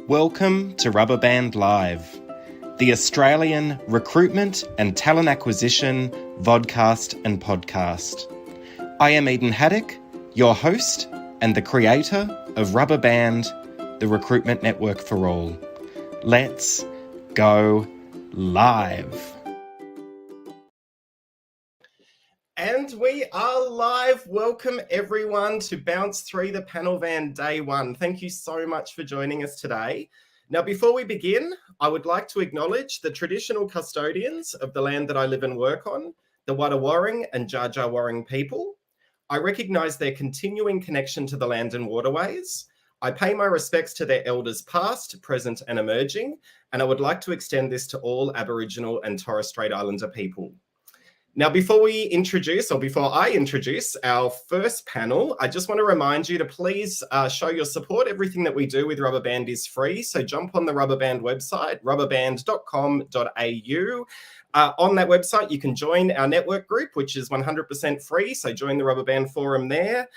Welcome to Rubberband Live, the Australian recruitment and talent acquisition vodcast and podcast. I am Eden Haddock, your host and the creator of Rubberband, the recruitment network for all. Let's go live. And we are live. Welcome everyone to Bounce 3, the panel van day one. Thank you so much for joining us today. Now, before we begin, I would like to acknowledge the traditional custodians of the land that I live and work on, the Wadda Warring and Dja Dja Warring people. I recognise their continuing connection to the land and waterways. I pay my respects to their elders past, present and emerging, and I would like to extend this to all Aboriginal and Torres Strait Islander people. Now, before I introduce our first panel, I just want to remind you to please show your support. Everything that we do with Rubberband is free. So jump on the Rubberband website, rubberband.com.au. On that website, you can join our network group, which is 100% free. So join the Rubberband forum there.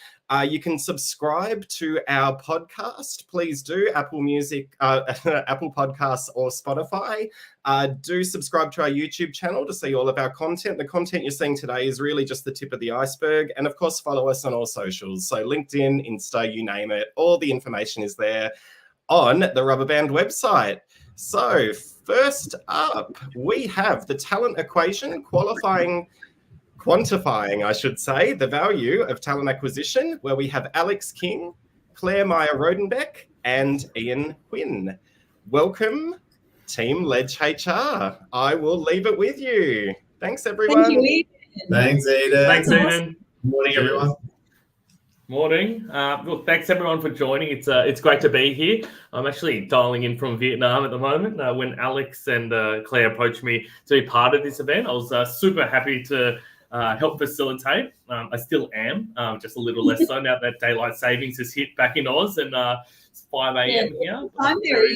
You can subscribe to our podcast. Please do. Apple Music, Apple Podcasts or Spotify. Do subscribe to our YouTube channel to see all of our content. The content you're seeing today is really just the tip of the iceberg. And of course, follow us on all socials. So LinkedIn, Insta, you name it. All the information is there on the Rubberband website. So first up, we have the talent equation quantifying, I should say, the value of talent acquisition, where we have Alex King, Claire Meyer-Rodenbeck, and Ian Quinn. Welcome, Team Ledge HR. I will leave it with you. Thanks, everyone. Thank you, Eden. Thanks, Eden. Thanks, Eden. Good morning, everyone. Morning. Look, thanks everyone for joining. It's great to be here. I'm actually dialing in from Vietnam at the moment. When Alex and Claire approached me to be part of this event, I was super happy to help facilitate. I still am, just a little less so now that daylight savings has hit back in Oz, and it's 5 a.m. here. I'm there,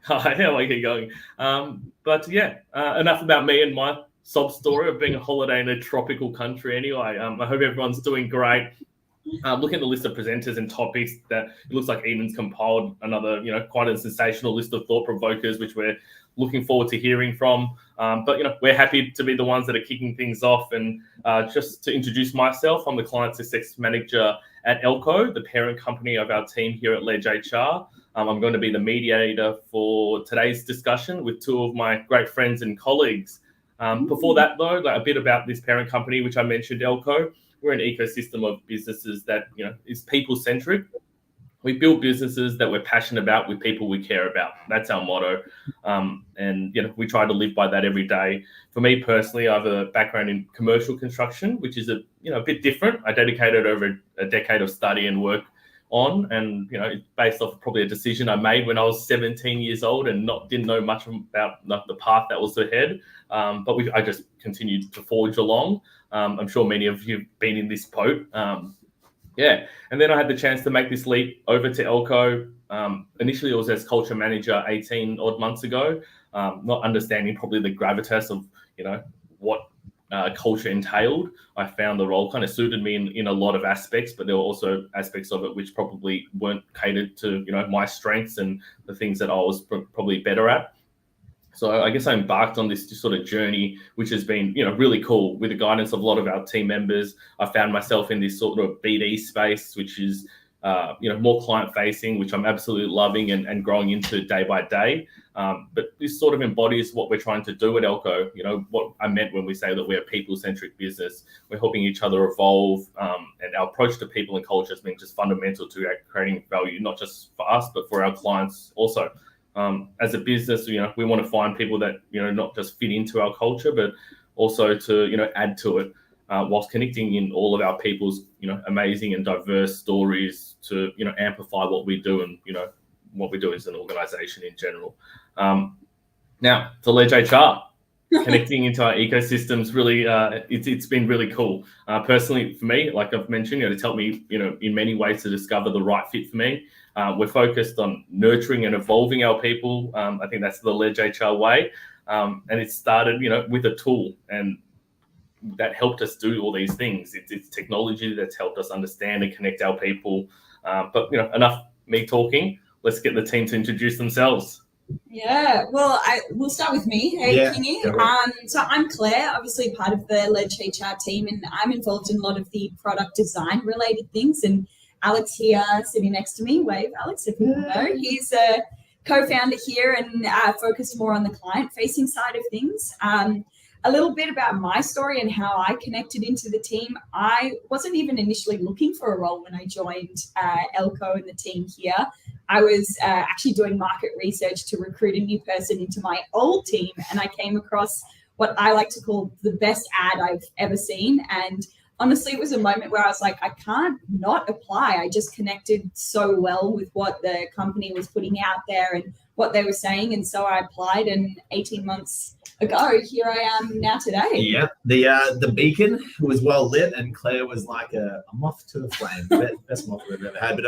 Hi, how are you going? Enough about me and my sob story of being a holiday in a tropical country anyway. I hope everyone's doing great. Looking at the list of presenters and topics, that it looks like Eden's compiled another, quite a sensational list of thought provokers, which we're looking forward to hearing from. We're happy to be the ones that are kicking things off. And just to introduce myself, I'm the Client Success Manager at Elko, the parent company of our team here at Ledge HR. I'm going to be the mediator for today's discussion with two of my great friends and colleagues. Before that, though, a bit about this parent company, which I mentioned, Elko. We're an ecosystem of businesses that, is people-centric. We build businesses that we're passionate about with people we care about. That's our motto. We try to live by that every day. For me personally, I have a background in commercial construction, which is a bit different. I dedicated over a decade of study and work on, and it's based off probably a decision I made when I was 17 years old and didn't know much about the path that was ahead. I just continued to forge along. I'm sure many of you have been in this boat. And then I had the chance to make this leap over to Elko. Initially, I was as culture manager 18 odd months ago, not understanding probably the gravitas of what culture entailed. I found the role kind of suited me in a lot of aspects, but there were also aspects of it which probably weren't catered to my strengths and the things that I was probably better at. So I guess I embarked on this sort of journey, which has been, really cool. With the guidance of a lot of our team members, I found myself in this sort of BD space, which is, more client-facing, which I'm absolutely loving and growing into day by day. But this sort of embodies what we're trying to do at Elko. What I meant when we say that we're a people-centric business. We're helping each other evolve, and our approach to people and culture has been just fundamental to creating value, not just for us, but for our clients also. As a business, we want to find people that, not just fit into our culture, but also to, add to it, whilst connecting in all of our people's, amazing and diverse stories to, amplify what we do and, what we do as an organization in general. Now, to Ledge HR, connecting into our ecosystems, really, it's been really cool. Personally, for me, like I've mentioned, it's helped me, in many ways to discover the right fit for me. We're focused on nurturing and evolving our people. I think that's the Ledge HR way. And it started, with a tool, and that helped us do all these things. It's technology that's helped us understand and connect our people. But enough me talking. let's get the team to introduce themselves. Yeah, well, we'll start with me. Hey, Yeah, Kingy. go ahead. So I'm Claire, obviously part of the Ledge HR team, and I'm involved in a lot of the product design related things. And Alex here, sitting next to me, wave, Alex, if you know. He's a co-founder here and focused more on the client-facing side of things. A little bit about my story and how I connected into the team. I wasn't even initially looking for a role when I joined Elko and the team here. I was actually doing market research to recruit a new person into my old team, and I came across what I like to call the best ad I've ever seen. And honestly, it was a moment where I was like, I can't not apply. I just connected so well with what the company was putting out there and what they were saying. And so I applied, and 18 months ago, here I am now today. Yeah, the beacon was well lit, and Claire was like a moth to the flame. Best moth we've ever had. But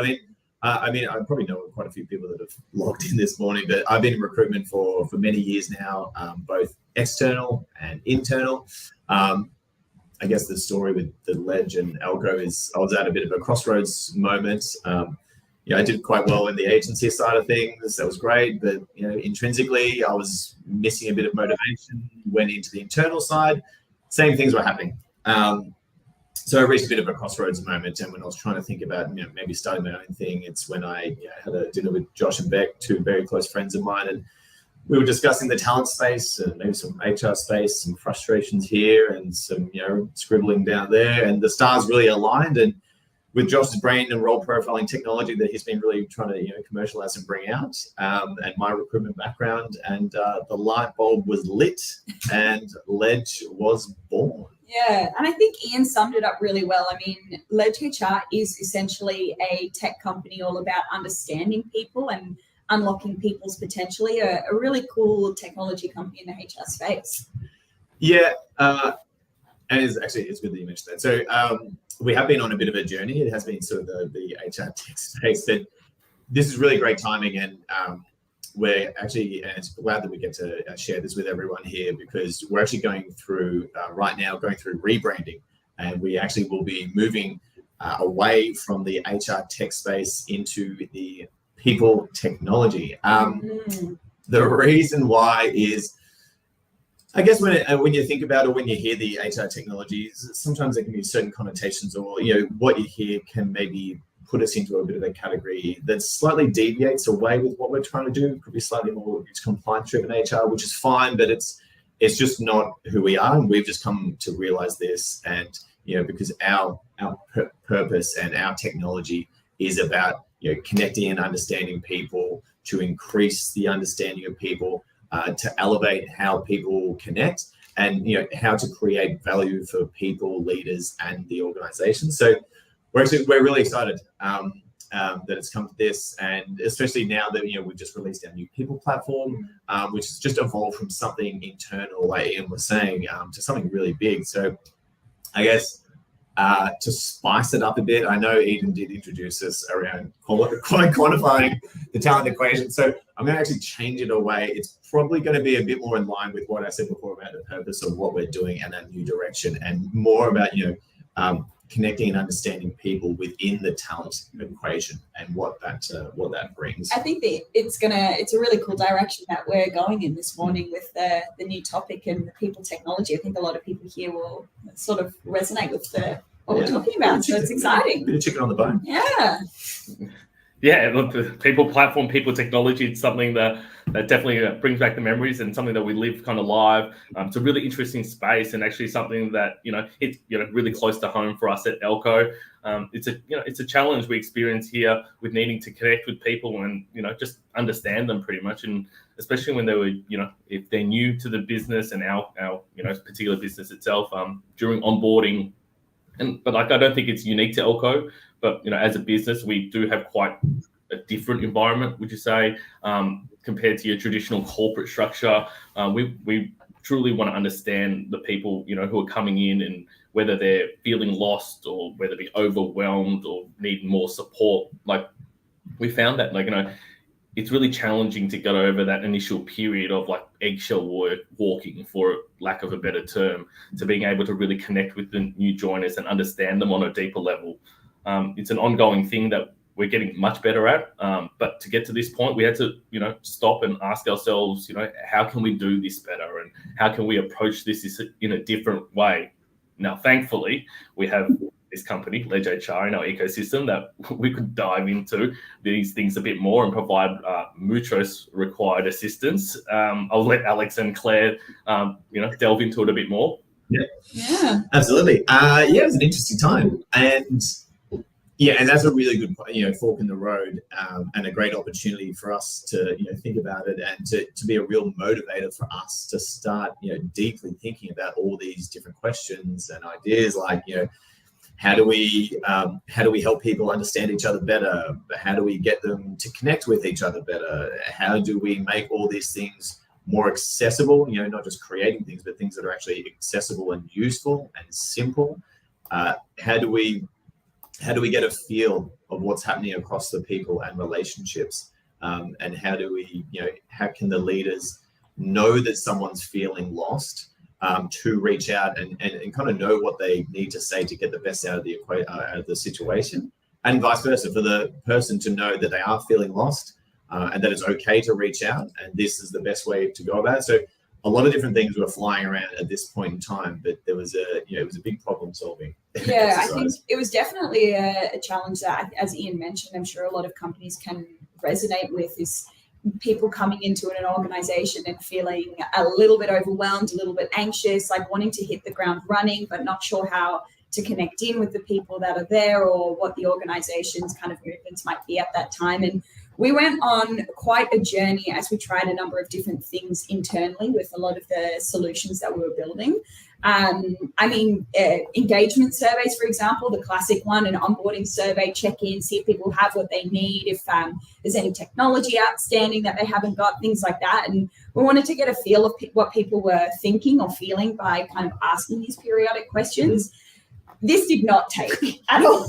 I probably know quite a few people that have logged in this morning, but I've been in recruitment for many years now, both external and internal. I guess the story with the Ledge and Elko is I was at a bit of a crossroads moment. I did quite well in the agency side of things. That was great, but intrinsically, I was missing a bit of motivation. Went into the internal side, same things were happening. So I reached a bit of a crossroads moment, and when I was trying to think about maybe starting my own thing, it's when I had a dinner with Josh and Beck, two very close friends of mine, and we were discussing the talent space and maybe some HR space, some frustrations here and some scribbling down there, and the stars really aligned. And with Josh's brain and role profiling technology that he's been really trying to commercialize and bring out, and my recruitment background, and the light bulb was lit, and Ledge was born. Yeah, and I think Ian summed it up really well. I mean, Ledge HR is essentially a tech company all about understanding people and unlocking people's potentially. A really cool technology company in the HR space. Yeah, and it's good that you mentioned that. So we have been on a bit of a journey. It has been sort of the HR tech space, but this is really great timing, and we're actually, and it's glad that we get to share this with everyone here, because we're actually going through rebranding, and we actually will be moving away from the HR tech space into the people technology. The reason why is, I guess when you think about it, when you hear the HR technologies, sometimes there can be certain connotations, or what you hear can maybe put us into a bit of a category that slightly deviates away with what we're trying to do. It could be slightly more compliance-driven HR, which is fine, but it's just not who we are, and we've just come to realize this. And because our purpose and our technology is about connecting and understanding people, to increase the understanding of people, to elevate how people connect, and how to create value for people, leaders, and the organization. So we're really excited that it's come to this, and especially now that we've just released our new people platform, which has just evolved from something internal, like Ian was saying, to something really big. So I guess to spice it up a bit, I know Eden did introduce us around quantifying the talent equation. So I'm going to actually change it away. It's probably going to be a bit more in line with what I said before about the purpose of what we're doing and that new direction, and more about connecting and understanding people within the talent equation and what that brings. I think it's a really cool direction that we're going in this morning with the new topic and the people technology. I think a lot of people here will sort of resonate with what we're talking about. So it's exciting. Bit of chicken on the bone. Yeah. Yeah, look, the people platform, people technology, it's something that definitely brings back the memories, and something that we live kind of live. It's a really interesting space, and actually something that it's really close to home for us at Elko. It's a challenge we experience here with needing to connect with people and just understand them pretty much, and especially when they were if they're new to the business and our particular business itself, during onboarding. But I don't think it's unique to Elko, but as a business, we do have quite a different environment, would you say, compared to your traditional corporate structure. We truly want to understand the people who are coming in, and whether they're feeling lost or whether they're overwhelmed or need more support. Like, we found that it's really challenging to get over that initial period of eggshell walking, for lack of a better term, to being able to really connect with the new joiners and understand them on a deeper level. It's an ongoing thing that we're getting much better at. But to get to this point, we had to, stop and ask ourselves, how can we do this better, and how can we approach this in a different way? Now, thankfully, we have this company, Ledge HR, in our ecosystem that we could dive into these things a bit more and provide Mutros required assistance. I'll let Alex and Claire, delve into it a bit more. Yeah, absolutely. It was an interesting time, and that's a really good, fork in the road, and a great opportunity for us to, think about it, and to be a real motivator for us to start, deeply thinking about all these different questions and ideas, like, how do we help people understand each other better? How do we get them to connect with each other better? How do we make all these things more accessible? Not just creating things, but things that are actually accessible and useful and simple. How do we get a feel of what's happening across the people and relationships? And how do we, how can the leaders know that someone's feeling lost, to reach out and kind of know what they need to say to get the best out of the situation, and vice versa, for the person to know that they are feeling lost, and that it's okay to reach out, and this is the best way to go about it. So a lot of different things were flying around at this point in time, but there was it was a big problem solving. Yeah, I think it was definitely a challenge that, as Ian mentioned, I'm sure a lot of companies can resonate with, is people coming into an organization and feeling a little bit overwhelmed, a little bit anxious, like wanting to hit the ground running, but not sure how to connect in with the people that are there, or what the organization's kind of movements might be at that time. And we went on quite a journey as we tried a number of different things internally with a lot of the solutions that we were building. Engagement surveys, for example, the classic one, an onboarding survey, check in, see if people have what they need, if there's any technology outstanding that they haven't got, things like that. And we wanted to get a feel of what people were thinking or feeling by kind of asking these periodic questions. This did not take at all.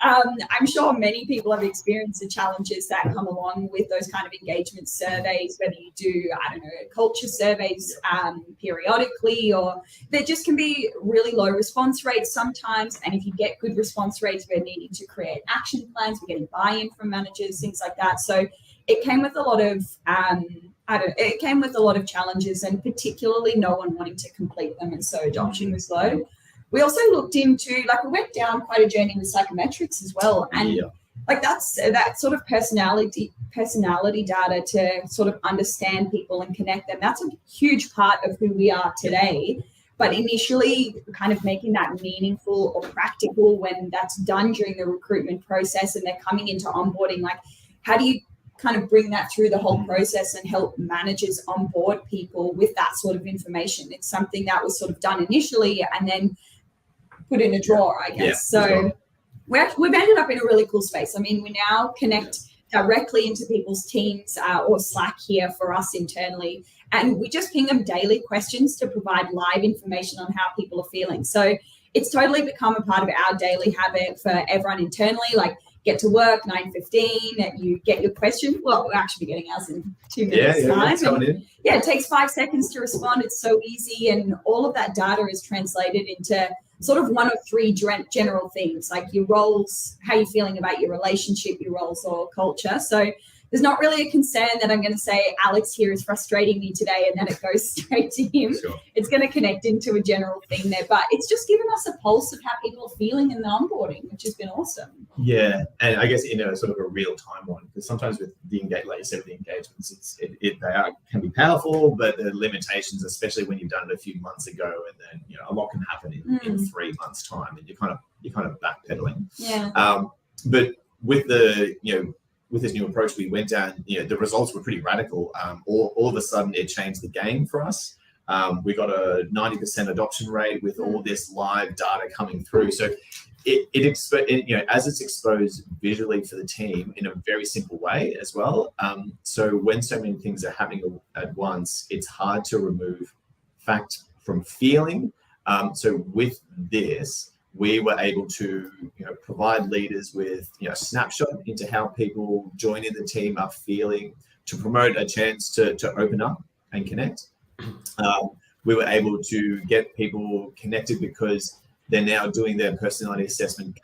I'm sure many people have experienced the challenges that come along with those kind of engagement surveys, whether you do, culture surveys periodically, or there just can be really low response rates sometimes. And if you get good response rates, we're needing to create action plans, we're getting buy-in from managers, things like that. So it came with a lot of it came with a lot of challenges, and particularly no one wanting to complete them, and so adoption was low. We also looked into, we went down quite a journey with psychometrics as well. And that's that sort of personality data to sort of understand people and connect them. That's a huge part of who we are today. But initially kind of making that meaningful or practical when that's done during the recruitment process and they're coming into onboarding, how do you kind of bring that through the whole process and help managers onboard people with that sort of information? It's something that was sort of done initially and then put in a drawer, I guess. We've ended up in a really cool space. We now connect directly into people's teams or Slack here for us internally. And we just ping them daily questions to provide live information on how people are feeling. So it's totally become a part of our daily habit for everyone internally. Get to work, 9:15, you get your question. Well, we'll actually be getting ours in 2 minutes time. It takes 5 seconds to respond. It's so easy. And all of that data is translated into sort of 1 or 3 general themes, like your roles, how you're feeling about your relationship, your roles or culture. So there's not really a concern that I'm going to say, Alex here is frustrating me today, and then it goes straight to him. Sure. It's going to connect into a general theme there, but it's just given us a pulse of how people are feeling in the onboarding, which has been awesome. Yeah, and I guess in a sort of a real time one, because sometimes with the like you said, the engagements, can be powerful, but the limitations, especially when you've done it a few months ago, and then a lot can happen in 3 months' time, and you're kind of backpedaling. Yeah. But with with this new approach we went down, the results were pretty radical. All of a sudden, it changed the game for us. We got a 90% adoption rate with all this live data coming through. So as it's exposed visually for the team in a very simple way as well. So when so many things are happening at once, it's hard to remove fact from feeling. So with this, we were able to provide leaders with a snapshot into how people joining the team are feeling, to promote a chance to open up and connect. We were able to get people connected because they're now doing their personality assessment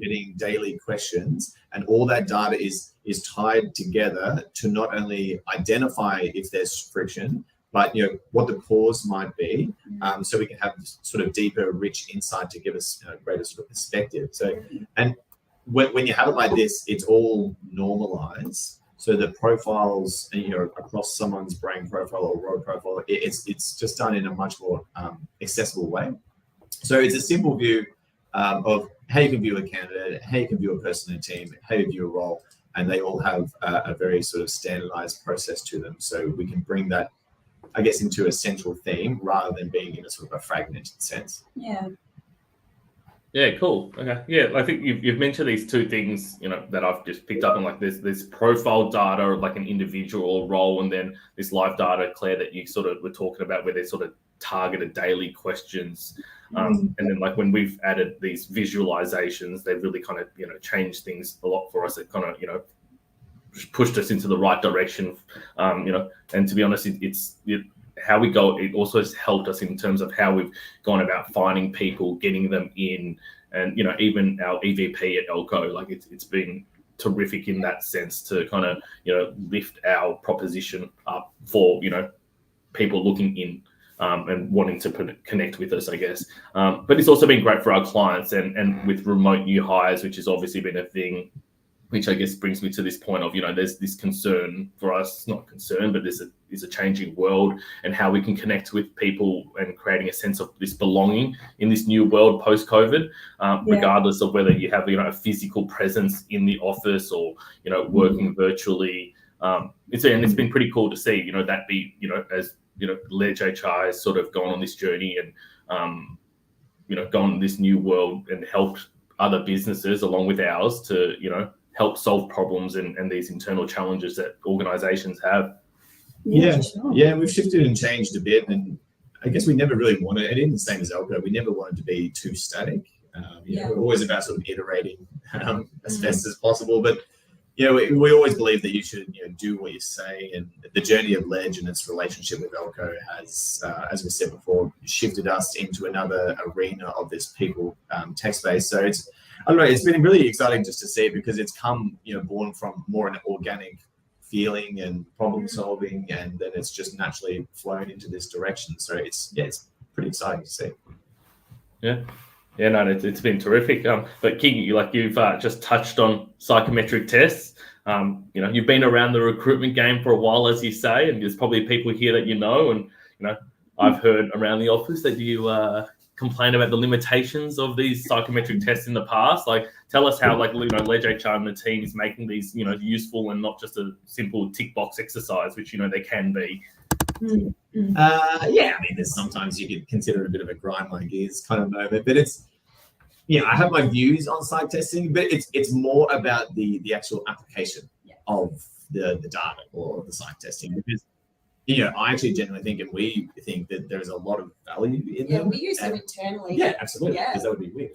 getting daily questions, and all that data is tied together to not only identify if there's friction, but what the cause might be, so we can have sort of deeper, rich insight to give us greater sort of perspective. So, and when you have it like this, it's all normalized. So the profiles, across someone's brain profile or road profile, it's just done in a much more accessible way. So it's a simple view of how you can view a candidate, how you can view a person in a team, how you view a role, and they all have a very sort of standardized process to them. So we can bring that, I guess, into a central theme rather than being in a sort of a fragmented sense. Yeah. Yeah, cool. Okay. Yeah, I think you've mentioned these two things, that I've just picked up on, like this profile data, like an individual role, and then this live data, Claire, that you sort of were talking about, where they sort of targeted daily questions. And then like when we've added these visualizations, they've really kind of, changed things a lot for us. It kind of, pushed us into the right direction. And to be honest, how we go, it also has helped us in terms of how we've gone about finding people, getting them in, and even our EVP at Elko, like it's been terrific in that sense to kind of lift our proposition up for people looking in and wanting to connect with us, I guess. But it's also been great for our clients and with remote new hires, which has obviously been a thing, which I guess brings me to this point of, there's this concern for us, not concern, but there's a changing world, and how we can connect with people and creating a sense of this belonging in this new world post-COVID, regardless of whether you have, a physical presence in the office or, working virtually. It's been pretty cool to see, that be, as, Ledge HR has sort of gone on this journey and, gone on this new world and helped other businesses along with ours to, help solve problems and these internal challenges that organizations have. Yeah, we've shifted and changed a bit, and I guess we never really wanted, and in the same as Elko, we never wanted to be too static. We're always about sort of iterating as best as possible, but we always believe that you should do what you say, and the journey of Ledge and its relationship with Elko has, as we said before, shifted us into another arena of this people tech space. So it's been really exciting just to see, because it's come born from more an organic feeling and problem solving, and then it's just naturally flown into this direction. So it's pretty exciting to see. Yeah, no, it's been terrific. But King, you've just touched on psychometric tests. You've been around the recruitment game for a while, as you say, and there's probably people here that and I've heard around the office that you complain about the limitations of these psychometric tests in the past. Like, tell us how Ledge HR and the team is making these useful and not just a simple tick box exercise, which they can be. There's sometimes you could consider it a bit of a grind my gears kind of moment, but I have my views on psych testing, but it's more about the actual application of the data or the psych testing, because I actually genuinely think, and we think, that there is a lot of value in them. Yeah, we use them internally. Yeah, absolutely, because that would be weird.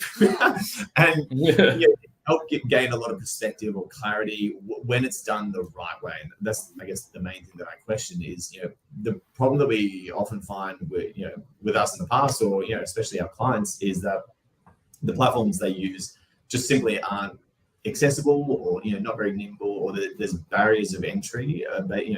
And help gain a lot of perspective or clarity when it's done the right way. And that's, I guess, the main thing that I question is, the problem that we often find with us in the past, or especially our clients, is that the platforms they use just simply aren't accessible, or not very nimble, or there's barriers of entry.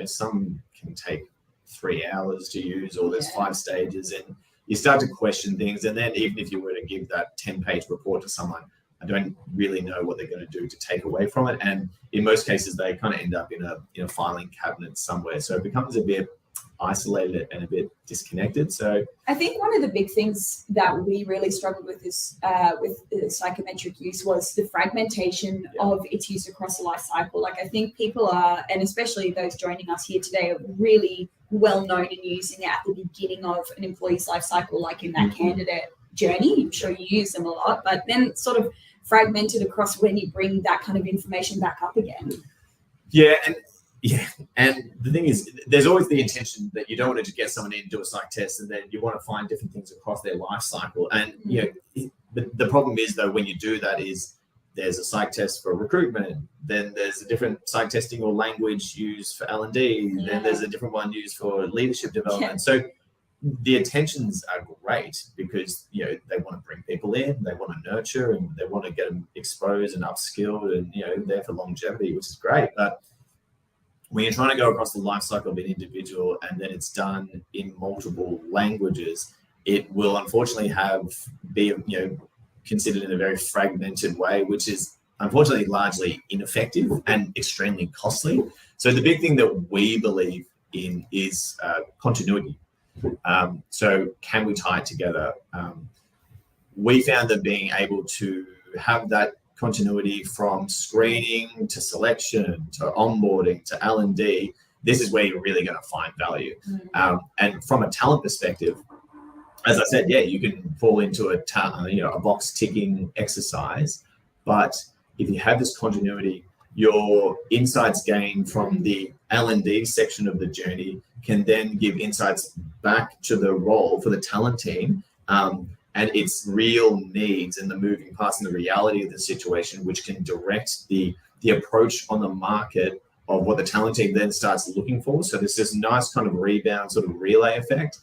Some can take 3 hours to use, or there's 5 stages, and you start to question things. And then even if you were to give that 10-page report to someone, I don't really know what they're going to do to take away from it. And in most cases, they kind of end up in a filing cabinet somewhere. So it becomes a bit isolated and a bit disconnected. So I think one of the big things that we really struggled with is with psychometric use was the fragmentation of its use across the life cycle. Like, I think people are, and especially those joining us here today, are really well known in using it at the beginning of an employee's life cycle, like in that candidate journey. I'm sure you use them a lot, but then sort of fragmented across when you bring that kind of information back up again. And the thing is, there's always the intention that you don't want to just get someone in, do a psych test, and then you want to find different things across their life cycle. And the problem is, though, when you do that, is there's a psych test for recruitment, then there's a different psych testing or language used for L&D, then there's a different one used for leadership development. So the attentions are great because they want to bring people in, they want to nurture, and they want to get them exposed and upskilled, and there for longevity, which is great. But when you're trying to go across the life cycle of an individual and then it's done in multiple languages, it will unfortunately be considered in a very fragmented way, which is unfortunately largely ineffective and extremely costly. So the big thing that we believe in is continuity. So can we tie it together? We found that being able to have that continuity from screening to selection to onboarding to L&D, this is where you're really going to find value. And from a talent perspective, as I said, you can fall into a box ticking exercise, but if you have this continuity, your insights gained from the L&D section of the journey can then give insights back to the role for the talent team, and its real needs and the moving parts and the reality of the situation, which can direct the approach on the market of what the talent team then starts looking for. So there's this nice kind of rebound sort of relay effect.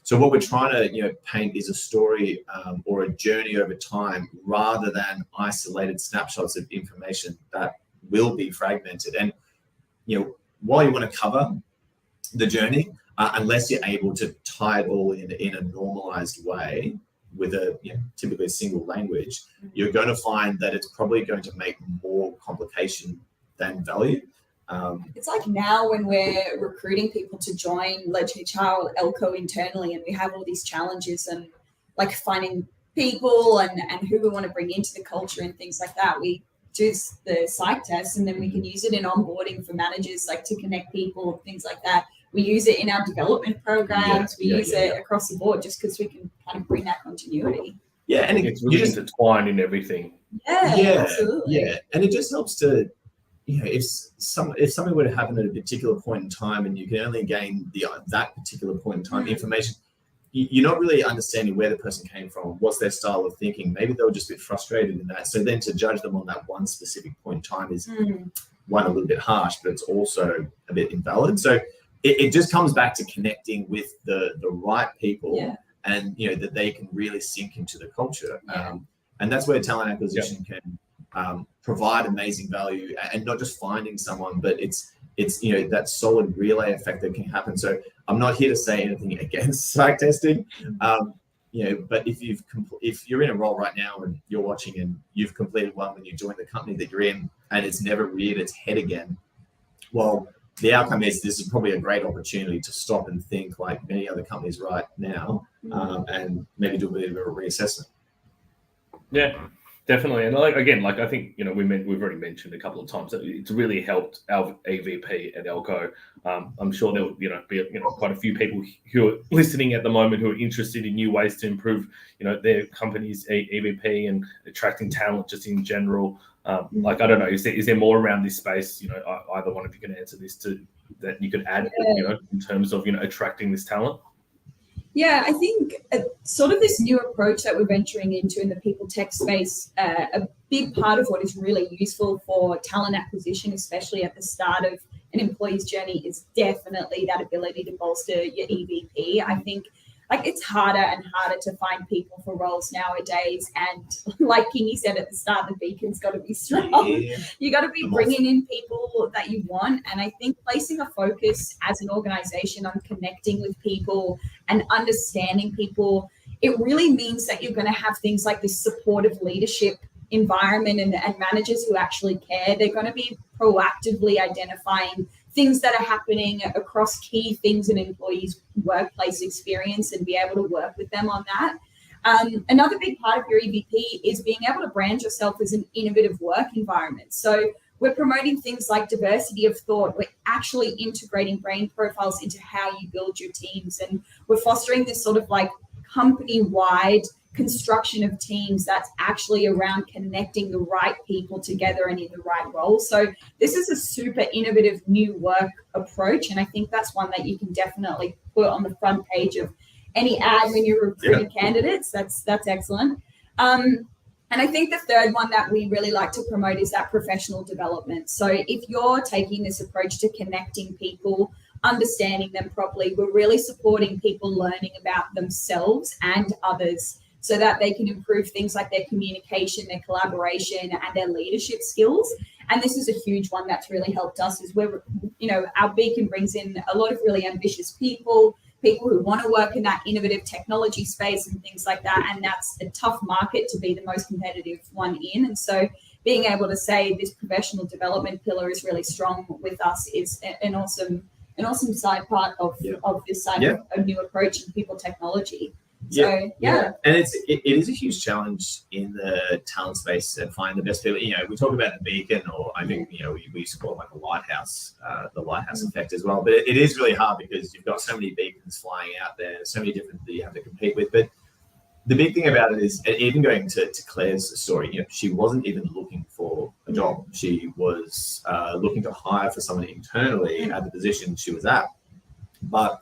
So what we're trying to paint is a story or a journey over time, rather than isolated snapshots of information that will be fragmented. And while you want to cover the journey, unless you're able to tie it all in a normalized way with a typically a single language, you're going to find that it's probably going to make more complication than value. It's like now when we're recruiting people to join Ledge HR or Elko internally, and we have all these challenges and like finding people and who we want to bring into the culture and things like that, we do the psych test, and then we can use it in onboarding for managers, like to connect people, things like that. We use it in our development programs. We use it across the board just because we can kind of bring that continuity. Yeah, and it's really intertwined in everything. Yeah, absolutely. Yeah, and it just helps to, if something were to happen at a particular point in time, and you can only gain that particular point in time information, you're not really understanding where the person came from, what's their style of thinking. Maybe they were just a bit frustrated in that. So then to judge them on that one specific point in time is one, a little bit harsh, but it's also a bit invalid. So it just comes back to connecting with the right people, and that they can really sink into the culture. And that's where talent acquisition can provide amazing value, and not just finding someone, but it's that solid relay effect that can happen. So I'm not here to say anything against psych testing, but if you're in a role right now and you're watching and you've completed one when you joined the company that you're in, and it's never reared its head again, well, the outcome is this is probably a great opportunity to stop and think, like many other companies right now, and maybe do a bit of a reassessment. Yeah, definitely. And I think we've already mentioned a couple of times that it's really helped our EVP at Elko. I'm sure there'll be quite a few people who are listening at the moment who are interested in new ways to improve their company's EVP and attracting talent just in general. I don't know, is there more around this space? Either one of you can answer this that you could add, in terms of attracting this talent. Yeah, I think sort of this new approach that we're venturing into in the people tech space, a big part of what is really useful for talent acquisition, especially at the start of an employee's journey, is definitely that ability to bolster your EVP. I think it's harder and harder to find people for roles nowadays. And like Kingy said at the start, the beacon's got to be strong. Yeah. You got to be bringing in people that you want. And I think placing a focus as an organization on connecting with people and understanding people, it really means that you're going to have things like this supportive leadership environment and managers who actually care. They're going to be proactively identifying things that are happening across key things in employees' workplace experience and be able to work with them on that. Another big part of your EVP is being able to brand yourself as an innovative work environment. So we're promoting things like diversity of thought. We're actually integrating brain profiles into how you build your teams. And we're fostering this sort of like company-wide construction of teams that's actually around connecting the right people together and in the right role. So this is a super innovative new work approach, and I think that's one that you can definitely put on the front page of any ad when you're recruiting candidates. That's excellent. And I think the third one that we really like to promote is that professional development. So if you're taking this approach to connecting people understanding them properly. We're really supporting people learning about themselves and others so that they can improve things like their communication, their collaboration, and their leadership skills. And this is a huge one that's really helped us, is where, our Beacon brings in a lot of really ambitious people who want to work in that innovative technology space and things like that. And that's a tough market to be the most competitive one in. And so being able to say this professional development pillar is really strong with us is an awesome side part of this side of a new approach in people technology. So, and it is a huge challenge in the talent space to find the best people. We talk about the Beacon, or I think we support like a lighthouse, the lighthouse effect as well. But it is really hard because you've got so many beacons flying out there, so many different that you have to compete with. But the big thing about it is, even going to Claire's story, she wasn't even looking for a job. She was looking to hire for someone internally at the position she was at. But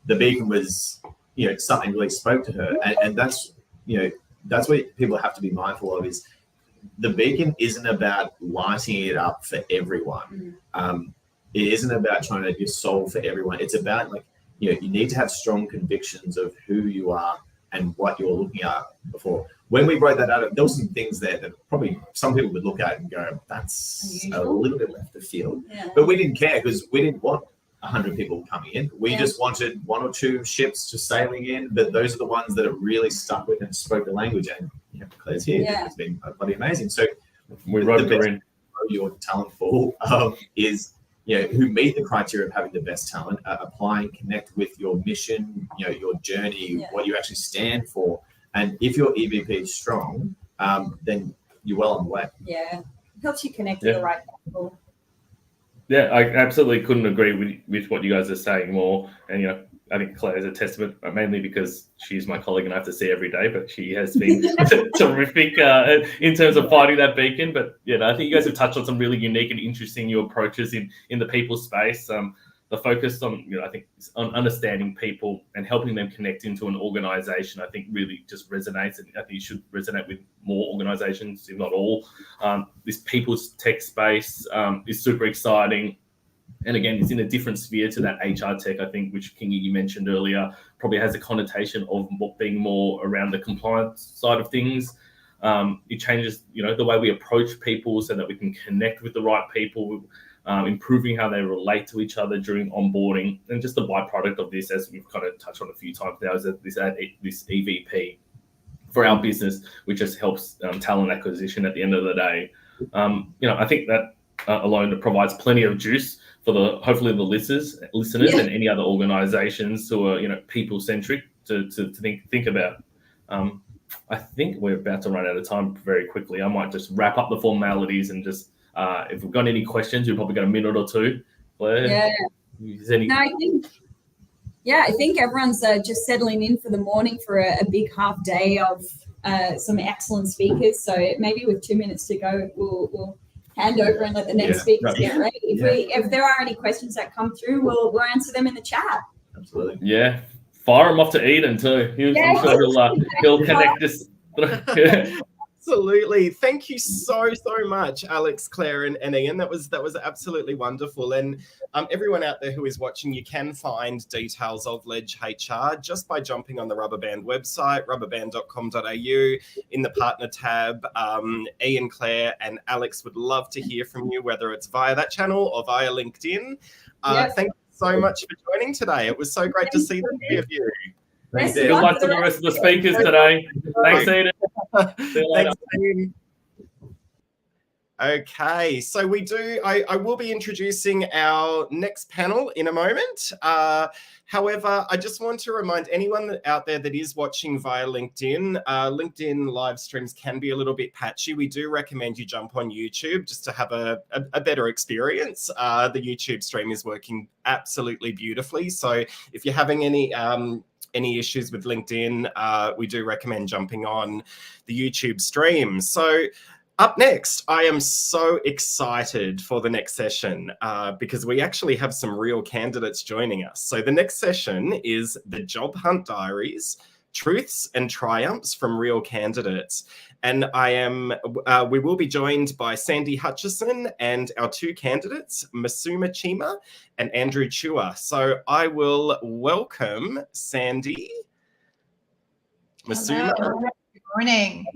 the Beacon was, something really spoke to her. And that's what people have to be mindful of, is the Beacon isn't about lighting it up for everyone. It isn't about trying to just solve for everyone. It's about you need to have strong convictions of who you are and what you're looking at before. When we wrote that out, there were some things there that probably some people would look at and go, that's unusual, a little bit left of field. Yeah. But we didn't care because we didn't want 100 people coming in. We just wanted 1 or 2 ships just sailing in, but those are the ones that are really stuck with and spoke the language. And Claire's here. It's been bloody amazing. So we wrote her in. Your talent pool is who meet the criteria of having the best talent, apply and connect with your mission, your journey, what you actually stand for. And if your EVP is strong, then you're well on the way. Yeah, helps you connect with the right people. Yeah, I absolutely couldn't agree with what you guys are saying more. And, I think Claire is a testament, mainly because she's my colleague and I have to see her every day, but she has been terrific in terms of fighting that Beacon. But, I think you guys have touched on some really unique and interesting new approaches in the people space. The focus on, I think, on understanding people and helping them connect into an organization, I think really just resonates. And I think it should resonate with more organizations, if not all. This people's tech space is super exciting. And again, it's in a different sphere to that HR tech, I think, which Kingy, you mentioned earlier, probably has a connotation of being more around the compliance side of things. It changes, the way we approach people so that we can connect with the right people, improving how they relate to each other during onboarding. And just the byproduct of this, as we've kind of touched on a few times now, is that this EVP for our business, which just helps talent acquisition at the end of the day. I think that alone provides plenty of juice for hopefully the listeners and any other organizations who are people centric to think about. I think we're about to run out of time very quickly. I might just wrap up the formalities and just if we've got any questions, we've probably got a minute or two. Claire, I think everyone's just settling in for the morning for a big half day of some excellent speakers. So maybe with 2 minutes to go, we'll hand over and let the next speakers get ready. If there are any questions that come through, we'll answer them in the chat. Absolutely. Yeah. Fire him off to Eden too. I'm sure he'll connect us. Absolutely. Thank you so much, Alex, Claire, and Ian. That was absolutely wonderful. And everyone out there who is watching, you can find details of Ledge HR just by jumping on the Rubberband website, rubberband.com.au. In the partner tab, Ian, Claire, and Alex would love to hear from you, whether it's via that channel or via LinkedIn. Thank you so much for joining today. It was so great to see the three of you. Good luck to the rest of the speakers today. Thanks, Eden. See you later. Thanks, okay, so I will be introducing our next panel in a moment. However, I just want to remind anyone out there that is watching via LinkedIn, LinkedIn live streams can be a little bit patchy. We do recommend you jump on YouTube just to have a better experience. The YouTube stream is working absolutely beautifully. So if you're having any issues with LinkedIn, we do recommend jumping on the YouTube stream. So up next, I am so excited for the next session because we actually have some real candidates joining us. So the next session is the Job Hunt Diaries, Truths and Triumphs from Real Candidates. And we will be joined by Sandy Hutchison and our two candidates, Masuma Chima and Andrew Chua. So I will welcome Sandy, Masuma, Good morning.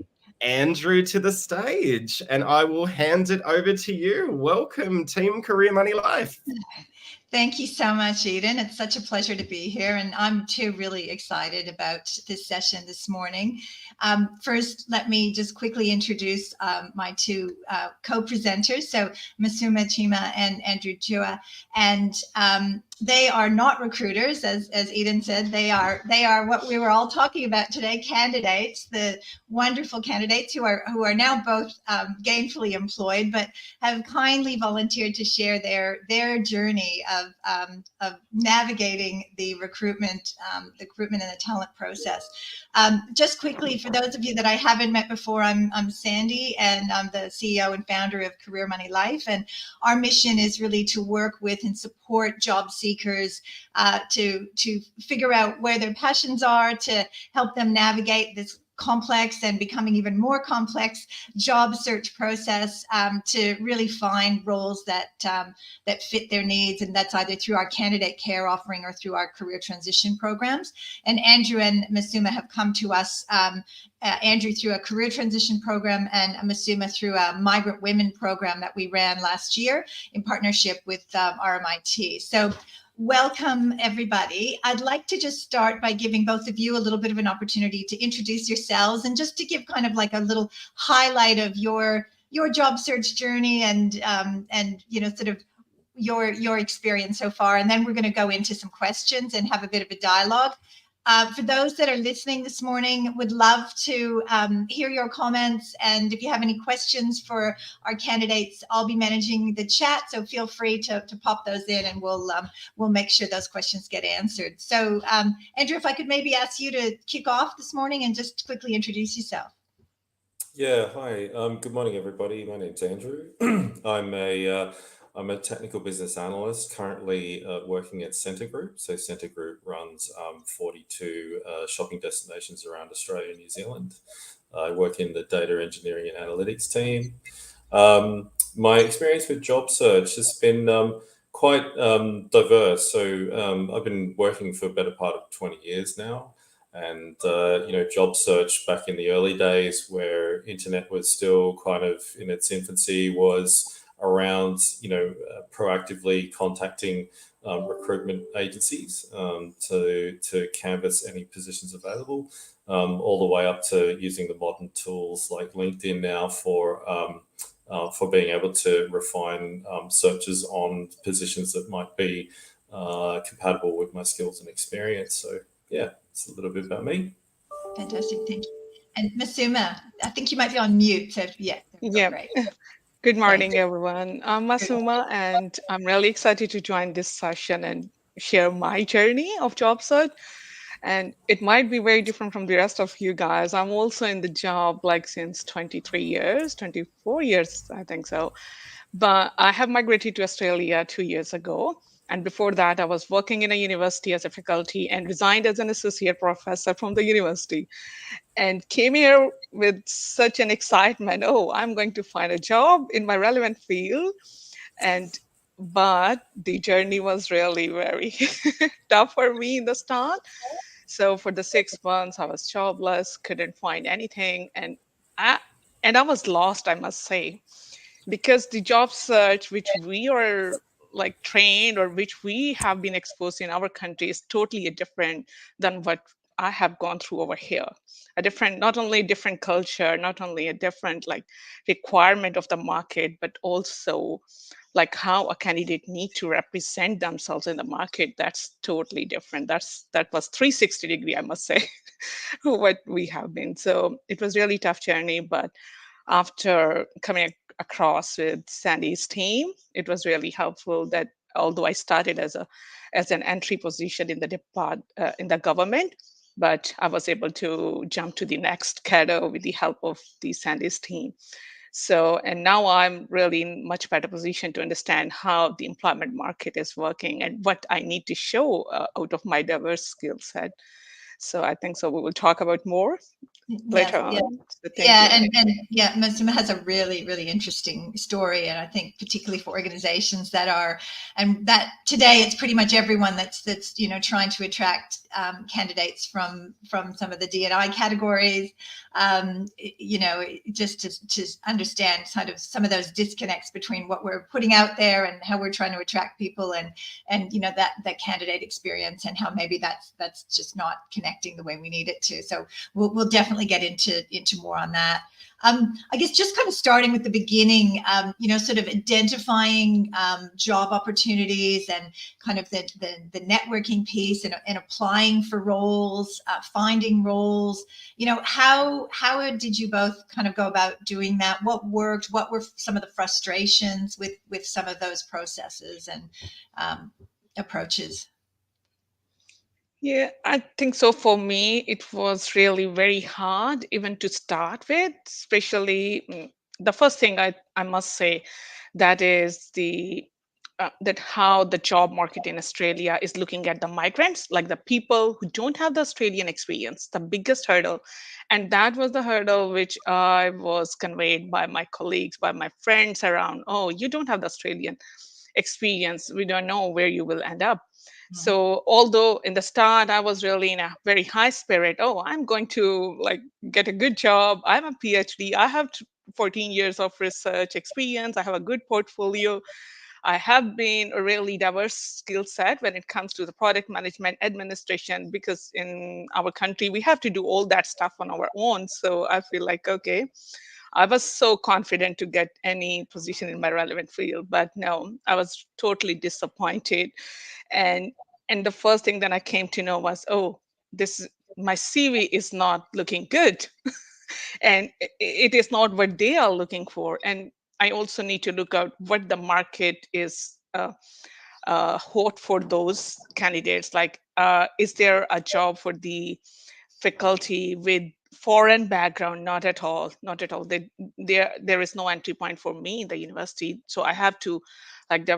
Andrew to the stage, and I will hand it over to you. Welcome, Team Career Money Life. Thank you so much, Eden. It's such a pleasure to be here, and I'm too really excited about this session this morning. First, let me just quickly introduce my two co-presenters, so Masuma Chima and Andrew Chua, and they are not recruiters, as Eden said. They are what we were all talking about today, candidates, the wonderful candidates who are now both gainfully employed, but have kindly volunteered to share their journey of navigating the recruitment and the talent process. Just quickly, for those of you that I haven't met before, I'm Sandy, and I'm the CEO and founder of Career Money Life. And our mission is really to work with and support job seekers to figure out where their passions are, to help them navigate this complex and becoming even more complex job search process, to really find roles that fit their needs, and that's either through our candidate care offering or through our career transition programs. And Andrew and Masuma have come to us, Andrew through a career transition program, and Masuma through a migrant women program that we ran last year in partnership with RMIT. So welcome, everybody. I'd like to just start by giving both of you a little bit of an opportunity to introduce yourselves, and just to give kind of like a little highlight of your job search journey and sort of your experience so far. And then we're going to go into some questions and have a bit of a dialogue. For those that are listening this morning, would love to hear your comments. And if you have any questions for our candidates, I'll be managing the chat. So feel free to pop those in, and we'll make sure those questions get answered. So Andrew, if I could maybe ask you to kick off this morning and just quickly introduce yourself. Yeah, hi. Good morning, everybody. My name's Andrew. I'm a technical business analyst currently working at Scentre Group. So Scentre Group runs 42 shopping destinations around Australia and New Zealand. I work in the data engineering and analytics team. My experience with job search has been quite diverse. So I've been working for a better part of 20 years now. And, job search back in the early days, where internet was still kind of in its infancy, was around, proactively contacting recruitment agencies to canvass any positions available, all the way up to using the modern tools like LinkedIn now for being able to refine searches on positions that might be compatible with my skills and experience. So, yeah, it's a little bit about me. Fantastic, thank you. And Masuma, I think you might be on mute. So yeah. Great. Good morning, everyone. I'm Masuma, and I'm really excited to join this session and share my journey of job search. And it might be very different from the rest of you guys. I'm also in the job since 24 years, I think so. But I have migrated to Australia 2 years ago. And before that, I was working in a university as a faculty and resigned as an associate professor from the university, and came here with such an excitement. Oh, I'm going to find a job in my relevant field. But the journey was really very tough for me in the start. So for the 6 months, I was jobless, couldn't find anything. And I was lost, I must say, because the job search, which we are trained, or which we have been exposed in our country, is totally different than what I have gone through over here. Not only a different culture, not only a different requirement of the market, but also how a candidate need to represent themselves in the market. That's totally different. That was 360 degree, I must say, what we have been. So it was really tough journey, but after coming across with Sandy's team, it was really helpful that although I started as an entry position in the government, but I was able to jump to the next career with the help of the Sandy's team. So, and now I'm really in much better position to understand how the employment market is working and what I need to show out of my diverse skill set. So I think so we will talk about more later Yes, on. So thank yeah, you. and yeah, Masima has a really interesting story, and I think particularly for organizations that are, and that today it's pretty much everyone that's trying to attract candidates from some of the D&I categories, just to understand kind of some of those disconnects between what we're putting out there and how we're trying to attract people, and that candidate experience, and how maybe that's just not connecting the way we need it to. So we'll definitely get into more on that. I guess just kind of starting with the beginning, sort of identifying job opportunities and kind of the networking piece, and applying for roles, finding roles. How did you both kind of go about doing that? What worked? What were some of the frustrations with some of those processes and approaches? Yeah, I think so. For me, it was really very hard even to start with, especially the first thing I must say, that is that how the job market in Australia is looking at the migrants, like the people who don't have the Australian experience, the biggest hurdle. And that was the hurdle which I was conveyed by my colleagues, by my friends around. Oh, you don't have the Australian experience. We don't know where you will end up. So although in the start I was really in a very high spirit, oh, I'm going to like get a good job. I'm a PhD. I have 14 years of research experience. I have a good portfolio. I have been a really diverse skill set when it comes to the product management administration, because in our country we have to do all that stuff on our own. So I feel like, okay, I was so confident to get any position in my relevant field, but no, I was totally disappointed. And the first thing that I came to know was, oh, this my CV is not looking good, and it is not what they are looking for. And I also need to look out what the market is hot for those candidates. Like, is there a job for the faculty with foreign background? Not at all, not at all. There is no entry point for me in the university, so I have to like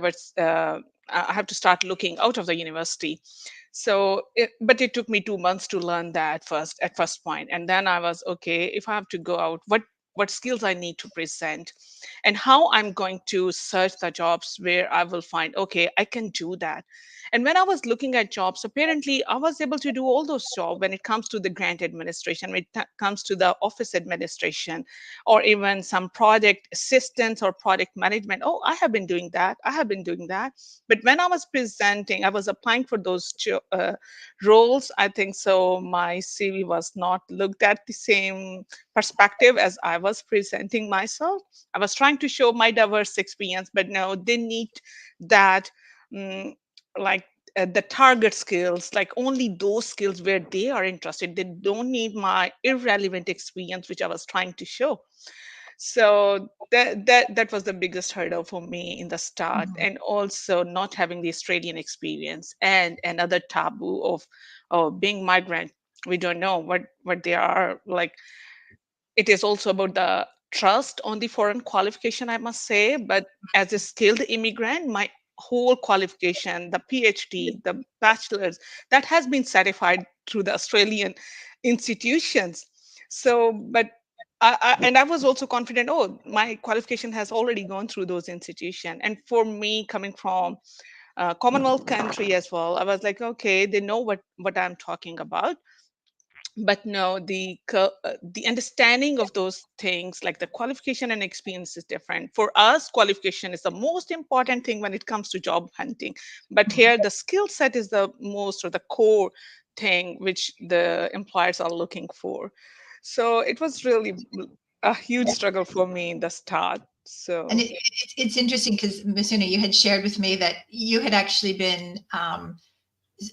I have to start looking out of the university. So but it took me 2 months to learn that at first point, and then I was okay, if I have to go out, what skills I need to present, and how I'm going to search the jobs where I will find, okay, I can do that. And when I was looking at jobs, apparently I was able to do all those jobs when it comes to the grant administration, when it comes to the office administration, or even some project assistance or project management. Oh, I have been doing that. I have been doing that. But when I was presenting, I was applying for those roles. I think so. My CV was not looked at the same perspective as I was presenting myself. I was trying to show my diverse experience, but no, they need that. mm, like the target skills, like only those skills where they are interested. They don't need my irrelevant experience which I was trying to show. So that was the biggest hurdle for me in the start. And also not having the Australian experience, and another taboo of being migrant. We don't know what they are like. It is also about the trust on the foreign qualification, I must say. But as a skilled immigrant, my whole qualification, the PhD, the bachelor's, that has been certified through the Australian institutions. So, but and I was also confident, oh, my qualification has already gone through those institutions. And for me, coming from a Commonwealth country as well, I was like, okay, they know what I'm talking about. But no, the understanding of those things, like the qualification and experience, is different. For us, qualification is the most important thing when it comes to job hunting, but here the skill set is the most, or the core thing which the employers are looking for. So it was really a huge struggle for me in the start. So And it's interesting because, Masuna, you had shared with me that you had actually been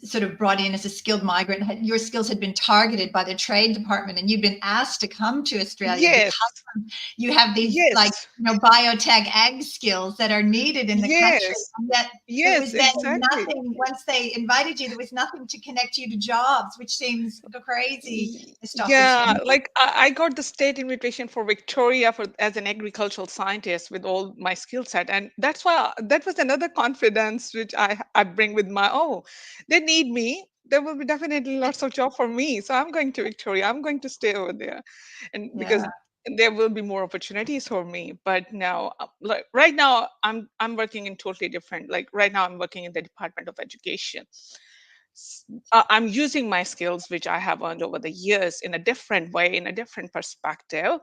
sort of brought in as a skilled migrant. Your skills had been targeted by the trade department, and you'd been asked to come to Australia yes, because you have these yes, biotech ag skills that are needed in the country. yes, And yet there was yes, then exactly. nothing, once they invited you, there was nothing to connect you to jobs, which seems a crazy missed Yeah, opportunity. like I got the state invitation for Victoria for as an agricultural scientist with all my skill set, and that's why that was another confidence which I bring with my, oh, they need me. there will be definitely lots of job for me. So I'm going to Victoria. I'm going to stay over there, and because Yeah. there will be more opportunities for me. But now, like right now, I'm working in totally different. Like right now, I'm working in the Department of Education. I'm using my skills, which I have earned over the years, in a different way, in a different perspective,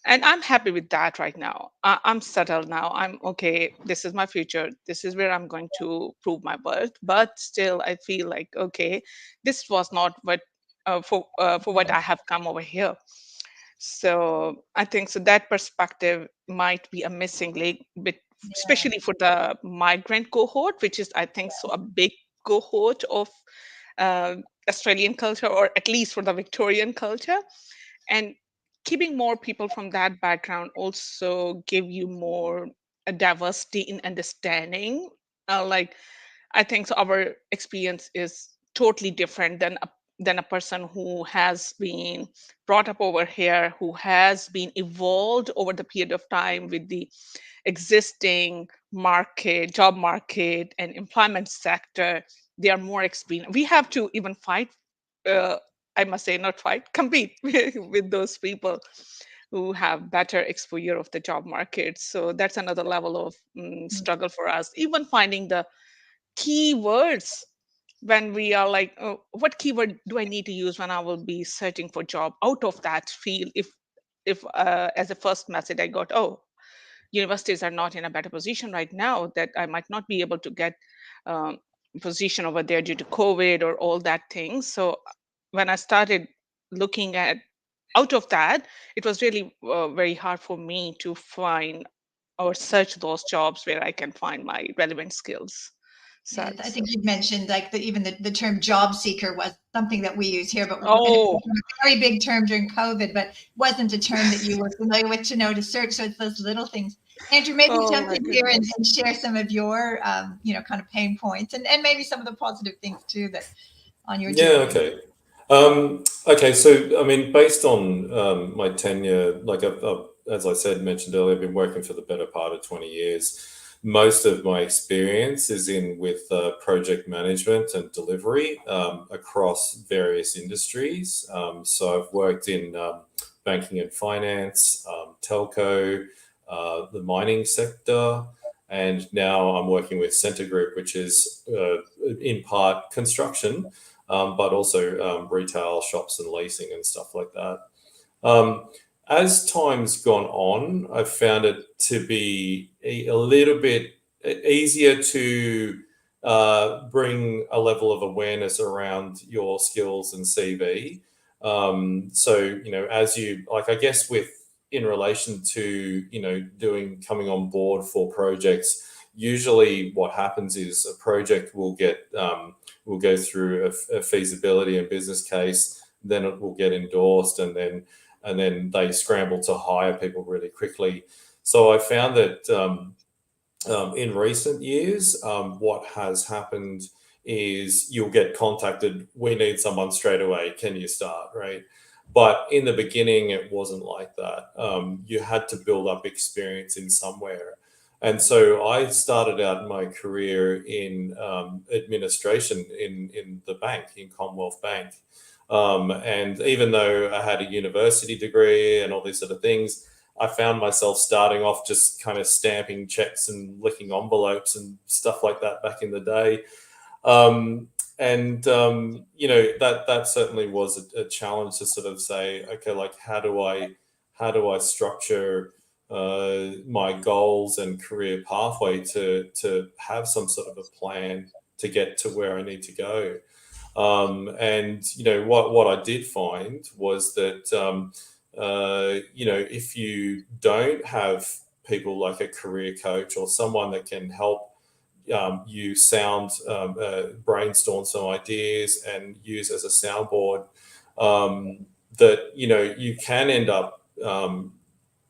and I'm happy with that right now. I'm settled now. I'm okay. This is my future. This is where I'm going to prove my worth. But still, I feel like okay, this was not what for what I have come over here. So I think so that perspective might be a missing link, but Yeah. especially for the migrant cohort, which is I think so a big cohort of uh, Australian culture, or at least for the Victorian culture, and keeping more people from that background also give you more diversity in understanding. Like I think so our experience is totally different than a person who has been brought up over here, who has been evolved over the period of time with the existing market, job market, and employment sector. They are more experienced. We have to even fight. Uh, I must say, not fight, compete with those people who have better exposure of the job market. So that's another level of Mm. struggle for us. Even finding the keywords when we are like, oh, what keyword do I need to use when I will be searching for job out of that field? If as a first message I got, oh, universities are not in a better position right now, that I might not be able to get um, position over there due to COVID or all that thing. So when I started looking at out of that, it was really very hard for me to find or search those jobs where I can find my relevant skills. Yeah, I Sets. think you'd mentioned like even the term job seeker was something that we use here, but and it Oh, became a very big term during COVID, but wasn't a term that you were familiar with to know to search. So it's those little things. Andrew, maybe oh jump my in here goodness. and share some of your, kind of pain points and maybe some of the positive things too that on your Yeah, journey. okay. Okay, so I mean, based on my tenure, like as I said, mentioned earlier, I've been working for the better part of 20 years. Most of my experience is in with project management and delivery across various industries. So I've worked in banking and finance, telco, the mining sector, and now I'm working with Centre Group, which is in part construction, but also retail shops and leasing and stuff like that. As time's gone on, I've found it to be a little bit easier to bring a level of awareness around your skills and CV. So, as you like, I guess with in relation to, coming on board for projects, usually what happens is a project will get, will go through a feasibility and business case, then it will get endorsed, and then they scramble to hire people really quickly. So I found that in recent years, what has happened is you'll get contacted, we need someone straight away, can you start, right? But in the beginning, it wasn't like that. You had to build up experience in somewhere. And so I started out my career in administration in the bank, in Commonwealth Bank. And even though I had a university degree and all these sort of things, I found myself starting off just kind of stamping checks and licking envelopes and stuff like that back in the day. That certainly was a challenge to sort of say, okay, like how do I structure my goals and career pathway to have some sort of a plan to get to where I need to go. What I did find was that if you don't have people like a career coach or someone that can help you brainstorm some ideas and use as a soundboard, that you can end up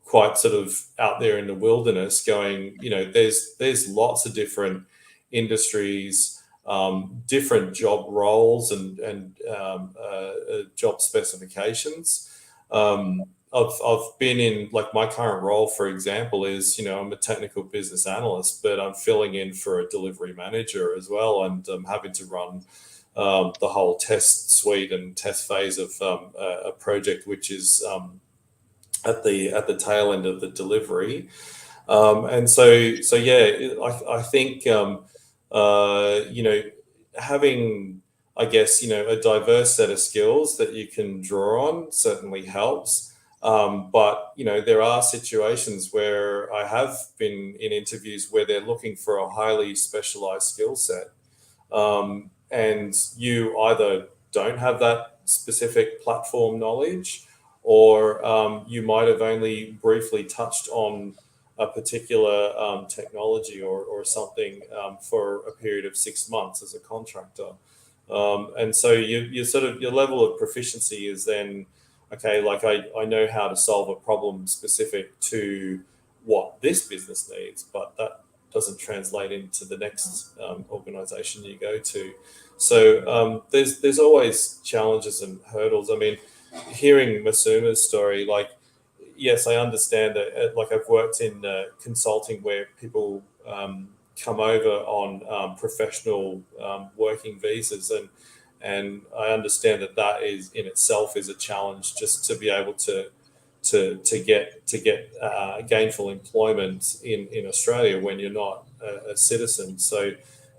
quite sort of out there in the wilderness going, there's lots of different industries, different job roles and job specifications. I've been in, like, my current role, for example, is, I'm a technical business analyst, but I'm filling in for a delivery manager as well, and I'm having to run the whole test suite and test phase of a project, which is at the tail end of the delivery. And so yeah, I think having, I guess, a diverse set of skills that you can draw on certainly helps. But there are situations where I have been in interviews where they're looking for a highly specialized skill set, and you either don't have that specific platform knowledge, or you might have only briefly touched on a particular technology or something for a period of 6 months as a contractor. And so your level of proficiency is then, okay, like I know how to solve a problem specific to what this business needs, but that doesn't translate into the next organization you go to. So there's always challenges and hurdles. I mean, hearing Masuma's story, like, yes, I understand that. Like, I've worked in consulting where people come over on professional working visas, and I understand that is in itself is a challenge, just to be able to get gainful employment in Australia when you're not a citizen. So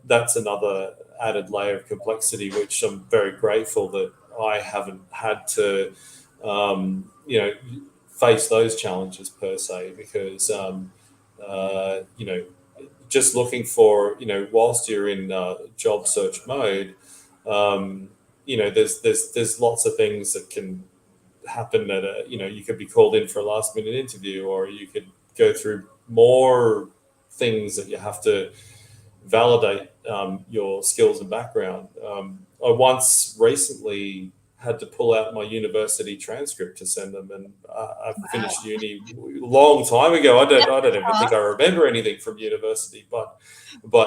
that's another added layer of complexity, which I'm very grateful that I haven't had to face those challenges per se, because just looking for, whilst you're in job search mode, there's lots of things that can happen that you could be called in for a last minute interview, or you could go through more things that you have to validate your skills and background. I once recently had to pull out my university transcript to send them, and I finished uni a long time ago. I don't even think I remember anything from university, but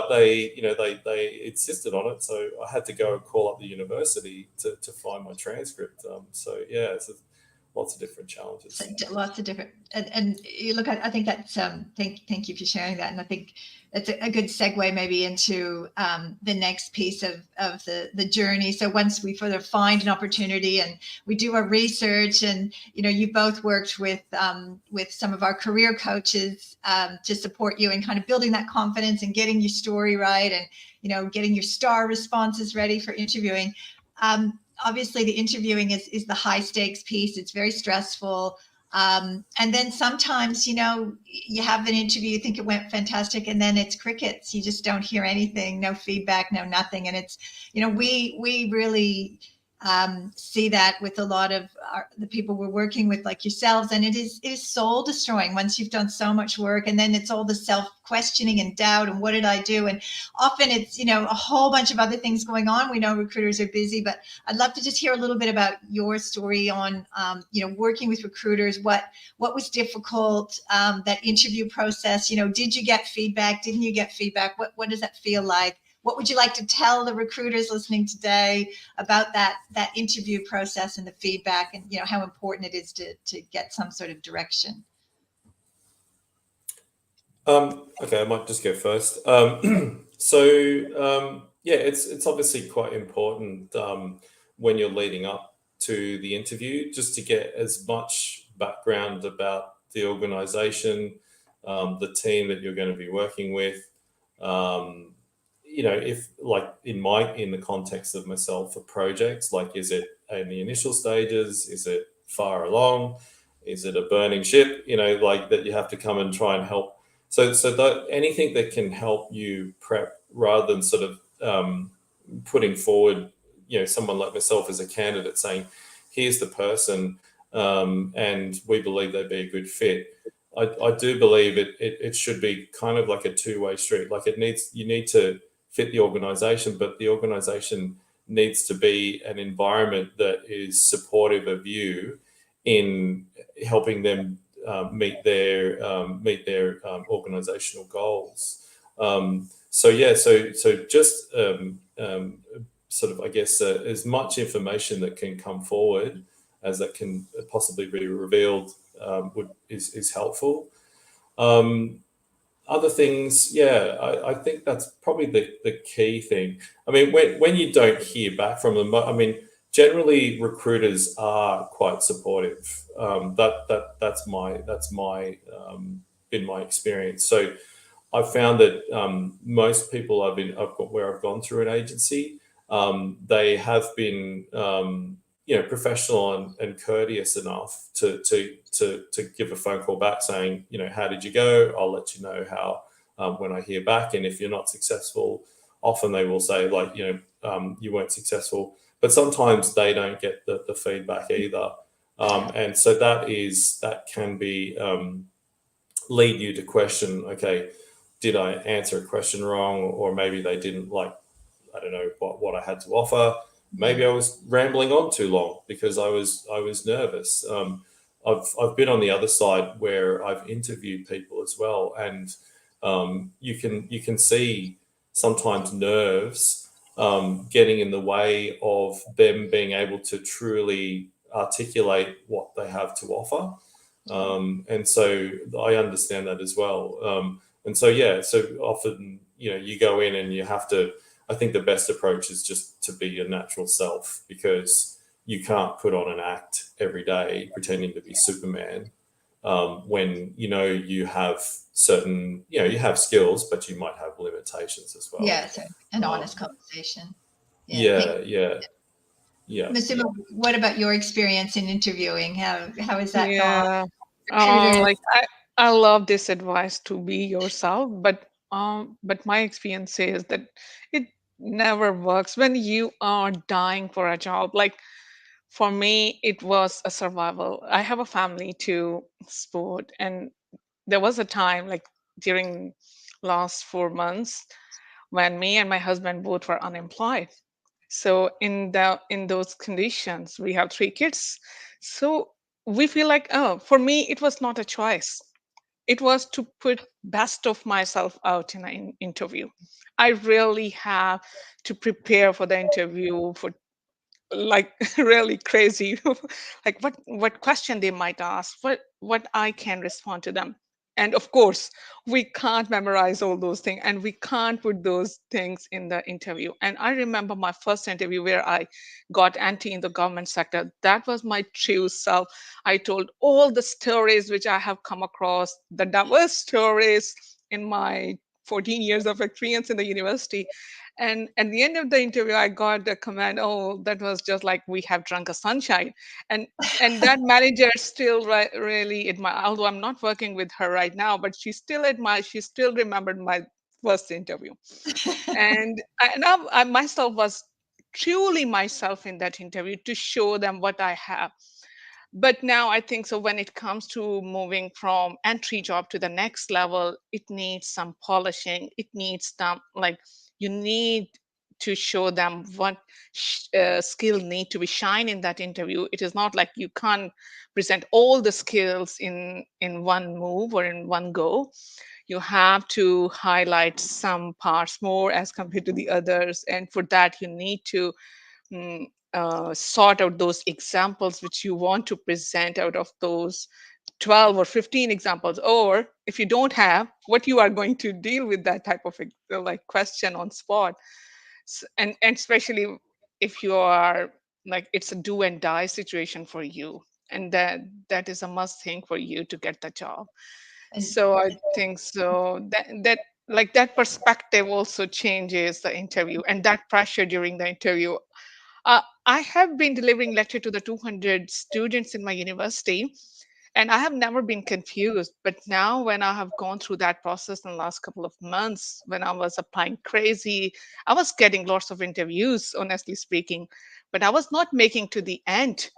they they insisted on it, so I had to go and call up the university to find my transcript. So yeah, it's lots of different challenges. Lots of different, and you look at, I think that's thank you for sharing that, and I think that's a good segue maybe into the next piece of the journey. So once we further find an opportunity and we do our research, and you both worked with some of our career coaches to support you in kind of building that confidence and getting your story right, and getting your STAR responses ready for interviewing. Obviously, the interviewing is the high stakes piece. It's very stressful. And then sometimes, you have an interview, you think it went fantastic, and then it's crickets. You just don't hear anything, no feedback, no nothing. And it's, we really see that with a lot of the people we're working with, like yourselves, and it is soul destroying once you've done so much work, and then it's all the self-questioning and doubt and what did I do, and often it's a whole bunch of other things going on. We know recruiters are busy, but I'd love to just hear a little bit about your story on working with recruiters. What was difficult, that interview process? Did you get feedback? Didn't you get feedback? What does that feel like? What would you like to tell the recruiters listening today about that interview process and the feedback, and how important it is to get some sort of direction? Okay, I might just go first. It's obviously quite important when you're leading up to the interview, just to get as much background about the organization, the team that you're going to be working with. If, like, in the context of myself, for projects, like, is it in the initial stages? Is it far along? Is it a burning ship? Like, that you have to come and try and help. So that anything that can help you prep, rather than sort of putting forward, someone like myself as a candidate, saying, here's the person, and we believe they'd be a good fit. I do believe it should be kind of like a two-way street. Like, you need to fit the organization, but the organization needs to be an environment that is supportive of you in helping them meet their organizational goals. So just sort of, I guess, as much information that can come forward as that can possibly be revealed is helpful. other things, yeah, I think that's probably the key thing. I mean, when you don't hear back from them, I mean, generally recruiters are quite supportive. That's my been my experience. So I've found that most people where I've gone through an agency, they have been professional and courteous enough to give a phone call back saying, how did you go? I'll let you know how when I hear back. And if you're not successful, often they will say like, you weren't successful. But sometimes they don't get the feedback either. And so that can be lead you to question, okay, did I answer a question wrong? Or maybe they didn't like, I don't know what I had to offer. Maybe I was rambling on too long because I was nervous. I've been on the other side where I've interviewed people as well, and you can see sometimes nerves getting in the way of them being able to truly articulate what they have to offer. And so I understand that as well. And so, yeah, so often, you go in and you have to, I think the best approach is just to be your natural self, because you can't put on an act every day pretending to be Superman when, you have certain, you have skills, but you might have limitations as well. Yes, an honest conversation. Yeah. Ms. What about your experience in interviewing? How is that Yeah. gone? Like I love this advice to be yourself, but my experience says that it never works when you are dying for a job. Like for me, it was a survival. I have a family to support, and there was a time like during last 4 months when me and my husband both were unemployed. So in those conditions, we have 3 kids. So we feel like, oh, for me, it was not a choice. It was to put best of myself out in an interview. I really have to prepare for the interview for like really crazy like what question they might ask, what I can respond to them. And of course we can't memorize all those things, and we can't put those things in the interview. And I remember my first interview where I got anti in the government sector. That was my true self. I told all the stories which I have come across, the diverse stories in my 14 years of experience in the university. And at the end of the interview, I got a comment, "Oh, that was just like we have drunk a sunshine." And that manager still really admire. Although I'm not working with her right now, but she still admires. She still remembered my first interview. And I myself was truly myself in that interview to show them what I have. But now I think so when it comes to moving from entry job to the next level, it needs some polishing. It needs some like you need to show them what skill need to be shine in that interview. It is not like you can't present all the skills in one move or in one go. You have to highlight some parts more as compared to the others, and for that you need to mm, sort out those examples which you want to present out of those 12 or 15 examples. Or if you don't have, what you are going to deal with that type of like question on spot. And especially if you are like it's a do and die situation for you, and that is a must thing for you to get the job. So I think so that like that perspective also changes the interview, and that pressure during the interview. I have been delivering lecture to the 200 students in my university, and I have never been confused. But now, when I have gone through that process in the last couple of months, when I was applying crazy, I was getting lots of interviews, honestly speaking, but I was not making to the end.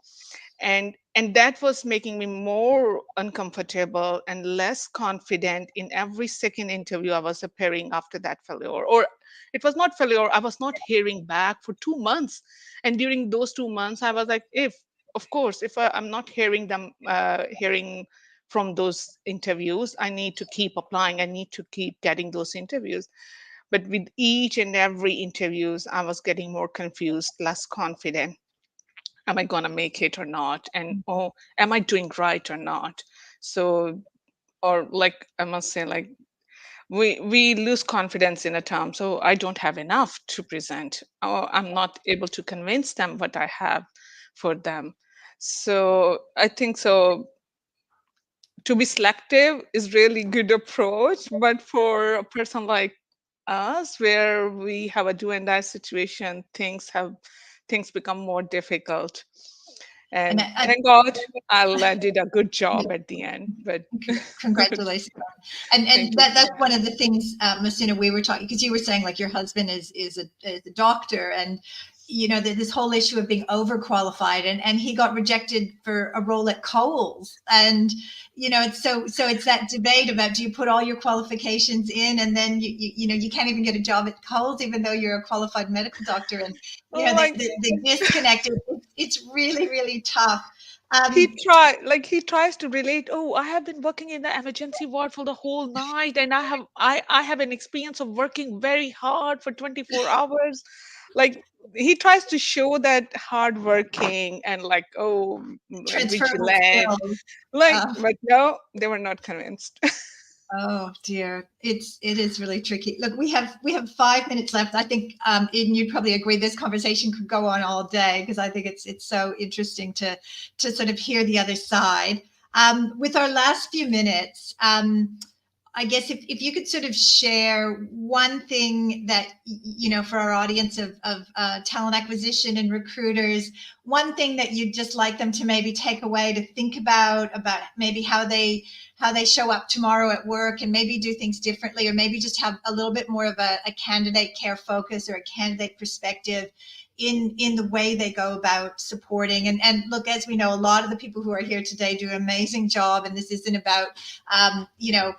And that was making me more uncomfortable and less confident in every second interview I was appearing after that failure. Or it was not failure, I was not hearing back for 2 months. And during those 2 months I was like, if of course if I'm not hearing them hearing from those interviews, I need to keep applying, I need to keep getting those interviews. But with each and every interviews I was getting more confused, less confident. Am I going to make it or not? And oh, am I doing right or not? So, or like I must say, like we lose confidence in a term. So I don't have enough to present, or I'm not able to convince them what I have for them. So I think so to be selective is really good approach, but for a person like us where we have a do and die situation, things become more difficult. And And thank God I did a good job at the end. But congratulations. Thank And you. that's one of the things, Masuna, we were talking, because you were saying like your husband is a doctor, and you know this whole issue of being overqualified, and he got rejected for a role at Coles, and you know it's so it's that debate about, do you put all your qualifications in, and then you know you can't even get a job at Coles even though you're a qualified medical doctor, and you know the disconnect, it's really tough. He tries to relate. Oh, I have been working in the emergency ward for the whole night, and I have an experience of working very hard for 24 hours. Like he tries to show that hardworking and like, oh, Transferable vigilant. skills. Like, but no, they were not convinced. Oh dear, it is really tricky. Look, we have 5 minutes left. I think Eden, you'd probably agree this conversation could go on all day, because I think it's so interesting to sort of hear the other side. With our last few minutes, I guess if you could sort of share one thing that, you know, for our audience of talent acquisition and recruiters, one thing that you'd just like them to maybe take away to think about maybe how they show up tomorrow at work, and maybe do things differently, or maybe just have a little bit more of a candidate care focus or a candidate perspective in the way they go about supporting. And look, as we know, a lot of the people who are here today do an amazing job, and this isn't about you know,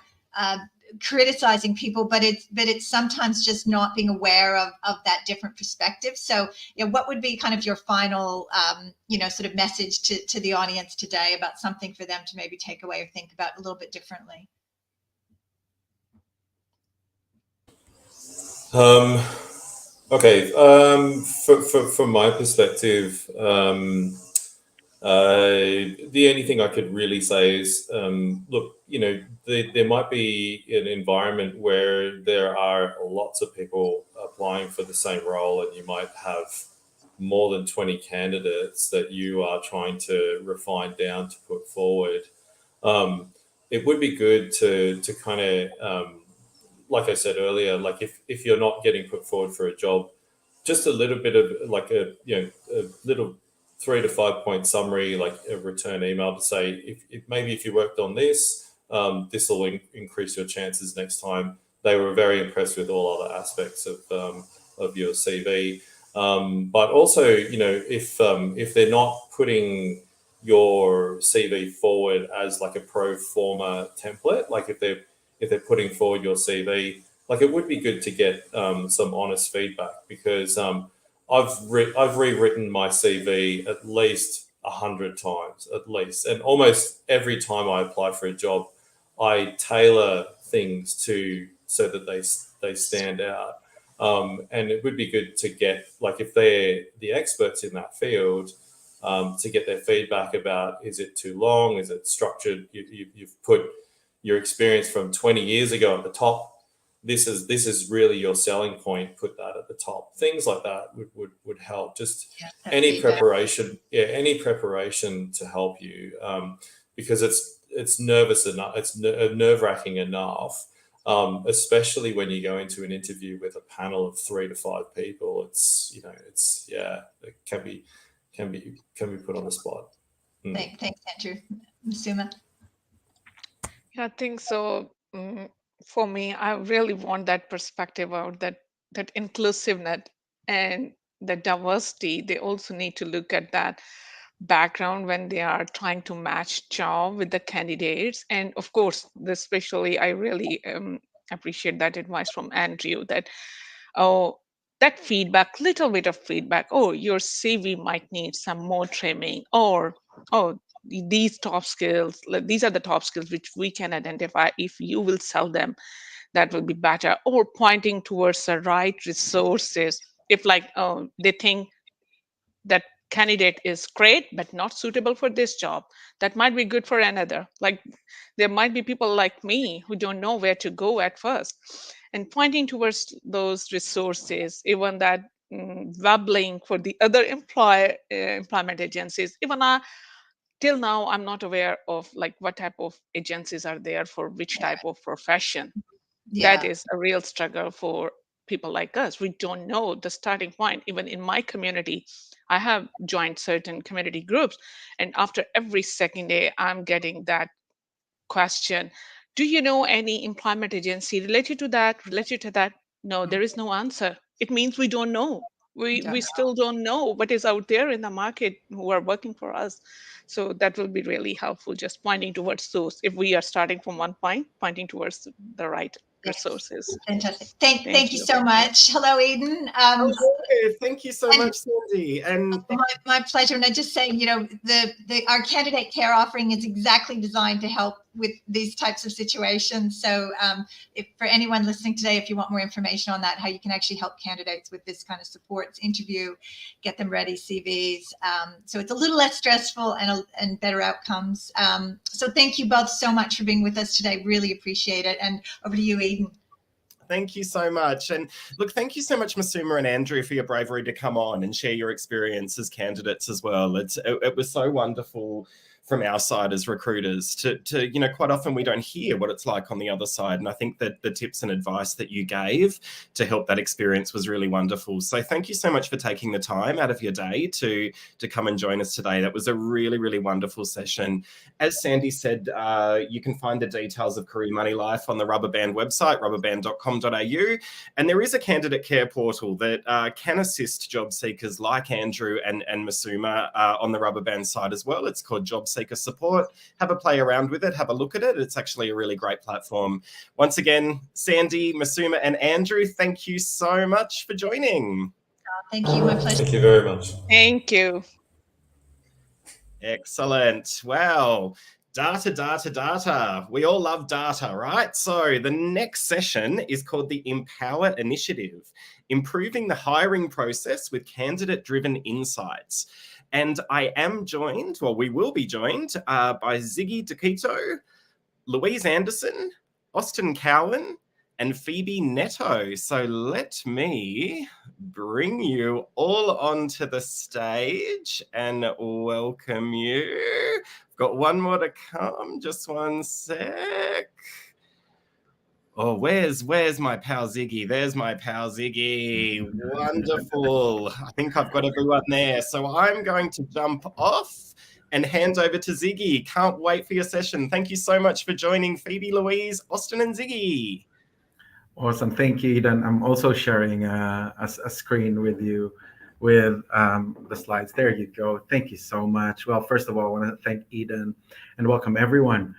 criticizing people, but it's sometimes just not being aware of that different perspective. So, you know, what would be kind of your final, you know, sort of message to the audience today about something for them to maybe take away or think about a little bit differently? Okay. From my perspective, the only thing I could really say is, look, you know, there might be an environment where there are lots of people applying for the same role, and you might have more than 20 candidates that you are trying to refine down to put forward. It would be good to kind of, like I said earlier, like if you're not getting put forward for a job, just a little bit of like a little 3 to 5 point summary, like a return email to say, if maybe if you worked on this, this will increase your chances next time. They were very impressed with all other aspects of your CV. But also, you know, if they're not putting your CV forward as like a pro forma template, like if they're putting forward your CV, like it would be good to get some honest feedback, because I've rewritten my CV at least 100 times, at least, and almost every time I apply for a job, I tailor things so that they stand out. And it would be good to get, like, if they're the experts in that field, to get their feedback about, is it too long? Is it structured? You've put your experience from 20 years ago at the top. This is really your selling point. Put that at the top. Things like that would help. Just any preparation, any preparation to help you, because it's nervous enough. It's nerve-wracking enough, especially when you go into an interview with a panel of 3 to 5 people. It can be put on the spot. Thanks, Andrew. Masuma? Yeah, I think so. For me, I really want that perspective out, that inclusiveness and the diversity. They also need to look at that background when they are trying to match job with the candidates. And of course, especially I really appreciate that advice from Andrew, that that feedback, little bit of feedback. Oh, your CV might need some more trimming, or these top skills, like, these are the top skills which we can identify. If you will sell them, that will be better. Or pointing towards the right resources. If like they think that candidate is great but not suitable for this job, that might be good for another. Like there might be people like me who don't know where to go at first, and pointing towards those resources, even that web link for the other employment agencies. Even till now I'm not aware of like what type of agencies are there for which type of profession. That Yeah. is a real struggle for people like us. We don't know the starting point. Even in my community, I have joined certain community groups, and after every second day I'm getting that question, do you know any employment agency related to that? No, there is no answer. It means we don't know. We Don't still don't know what is out there in the market who are working for us. So that will be really helpful, just pointing towards those. If we are starting from one point, pointing towards the right Yes. resources. Fantastic. Thank you you. so much. Hello, Eden. Okay, thank you so and- much, Sandy. And My pleasure. And I just say, our candidate care offering is exactly designed to help with these types of situations. So if for anyone listening today, if you want more information on that, how you can actually help candidates with this kind of support, interview, get them ready, CVs. So it's a little less stressful and better outcomes. So thank you both so much for being with us today. Really appreciate it. And over to you, Eden. thank you so much. And look, thank you so much, Masuma and Andrew, for your bravery to come on and share your experience as candidates as well. It was so wonderful from our side as recruiters to quite often we don't hear what it's like on the other side. And I think that the tips and advice that you gave to help that experience was really wonderful. So thank you so much for taking the time out of your day to come and join us today. That was a really, really wonderful session. As Sandy said, you can find the details of Career Money Life on the Rubberband website, rubberband.com.au. And there is a candidate care portal that can assist job seekers like Andrew and Masuma on the Rubberband site as well. It's called Job Seeker Support. Have a play around with it, have a look at it. It's actually a really great platform. Once again, Sandy, Masuma, and Andrew, thank you so much for joining. Thank you. My pleasure. Thank you very much. Thank you. Excellent. Wow. Data. We all love data, right? So the next session is called the Empower Initiative, improving the hiring process with candidate-driven insights. And I am joined, well, we will be joined by Ziggy DeQuito, Louise Anderson, Austin Cowan, and Phoebe Neto. So let me bring you all onto the stage and welcome you. I've got one more to come, just one sec. Oh, where's my pal Ziggy? There's my pal Ziggy. Wonderful. I think I've got everyone there. So I'm going to jump off and hand over to Ziggy. Can't wait for your session. Thank you so much for joining Phoebe, Louise, Austin, and Ziggy. Awesome. Thank you, Eden. I'm also sharing a screen with you with the slides. There you go. Thank you so much. Well, first of all, I want to thank Eden and welcome everyone.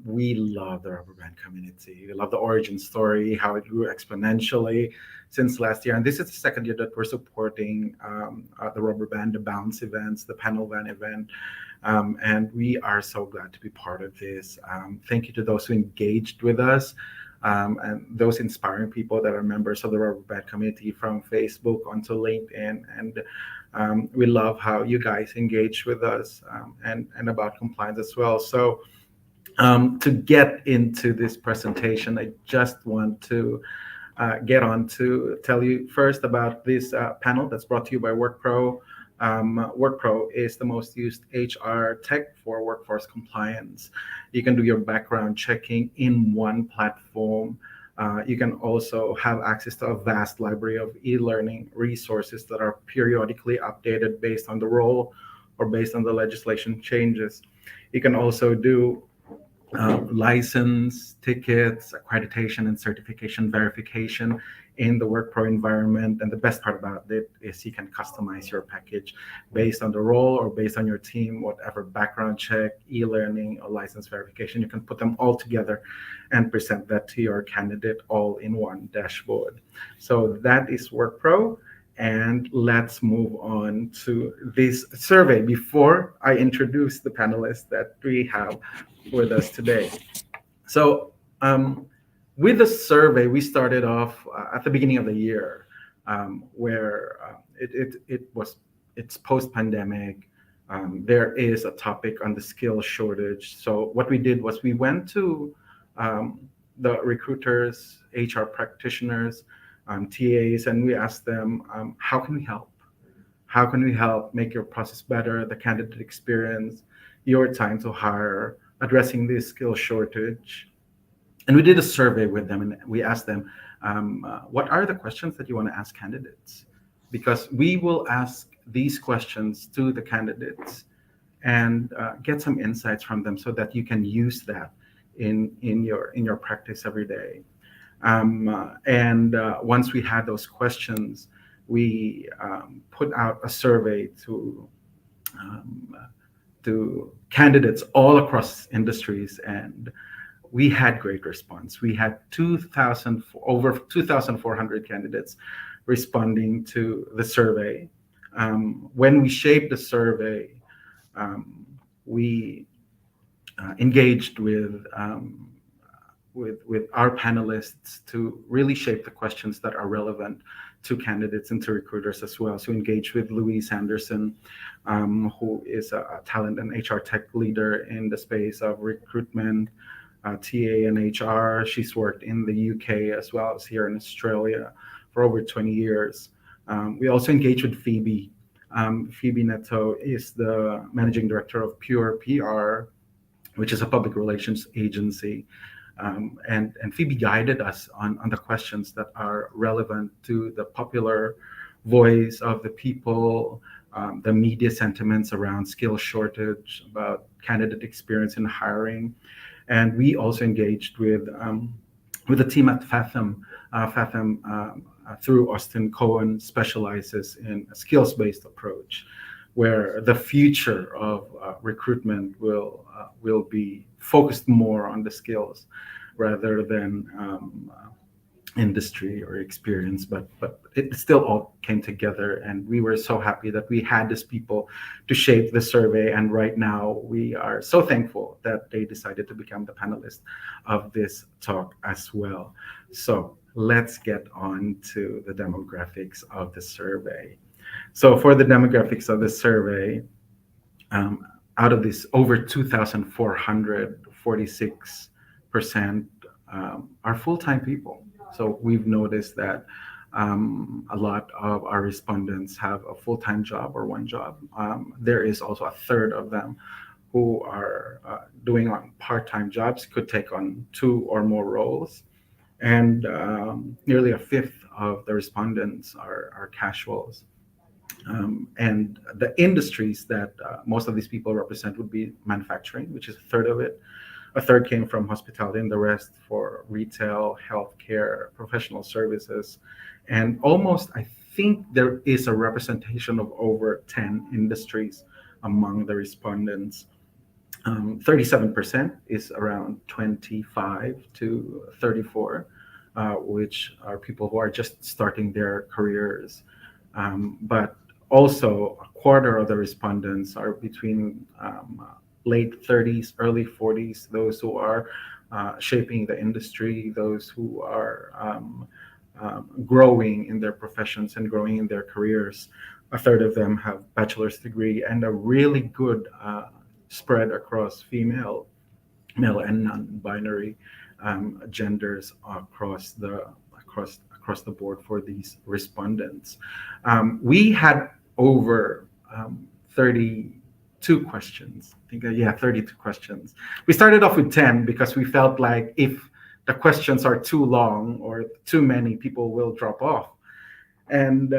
We love the Rubberband community. We love the origin story, how it grew exponentially since last year. And this is the second year that we're supporting the Rubberband, the Bounce events, the Panel Van event. And we are so glad to be part of this. Thank you to those who engaged with us and those inspiring people that are members of the Rubberband community from Facebook onto LinkedIn. And we love how you guys engage with us and about compliance as well. So to get into this presentation, I just want to get on to tell you first about this panel that's brought to you by WorkPro. WorkPro is the most used HR tech for workforce compliance. You can do your background checking in one platform. You can also have access to a vast library of e-learning resources that are periodically updated based on the role or based on the legislation changes. You can also do license, tickets, accreditation, and certification verification in the WorkPro environment. And the best part about it is you can customize your package based on the role or based on your team, whatever background check, e-learning, or license verification. You can put them all together and present that to your candidate all in one dashboard. So that is WorkPro. And let's move on to this survey before I introduce the panelists that we have with us today. So with the survey, we started off at the beginning of the year where it it's post-pandemic. There is a topic on the skill shortage. So what we did was we went to the recruiters, HR practitioners, TAs, and we asked them, how can we help? How can we help make your process better, the candidate experience, your time to hire, addressing this skill shortage? And we did a survey with them, and we asked them, what are the questions that you want to ask candidates? Because we will ask these questions to the candidates and get some insights from them so that you can use that in your practice every day. Once we had those questions, we put out a survey to candidates all across industries, and we had great response. We had over 2,400 candidates responding to the survey. When we shaped the survey, we engaged with our panelists to really shape the questions that are relevant to candidates and to recruiters as well. So engaged with Louise Anderson, who is a talent and HR tech leader in the space of recruitment, TA and HR. She's worked in the UK as well as here in Australia for over 20 years. We also engaged with Phoebe. Phoebe Neto is the managing director of Pure PR, which is a public relations agency. And Phoebe guided us on the questions that are relevant to the popular voice of the people, the media sentiments around skill shortage, about candidate experience in hiring. And we also engaged with the team at Fathom. Fathom, through Austin Cohen, specializes in a skills-based approach, where the future of recruitment will be focused more on the skills rather than industry or experience. But it still all came together, and we were so happy that we had these people to shape the survey. And right now we are so thankful that they decided to become the panelist of this talk as well. So let's get on to the demographics of the survey. So for the demographics of the survey, out of this over 2,400, 46% are full-time people. So we've noticed that a lot of our respondents have a full-time job or one job. There is also a third of them who are doing on part-time jobs, could take on 2 or more roles. And nearly a fifth of the respondents are casuals. And the industries that most of these people represent would be manufacturing, which is a third of it. A third came from hospitality, and the rest for retail, healthcare, professional services. And almost, I think there is a representation of over 10 industries among the respondents. 37% is around 25 to 34, which are people who are just starting their careers. But also a quarter of the respondents are between late 30s, early 40s, those who are shaping the industry, those who are growing in their professions and growing in their careers. A third of them have bachelor's degree, and a really good spread across female, male, and non-binary genders across the board for these respondents. We had over 32 questions. I think, 32 questions. We started off with 10 because we felt like if the questions are too long or too many, people will drop off. And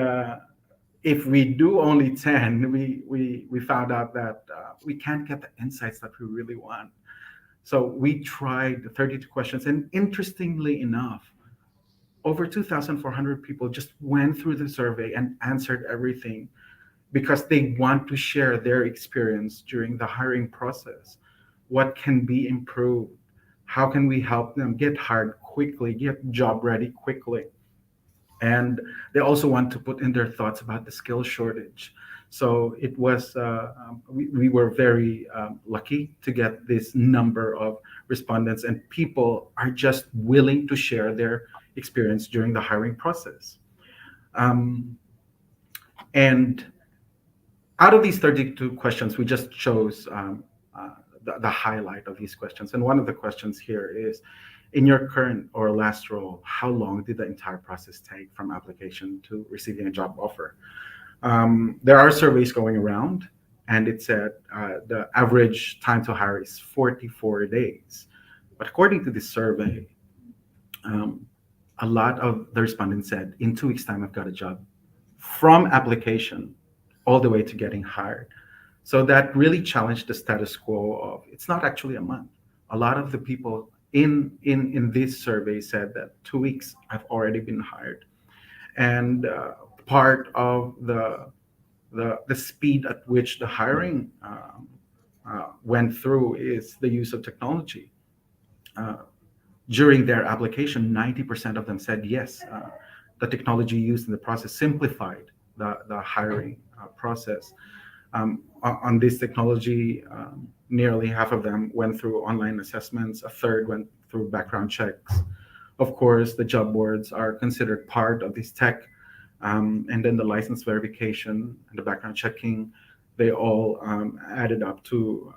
if we do only 10, we found out that we can't get the insights that we really want. So we tried 32 questions, and interestingly enough, over 2,400 people just went through the survey and answered everything because they want to share their experience during the hiring process. What can be improved? How can we help them get hired quickly, get job ready quickly? And they also want to put in their thoughts about the skill shortage. So it was, we were very lucky to get this number of respondents, and people are just willing to share their experience during the hiring process. And out of these 32 questions, we just chose the highlight of these questions. And one of the questions here is, in your current or last role, how long did the entire process take from application to receiving a job offer? There are surveys going around, and it said the average time to hire is 44 days. But according to this survey, a lot of the respondents said, in 2 weeks' time, I've got a job, from application all the way to getting hired. So that really challenged the status quo of, it's not actually a month. A lot of the people in this survey said that 2 weeks, I've already been hired. And part of the speed at which the hiring went through is the use of technology. During their application, 90% of them said yes. The technology used in the process simplified the hiring process. On this technology, nearly half of them went through online assessments, a third went through background checks. Of course, the job boards are considered part of this tech, and then the license verification and the background checking, they all added up to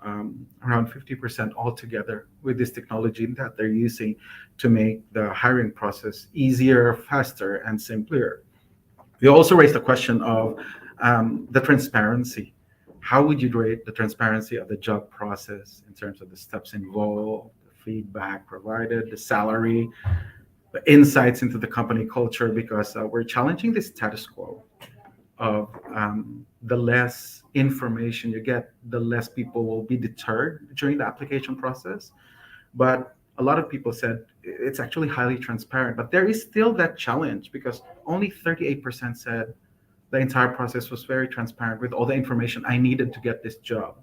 around 50% altogether with this technology that they're using to make the hiring process easier, faster, and simpler. We also raised the question of the transparency. How would you rate the transparency of the job process in terms of the steps involved, the feedback provided, the salary, the insights into the company culture? Because we're challenging the status quo of the less information you get, the less people will be deterred during the application process. But a lot of people said it's actually highly transparent, but there is still that challenge because only 38% said the entire process was very transparent with all the information I needed to get this job.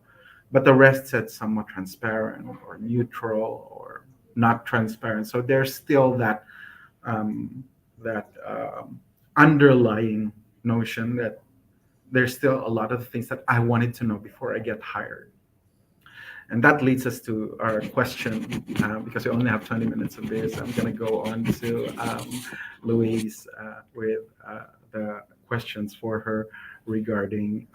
But the rest said somewhat transparent or neutral or not transparent. So there's still that underlying notion that there's still a lot of things that I wanted to know before I get hired. And that leads us to our question, because we only have 20 minutes of this. I'm going to go on to Louise with the questions for her regarding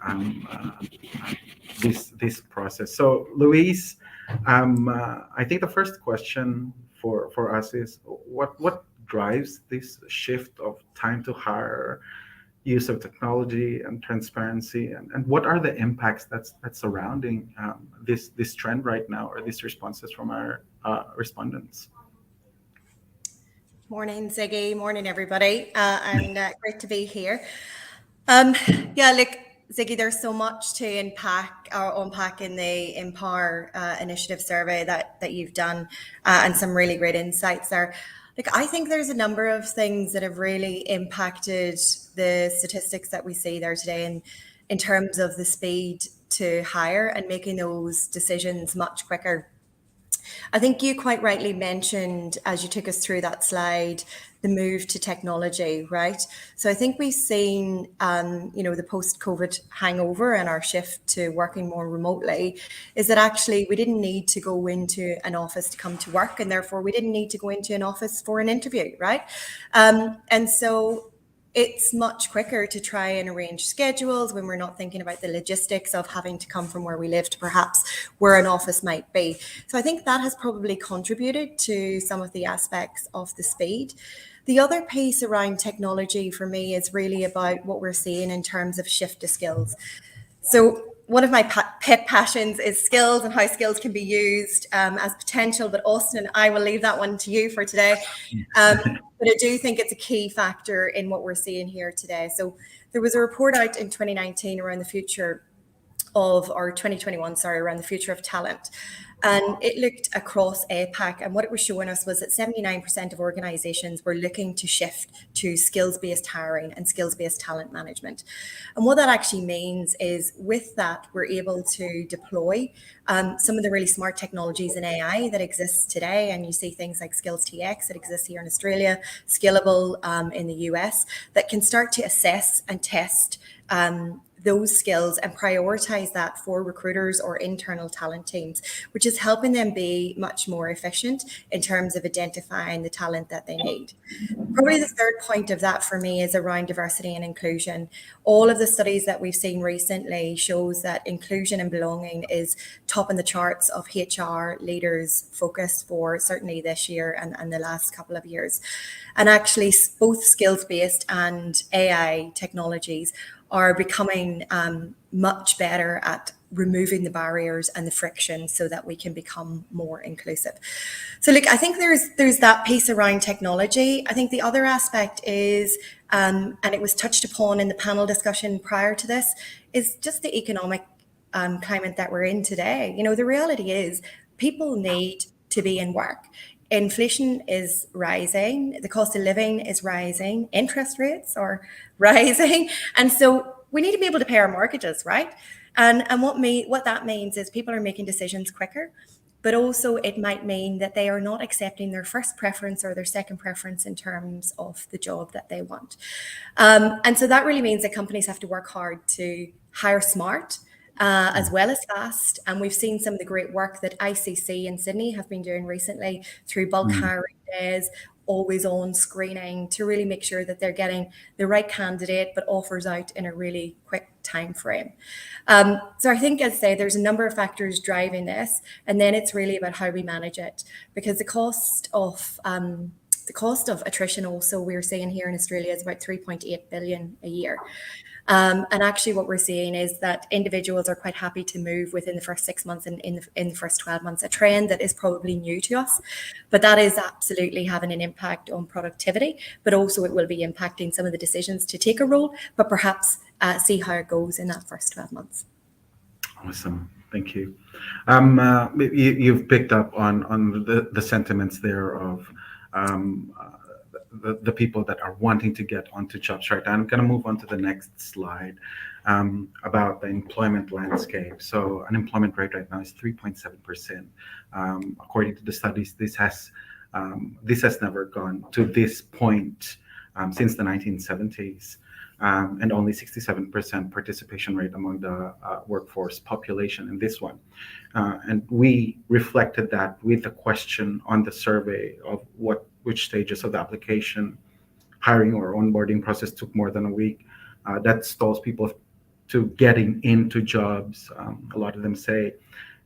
this process. So Louise, I think the first question for us is, what drives this shift of time to hire, use of technology and transparency, and what are the impacts that's surrounding this trend right now, or these responses from our respondents? Morning, Ziggy. Morning, everybody. And great to be here. Yeah, look, Ziggy, there's so much to unpack in the Empower Initiative survey that you've done, and some really great insights there. Like, I think there's a number of things that have really impacted the statistics that we see there today in terms of the speed to hire and making those decisions much quicker. I think you quite rightly mentioned, as you took us through that slide, the move to technology, right? So I think we've seen, the post-COVID hangover and our shift to working more remotely is that actually we didn't need to go into an office to come to work, and therefore we didn't need to go into an office for an interview, right? And so it's much quicker to try and arrange schedules when we're not thinking about the logistics of having to come from where we live to perhaps where an office might be. So I think that has probably contributed to some of the aspects of the speed. The other piece around technology for me is really about what we're seeing in terms of shift to skills. So one of my pet passions is skills and how skills can be used as potential, but Austin, I will leave that one to you for today. But I do think it's a key factor in what we're seeing here today. So there was a report out in 2019 around the future of, or 2021, sorry, around the future of talent. And it looked across APAC, and what it was showing us was that 79% of organizations were looking to shift to skills-based hiring and skills-based talent management. And what that actually means is with that, we're able to deploy some of the really smart technologies in AI that exists today. And you see things like SkillsTX that exists here in Australia, Skillable in the US, that can start to assess and test those skills and prioritize that for recruiters or internal talent teams, which is helping them be much more efficient in terms of identifying the talent that they need. Probably the third point of that for me is around diversity and inclusion. All of the studies that we've seen recently shows that inclusion and belonging is top in the charts of HR leaders' focus for certainly this year and the last couple of years. And actually both skills-based and AI technologies are becoming much better at removing the barriers and the friction so that we can become more inclusive. So look, I think there's that piece around technology. I think the other aspect is, and it was touched upon in the panel discussion prior to this, is just the economic climate that we're in today. You know, the reality is people need to be in work. Inflation is rising, the cost of living is rising, interest rates are rising. And so we need to be able to pay our mortgages, right? And what that means is people are making decisions quicker, but also it might mean that they are not accepting their first preference or their second preference in terms of the job that they want. And so that really means that companies have to work hard to hire smart, as well as fast. And we've seen some of the great work that ICC in Sydney have been doing recently through bulk hiring days, always on screening, to really make sure that they're getting the right candidate, but offers out in a really quick time frame. So I think, as I say, there's a number of factors driving this, and then it's really about how we manage it, because the cost of attrition also, we're seeing here in Australia, is about 3.8 billion a year. And actually what we're seeing is that individuals are quite happy to move within the first 6 months and in the first 12 months, a trend that is probably new to us, but that is absolutely having an impact on productivity, but also it will be impacting some of the decisions to take a role, but perhaps see how it goes in that first 12 months. Awesome. Thank you. You've picked up on the sentiments there of the people that are wanting to get onto jobs right now. I'm going to move on to the next slide about the employment landscape. So unemployment rate right now is 3.7%. According to the studies, this has never gone to this point since the 1970s. And only 67% participation rate among the workforce population in this one. And we reflected that with the question on the survey of which stages of the application, hiring or onboarding process took more than a week. That stalls people to getting into jobs. A lot of them say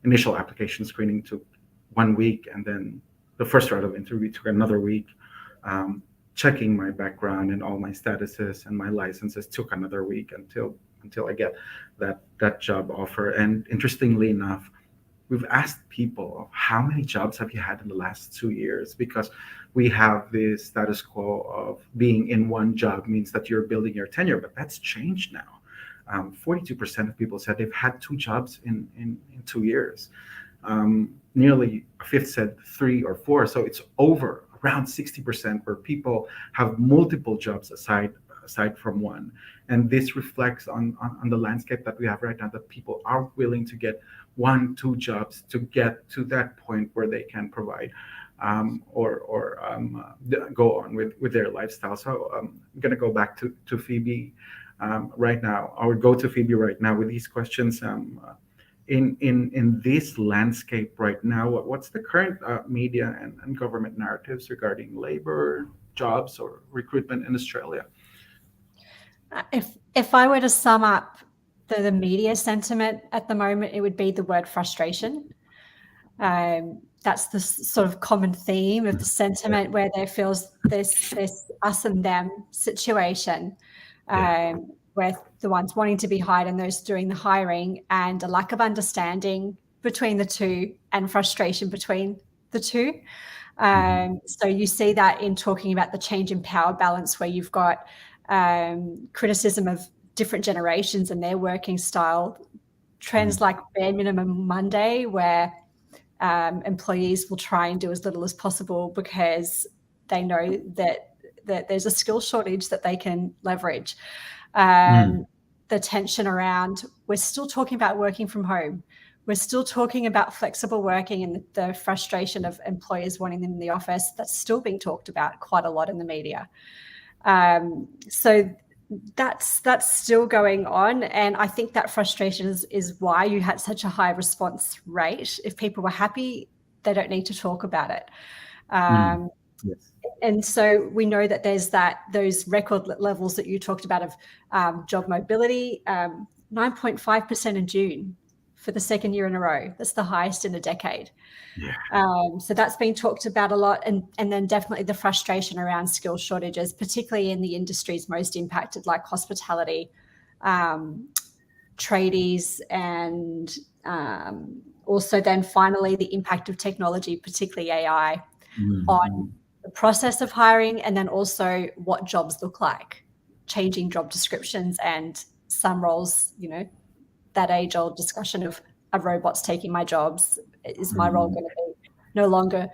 initial application screening took 1 week, and then the first round of interview took another week. Checking my background and all my statuses and my licenses took another week until I get that job offer. And interestingly enough, we've asked people, how many jobs have you had in the last 2 years? Because we have this status quo of being in one job means that you're building your tenure, but that's changed now. 42% of people said they've had 2 jobs in 2 years. Nearly a fifth said 3 or 4. So it's over around 60% where people have multiple jobs aside from one. And this reflects on the landscape that we have right now, that people are willing to get 1-2 jobs to get to that point where they can provide or go on with their lifestyle. So I'm going to go back to Phoebe right now. I would go to Phoebe right now with these questions. In this landscape right now, what's the current media and government narratives regarding labor, jobs, or recruitment in Australia? If I were to sum up the media sentiment at the moment, it would be the word frustration. That's the sort of common theme of the sentiment, where there feels this us and them situation, where the ones wanting to be hired and those doing the hiring, and a lack of understanding between the two and frustration between the two. So you see that in talking about the change in power balance, where you've got criticism of different generations and their working style, trends like bare minimum Monday, where employees will try and do as little as possible because they know that there's a skill shortage that they can leverage. The tension around, we're still talking about working from home. We're still talking about flexible working, and the frustration of employers wanting them in the office. That's still being talked about quite a lot in the media. So that's still going on, and I think that frustration is why you had such a high response rate. If people were happy, they don't need to talk about it. Yes. And so we know that there's those record levels that you talked about of job mobility, 9.5% in June for the second year in a row. That's the highest in a decade. Yeah. So that's been talked about a lot. And then definitely the frustration around skill shortages, particularly in the industries most impacted, like hospitality, tradies, and also then finally the impact of technology, particularly AI, on the process of hiring, and then also what jobs look like, changing job descriptions, and some roles, that age-old discussion of, are robots taking my jobs? Is my role going to be no longer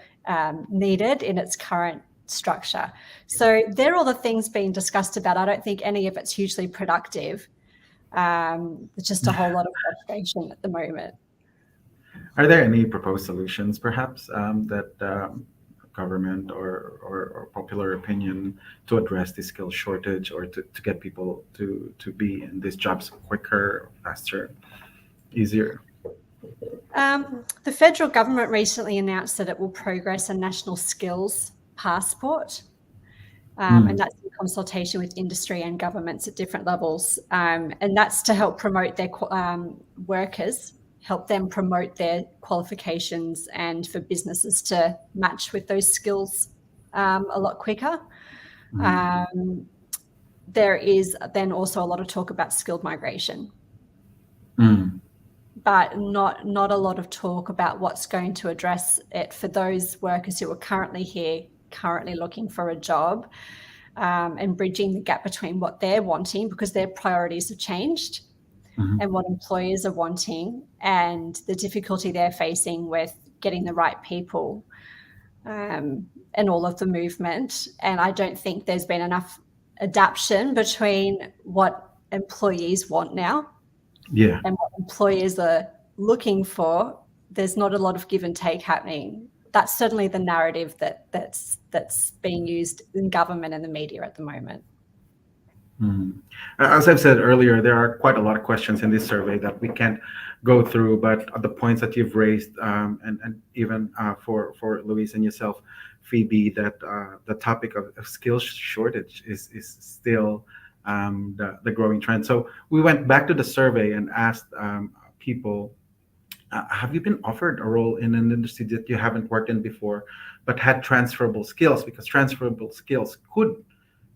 needed in its current structure? So they're all the things being discussed about. I don't think any of it's hugely productive. It's just a whole lot of frustration at the moment. Are there any proposed solutions, perhaps, that government or popular opinion to address the skill shortage, or to get people to be in these jobs quicker, faster, easier? The federal government recently announced that it will progress a national skills passport, and that's in consultation with industry and governments at different levels, and that's to help promote their workers, help them promote their qualifications, and for businesses to match with those skills a lot quicker. There is then also a lot of talk about skilled migration, but not a lot of talk about what's going to address it for those workers who are currently here, currently looking for a job, and bridging the gap between what they're wanting, because their priorities have changed, and what employers are wanting, and the difficulty they're facing with getting the right people, and all of the movement. And I don't think there's been enough adaptation between what employees want now and what employers are looking for. There's not a lot of give and take happening. That's certainly the narrative that's being used in government and the media at the moment. As I've said earlier, there are quite a lot of questions in this survey that we can't go through, but the points that you've raised, and even for Louise and yourself, Phoebe, that the topic of skills shortage is still the growing trend. So we went back to the survey and asked people, have you been offered a role in an industry that you haven't worked in before, but had transferable skills? Because transferable skills could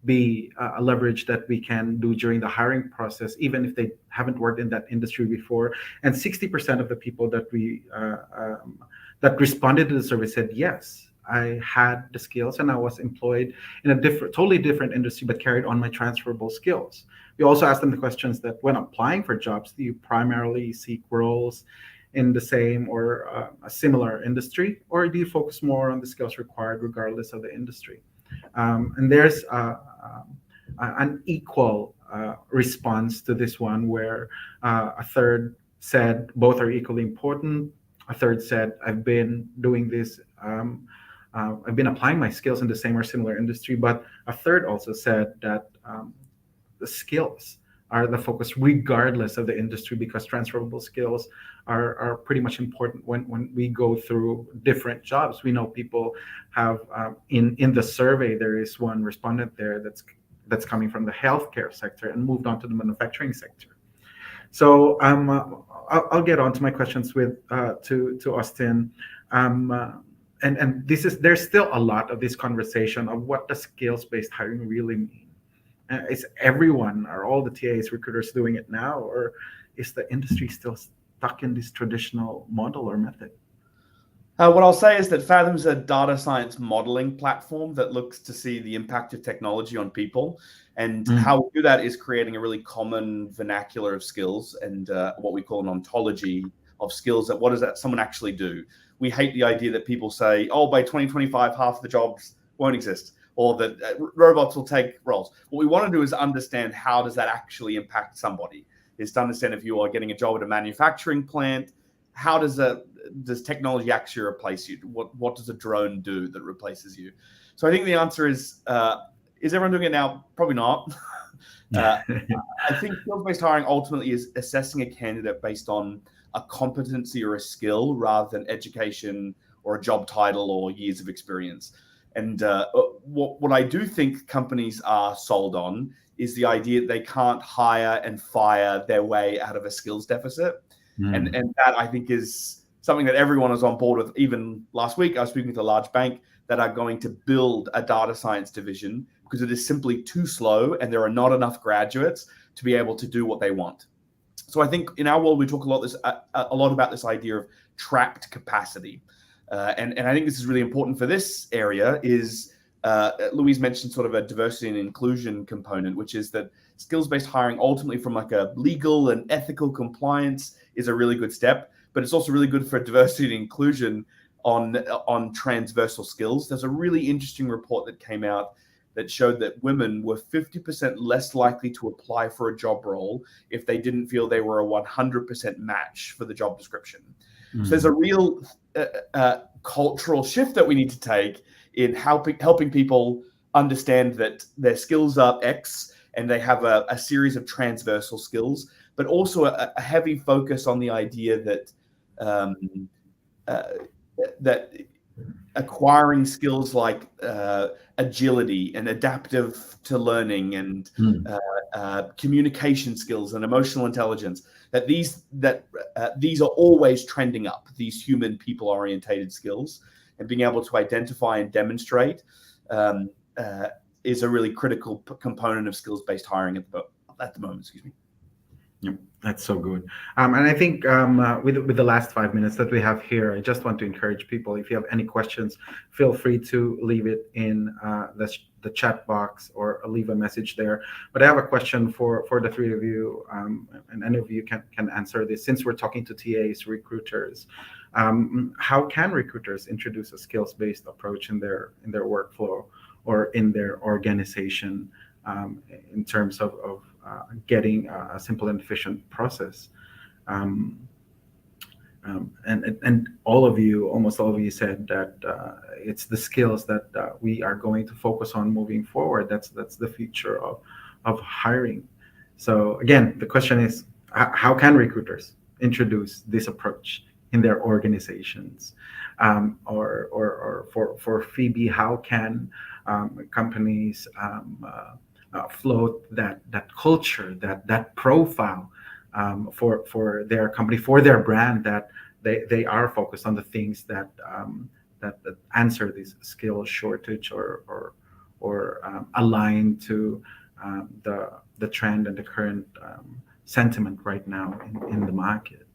be a leverage that we can do during the hiring process, even if they haven't worked in that industry before. And 60% of the people that we that responded to the survey said, yes, I had the skills and I was employed in a totally different industry, but carried on my transferable skills. We also asked them the questions that when applying for jobs, do you primarily seek roles in the same or a similar industry, or do you focus more on the skills required regardless of the industry? And there's an equal response to this one, where a third said both are equally important. A third said, I've been doing this, I've been applying my skills in the same or similar industry. But a third also said that the skills are the focus regardless of the industry, because transferable skills are pretty much important when we go through different jobs. We know people have in the survey, there is one respondent there that's coming from the healthcare sector and moved on to the manufacturing sector. So I'll get on to my questions with to Austin. And there's still a lot of this conversation of what does skills-based hiring really mean? Is everyone, are all the TAs, recruiters doing it now, or is the industry still stuck in this traditional model or method? What I'll say is that Fathom's a data science modeling platform that looks to see the impact of technology on people. And how we do that is creating a really common vernacular of skills and what we call an ontology of skills. That what does that someone actually do? We hate the idea that people say, oh, by 2025, half of the jobs won't exist, or that robots will take roles. What we want to do is understand how does that actually impact somebody, is to understand if you are getting a job at a manufacturing plant, how does technology actually replace you? What does a drone do that replaces you? So I think the answer is everyone doing it now? Probably not. I think skills-based hiring ultimately is assessing a candidate based on a competency or a skill rather than education or a job title or years of experience. And what I do think companies are sold on is the idea that they can't hire and fire their way out of a skills deficit. And that, I think, is something that everyone is on board with. Even last week, I was speaking with a large bank that are going to build a data science division because it is simply too slow and there are not enough graduates to be able to do what they want. So I think in our world, we talk a lot about this idea of trapped capacity. And I think this is really important for this area is Louise mentioned sort of a diversity and inclusion component, which is that skills-based hiring ultimately from like a legal and ethical compliance is a really good step, but it's also really good for diversity and inclusion on transversal skills. There's a really interesting report that came out that showed that women were 50% less likely to apply for a job role if they didn't feel they were a 100% match for the job description. So there's a real cultural shift that we need to take in helping people understand that their skills are X and they have a series of transversal skills, but also a heavy focus on the idea that that acquiring skills like agility and adaptive to learning and communication skills and emotional intelligence, that these are always trending up, these human people orientated skills, and being able to identify and demonstrate is a really critical component of skills-based hiring at the moment. Excuse me. Yep, that's so good. And I think with the last 5 minutes that we have here, I just want to encourage people, if you have any questions, feel free to leave it in the chat box or leave a message there. But I have a question for the three of you, and any of you can answer this. Since we're talking to TAs, recruiters, how can recruiters introduce a skills-based approach in their workflow or in their organization in terms of getting a simple and efficient process? And almost all of you said that it's the skills that we are going to focus on moving forward. That's the future of hiring. So again, the question is, how can recruiters introduce this approach in their organizations? Or for Phoebe, how can companies float that culture, that profile for their company, for their brand, that they are focused on the things that answer this skill shortage or align to the trend and the current sentiment right now in the market.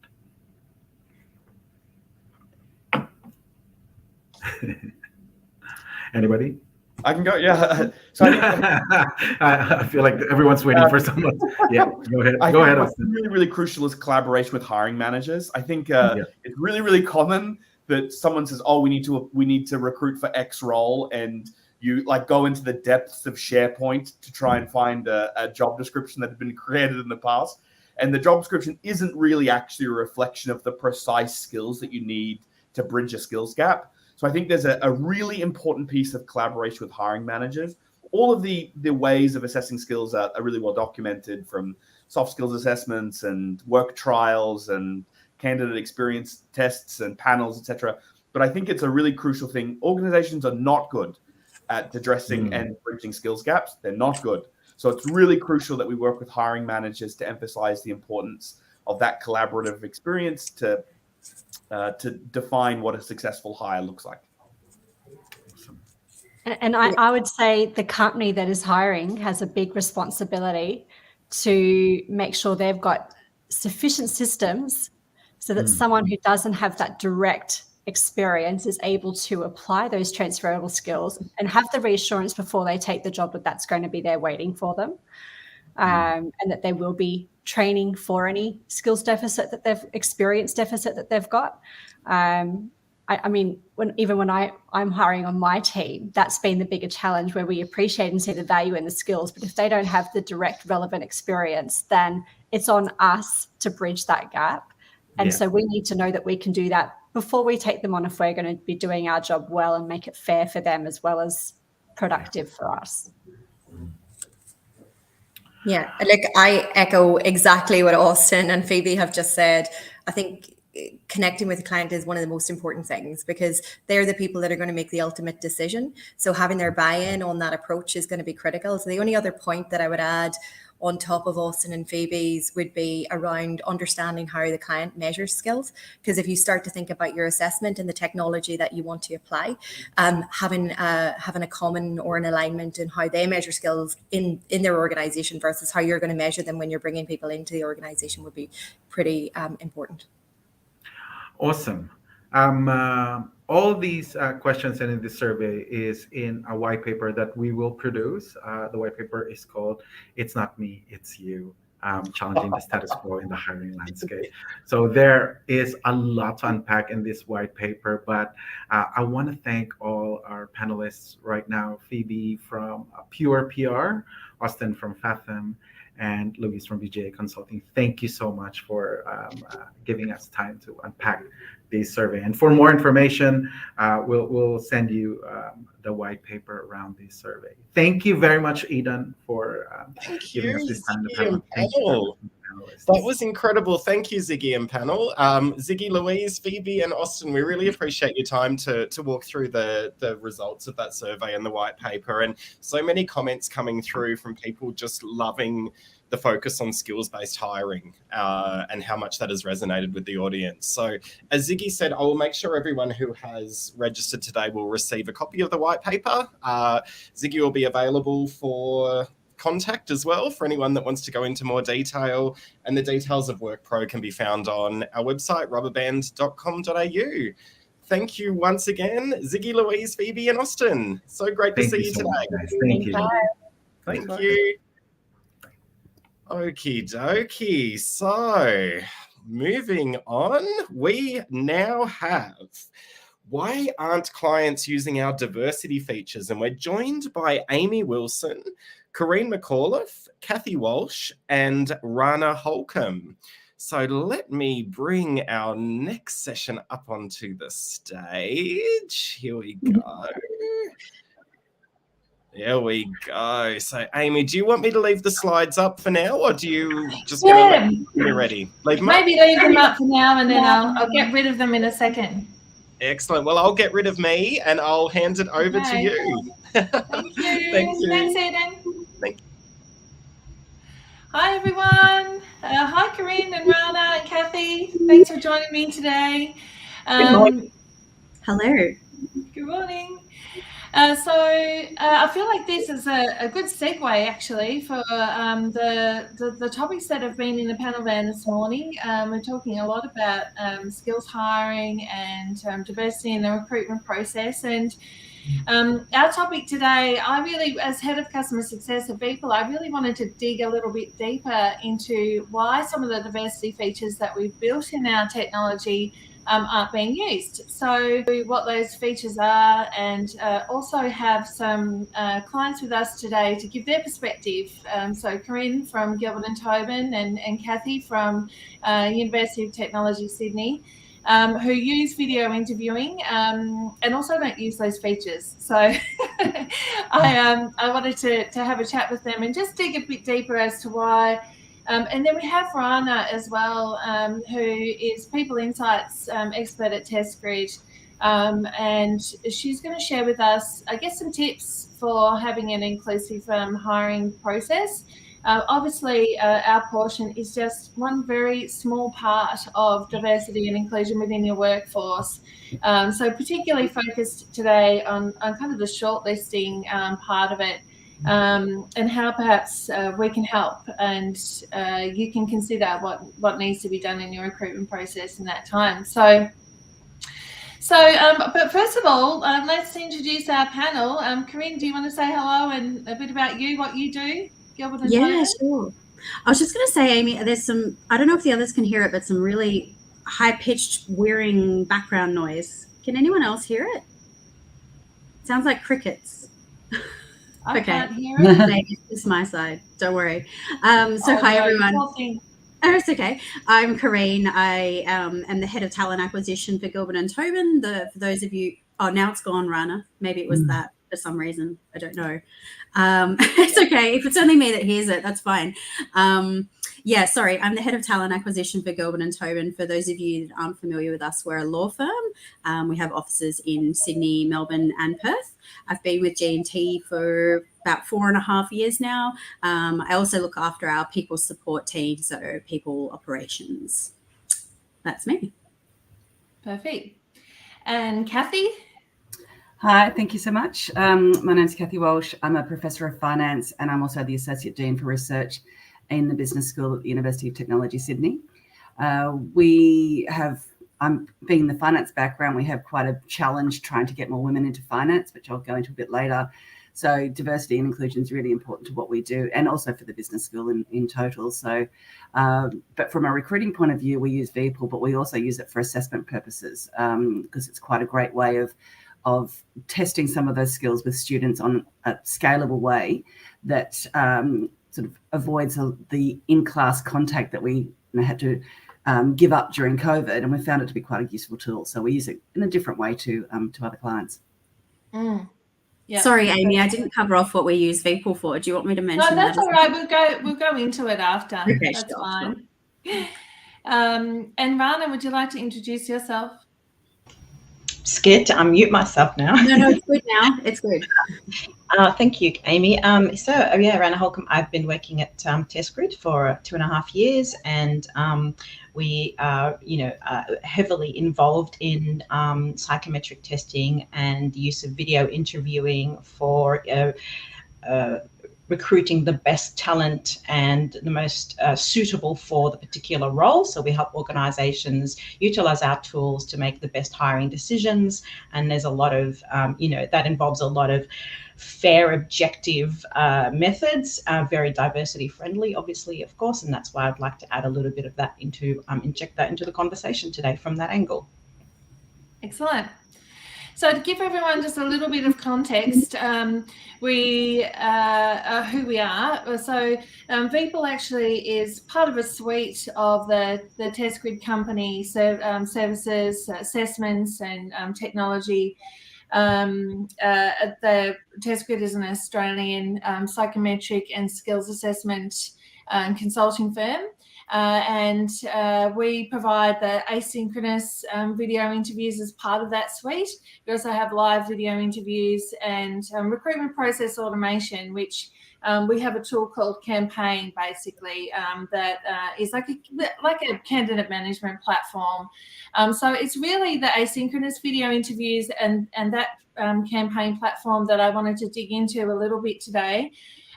Anybody? I can go. Yeah. So I feel like everyone's waiting for someone. Yeah, go ahead. Go ahead. What's really, really crucial is collaboration with hiring managers. I think it's really, really common that someone says, "Oh, we need to recruit for X role," and you like go into the depths of SharePoint to try and find a job description that had been created in the past, and the job description isn't really actually a reflection of the precise skills that you need to bridge a skills gap. So I think there's a really important piece of collaboration with hiring managers. All of the ways of assessing skills are really well documented, from soft skills assessments and work trials and candidate experience tests and panels, etc. But I think it's a really crucial thing. Organizations are not good at addressing and bridging skills gaps. They're not good. So it's really crucial that we work with hiring managers to emphasize the importance of that collaborative experience to define what a successful hire looks like. And I would say the company that is hiring has a big responsibility to make sure they've got sufficient systems so that someone who doesn't have that direct experience is able to apply those transferable skills and have the reassurance before they take the job that that's going to be there waiting for them, and that there will be training for any skills deficit that they've experienced deficit that they've got. I mean, when I'm hiring on my team, that's been the bigger challenge, where we appreciate and see the value in the skills, but if they don't have the direct relevant experience, then it's on us to bridge that gap. And so we need to know that we can do that before we take them on, if we're going to be doing our job well and make it fair for them as well as productive for us. Yeah, like I echo exactly what Austin and Phoebe have just said. I think connecting with the client is one of the most important things because they're the people that are going to make the ultimate decision. So having their buy-in on that approach is going to be critical. So the only other point that I would add on top of Austin and Phoebe's would be around understanding how the client measures skills. Because if you start to think about your assessment and the technology that you want to apply, having a common or an alignment in how they measure skills in their organization versus how you're going to measure them when you're bringing people into the organization would be pretty important. Awesome. All these questions and in this survey is in a white paper that we will produce. The white paper is called "It's Not Me, It's You: Challenging the Status Quo in the Hiring Landscape." So there is a lot to unpack in this white paper, but I want to thank all our panelists right now: Phoebe from Pure PR, Austin from Fathom, and Louise from BGA Consulting. Thank you so much for giving us time to unpack this survey. And for more information, we'll send you the white paper around this survey. Thank you very much, Eden, for giving us this time. That was incredible. Thank you, Ziggy and panel. Ziggy, Louise, Phoebe, and Austin, we really appreciate your time to walk through the results of that survey and the white paper. And so many comments coming through from people just loving the focus on skills-based hiring and how much that has resonated with the audience. So as Ziggy said, I will make sure everyone who has registered today will receive a copy of the white paper. Ziggy will be available for contact as well for anyone that wants to go into more detail, and the details of WorkPro can be found on our website, rubberband.com.au. Thank you once again, Ziggy, Louise, Phoebe, and Austin. So great to see you today. Thank you. Thank you. Okie dokie. So moving on, we now have why aren't clients using our diversity features? And we're joined by Amy Wilson, Corrine McAuliffe, Kathy Walsh, and Rana Holcomb. So let me bring our next session up onto the stage. Here we go. There we go. So, Amy, do you want me to leave the slides up for now, or do you just want to be ready? Leave them Maybe leave them up for now, and then I'll get rid of them in a second. Excellent. Well, I'll get rid of me, and I'll hand it over to you. Thank you. Thank you. Thanks, Eden. Thank you. Hi, everyone. Hi, Corinne and Rana and Kathy. Thanks for joining me today. Hello. Good morning. I feel like this is a good segue actually for the topics that have been in the panel van this morning. We're talking a lot about skills hiring and diversity in the recruitment process. And our topic today, I really, as head of customer success at Beeple, I really wanted to dig a little bit deeper into why some of the diversity features that we've built in our technology aren't being used. So what those features are, and also have some clients with us today to give their perspective. So Corinne from Gilbert and Tobin and Kathy from University of Technology, Sydney, who use video interviewing and also don't use those features. So I wanted to have a chat with them and just dig a bit deeper as to why. And then we have Rana as well, who is People Insights expert at TestGrid. And she's going to share with us, I guess, some tips for having an inclusive hiring process. Obviously, our portion is just one very small part of diversity and inclusion within your workforce. So particularly focused today on kind of the shortlisting part of it. And how perhaps we can help, and you can consider what needs to be done in your recruitment process in that time. But first of all, let's introduce our panel. Corinne, do you want to say hello and a bit about you, what you do, Gilbert and Yeah, Tobin? sure. I was just going to say, Amy, there's some, I don't know if the others can hear it, but some really high-pitched whirring background noise. Can anyone else hear it? Sounds like crickets. I Okay. can't hear it. Maybe it's my side. Don't worry. Hi, everyone. Poor thing. Oh, it's okay. I'm Corrine. I am the head of talent acquisition for Gilbert and Tobin. For those of you, oh, now it's gone, Rana. Maybe it was that for some reason. I don't know. It's okay. If it's only me that hears it, that's fine. Yeah, sorry. I'm the head of talent acquisition for Gilbert and Tobin. For those of you that aren't familiar with us, we're a law firm. We have offices in Sydney, Melbourne, and Perth. I've been with G&T for about 4.5 years now. I also look after our people support team, so people operations. That's me. Perfect. And Kathy? Hi, thank you so much. My name's Kathy Walsh. I'm a professor of finance and I'm also the Associate Dean for Research in the Business School at the University of Technology, Sydney. I'm being the finance background, we have quite a challenge trying to get more women into finance, which I'll go into a bit later. So diversity and inclusion is really important to what we do and also for the business school in total. So, but from a recruiting point of view, we use VPOL, but we also use it for assessment purposes because it's quite a great way of testing some of those skills with students on a scalable way that sort of avoids the in-class contact that we had to give up during COVID, and we found it to be quite a useful tool. So we use it in a different way to other clients. Yeah. Sorry, Amy, I didn't cover off what we use VPOL for. Do you want me to mention that? No, that's all right. We'll go into it after. Okay, that's sure, fine. Sure. And Rana, would you like to introduce yourself? Scared to unmute myself now. No, it's good now. It's good. Thank you, Amy. Rana Holcomb. I've been working at TestGrid for 2.5 years, and we are, heavily involved in psychometric testing and the use of video interviewing for recruiting the best talent and the most suitable for the particular role. So we help organizations utilize our tools to make the best hiring decisions. And there's a lot of, that involves a lot of fair, objective methods, very diversity friendly, obviously, of course. And that's why I'd like to add a little bit of that inject that into the conversation today from that angle. Excellent. So to give everyone just a little bit of context, who we are. So VPOL actually is part of a suite of the TestGrid company, services, assessments, and technology. The TestGrid is an Australian psychometric and skills assessment and consulting firm. And we provide the asynchronous video interviews as part of that suite. We also have live video interviews and recruitment process automation, which we have a tool called Campaign, basically, that is like a candidate management platform. So it's really the asynchronous video interviews and that Campaign platform that I wanted to dig into a little bit today.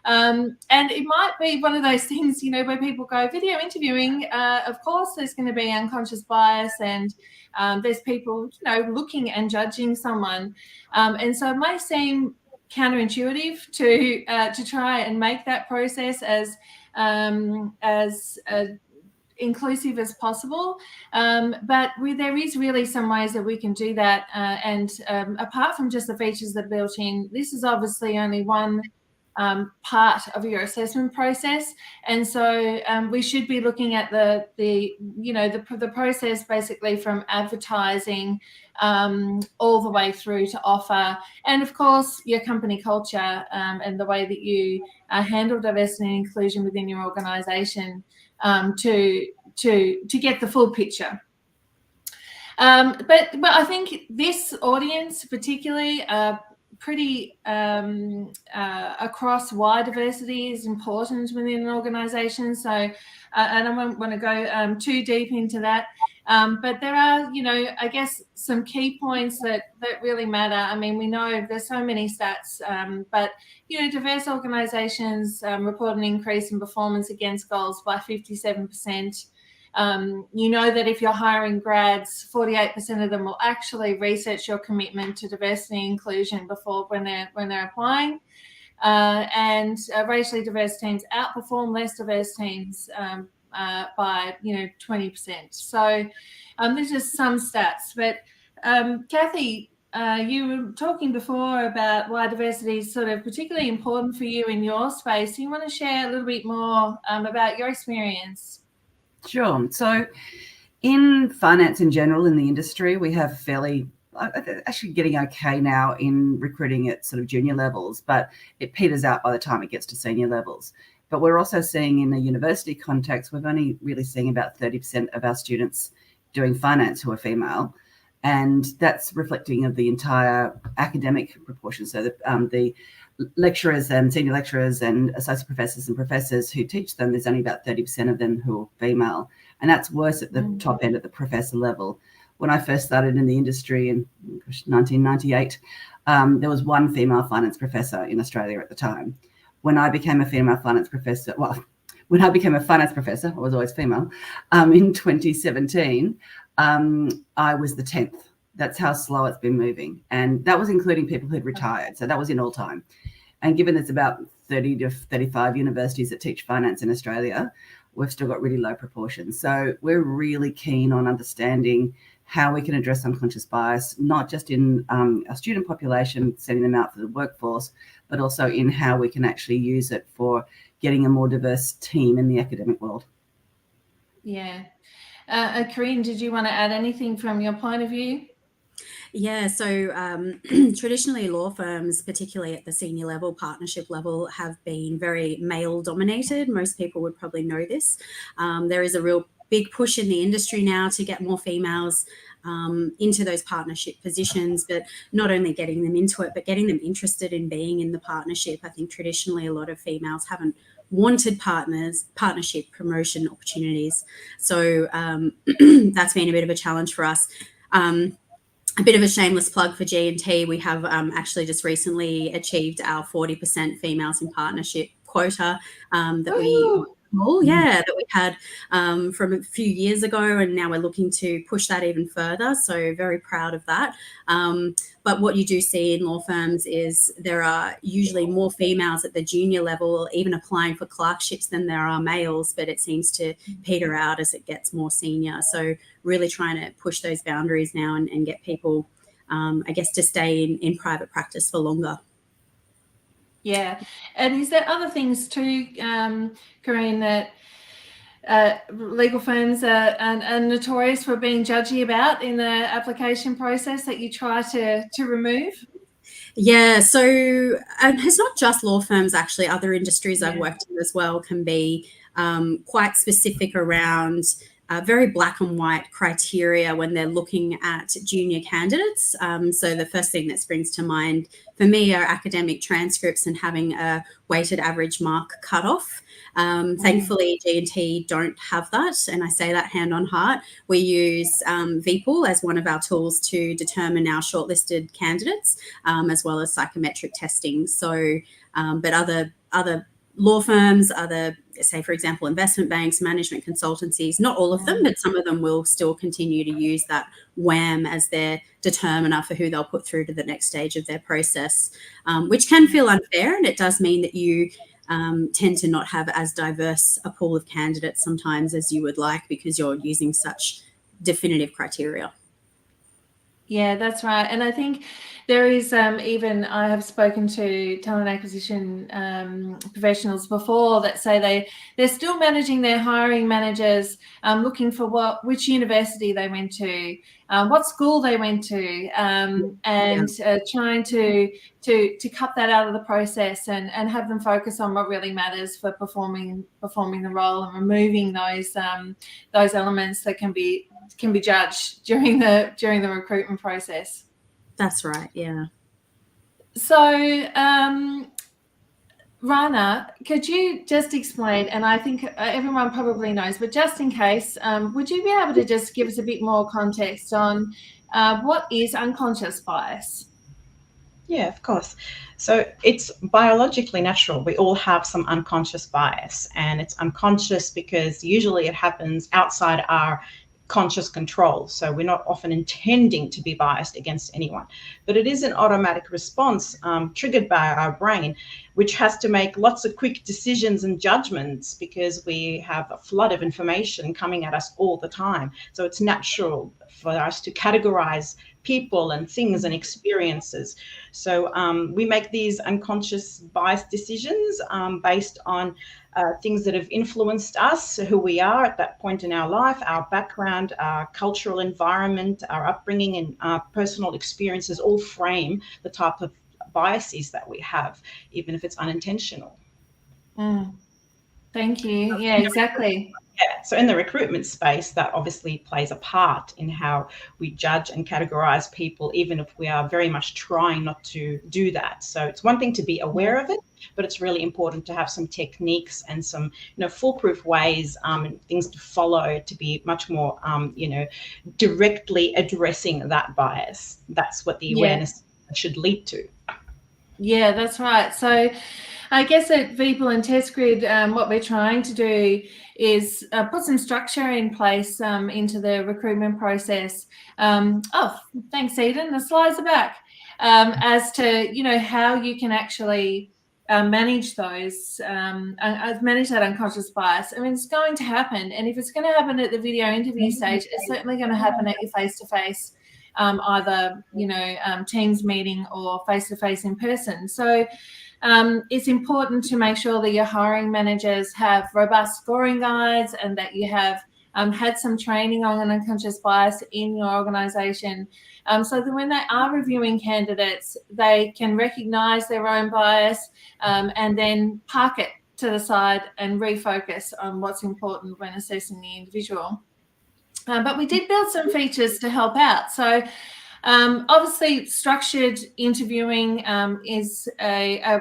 And it might be one of those things, where people go, video interviewing, of course, there's going to be unconscious bias and there's people, looking and judging someone. And so it may seem counterintuitive to try and make that process as inclusive as possible. But there is really some ways that we can do that. And apart from just the features that are built in, this is obviously only one part of your assessment process, and so we should be looking at the process basically from advertising all the way through to offer, and of course your company culture and the way that you handle diversity and inclusion within your organisation to get the full picture. But I think this audience particularly pretty across wide diversity is important within an organisation. So I don't want to go too deep into that. But there are, I guess some key points that really matter. I mean, we know there's so many stats, but, diverse organisations report an increase in performance against goals by 57%. That if you're hiring grads, 48% of them will actually research your commitment to diversity and inclusion before when they're applying. And racially diverse teams outperform less diverse teams by 20%. So there's just some stats. But Kathy, you were talking before about why diversity is sort of particularly important for you in your space. Do you want to share a little bit more about your experience? Sure. So in finance in general, in the industry, we have fairly actually getting okay now in recruiting at sort of junior levels, but it peters out by the time it gets to senior levels. But we're also seeing in the university context, we're only really seeing about 30% of our students doing finance who are female. And that's reflecting of the entire academic proportion. So the lecturers and senior lecturers and associate professors and professors who teach them, there's only about 30% of them who are female. And that's worse at the top end at the professor level. When I first started in the industry in 1998, there was one female finance professor in Australia at the time. When I became a female finance professor, when I became a finance professor, I was always female, in 2017, I was the 10th. That's how slow it's been moving. And that was including people who'd retired. So that was in all time. And given there's about 30 to 35 universities that teach finance in Australia, we've still got really low proportions. So we're really keen on understanding how we can address unconscious bias, not just in our student population, sending them out for the workforce, but also in how we can actually use it for getting a more diverse team in the academic world. Yeah. Corinne, did you want to add anything from your point of view? Yeah, so traditionally law firms, particularly at the senior level, partnership level, have been very male dominated. Most people would probably know this. There is a real big push in the industry now to get more females into those partnership positions, but not only getting them into it, but getting them interested in being in the partnership. I think traditionally a lot of females haven't wanted partnership promotion opportunities. So that's been a bit of a challenge for us. A bit of a shameless plug for G&T. We have actually just recently achieved our 40% females in partnership quota that we had from a few years ago, and now we're looking to push that even further. So very proud of that. But what you do see in law firms is there are usually more females at the junior level, even applying for clerkships, than there are males, but it seems to peter out as it gets more senior. So really trying to push those boundaries now and get people, I guess, to stay in private practice for longer. Yeah. And is there other things too, Corinne, that legal firms are notorious for being judgy about in the application process that you try to remove? Yeah, so it's not just law firms, actually. Other industries I've worked in as well can be quite specific around very black and white criteria when they're looking at junior candidates. So the first thing that springs to mind for me are academic transcripts and having a weighted average mark cutoff. Thankfully, G&T don't have that, and I say that hand on heart. We use VPOL as one of our tools to determine our shortlisted candidates, as well as psychometric testing. So, but other law firms, say, for example, investment banks, management consultancies, not all of them, but some of them will still continue to use that WAM as their determiner for who they'll put through to the next stage of their process, which can feel unfair. And it does mean that you tend to not have as diverse a pool of candidates sometimes as you would like, because you're using such definitive criteria. Yeah, that's right. And I think there is even, I have spoken to talent acquisition professionals before that say they're still managing their hiring managers, looking for which university they went to, what school they went to, and trying to cut that out of the process and have them focus on what really matters for performing the role, and removing those elements that can be judged during the recruitment process. That's right, yeah. So, Rana, could you just explain, and I think everyone probably knows, but just in case, would you be able to just give us a bit more context on what is unconscious bias? Yeah, of course. So it's biologically natural. We all have some unconscious bias, and it's unconscious because usually it happens outside our conscious control. So we're not often intending to be biased against anyone, but it is an automatic response triggered by our brain, which has to make lots of quick decisions and judgments because we have a flood of information coming at us all the time. So it's natural for us to categorize people and things and experiences. So we make these unconscious bias decisions based on things that have influenced us, who we are at that point in our life, our background, our cultural environment, our upbringing, and our personal experiences all frame the type of biases that we have, even if it's unintentional. Thank you. Yeah, exactly. Yeah, so in the recruitment space, that obviously plays a part in how we judge and categorize people, even if we are very much trying not to do that. So it's one thing to be aware of it, but it's really important to have some techniques and some, foolproof ways and things to follow to be much more, directly addressing that bias. That's what the awareness should lead to. Yeah, that's right. So I guess at Veepal and Test Grid, what we're trying to do is put some structure in place into the recruitment process. Thanks, Eden. The slides are back. As to, how you can actually manage those, manage that unconscious bias. I mean, it's going to happen. And if it's going to happen at the video interview stage, it's certainly going to happen at your face-to-face, either, Teams meeting or face-to-face in person. So it's important to make sure that your hiring managers have robust scoring guides and that you have had some training on an unconscious bias in your organisation, so that when they are reviewing candidates, they can recognise their own bias and then park it to the side and refocus on what's important when assessing the individual. But we did build some features to help out. So obviously, structured interviewing is a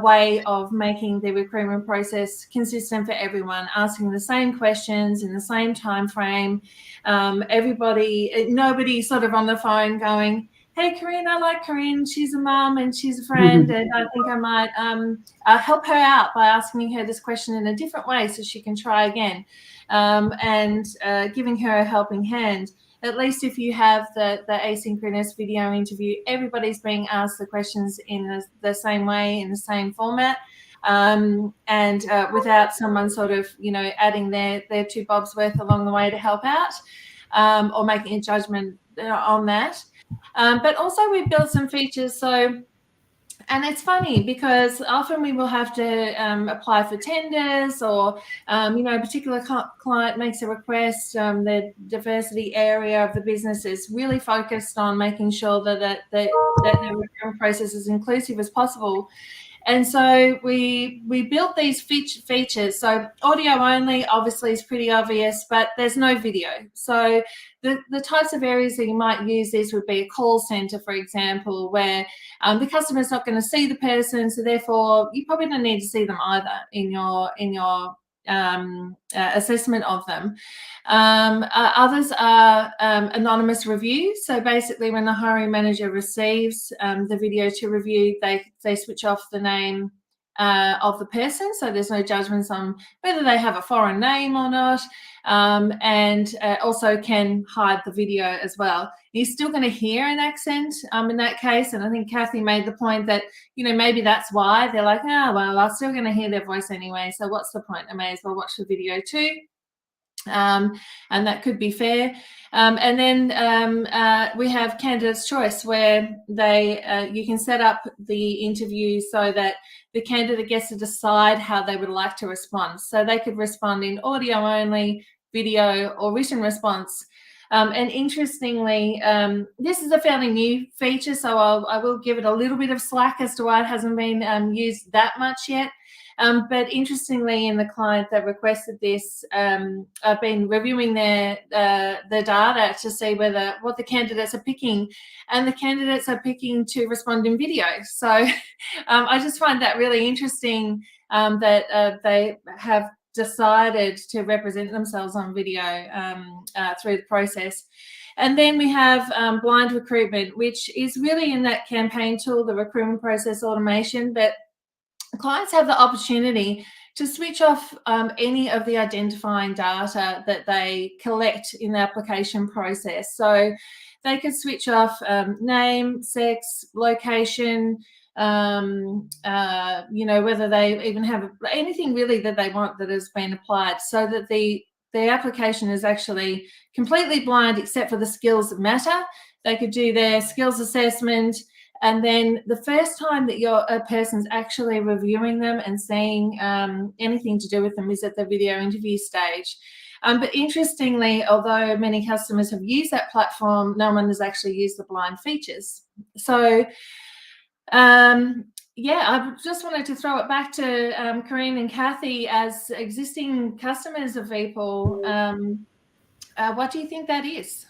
way of making the recruitment process consistent for everyone, asking the same questions in the same time frame. Nobody sort of on the phone going, "Hey, Corinne, I like Corinne. She's a mum and she's a friend, and I think I might help her out by asking her this question in a different way so she can try again," and giving her a helping hand. At least if you have the asynchronous video interview, everybody's being asked the questions in the same way, in the same format, and without someone sort of, adding their 2 bobs worth along the way to help out, or making a judgment on that. But also we built some features. And it's funny because often we will have to apply for tenders, or, a particular client makes a request. The diversity area of the business is really focused on making sure that the recruitment process is inclusive as possible. And so we built these features. So audio only obviously is pretty obvious, but there's no video. So the types of areas that you might use this would be a call center, for example, where the customer's not going to see the person, so therefore you probably don't need to see them either in your assessment of them. Others are anonymous reviews. So basically, when the hiring manager receives the video to review, they switch off the name of the person, so there's no judgments on whether they have a foreign name or not, and also can hide the video as well. You're still going to hear an accent in that case, and I think Kathy made the point that, maybe that's why they're like, I'm still going to hear their voice anyway, so what's the point? I may as well watch the video too. And that could be fair. And then we have candidate's choice, where you can set up the interview so that the candidate gets to decide how they would like to respond. So they could respond in audio only, video, or written response. And interestingly, this is a fairly new feature, so I will give it a little bit of slack as to why it hasn't been used that much yet. But interestingly, in the client that requested this, I've been reviewing the data to see what the candidates are picking, and the candidates are picking to respond in video. So I just find that really interesting, that they have decided to represent themselves on video through the process. And then we have blind recruitment, which is really in that campaign tool, the recruitment process automation, but clients have the opportunity to switch off any of the identifying data that they collect in the application process. So they could switch off name, sex, location, whether they even have anything really that they want that has been applied, so that the the application is actually completely blind except for the skills that matter. They could do their skills assessment, and then the first time that a person's actually reviewing them and seeing anything to do with them is at the video interview stage. But interestingly, although many customers have used that platform, no one has actually used the blind features. So I just wanted to throw it back to Corinne and Kathy as existing customers of Veepal. What do you think that is?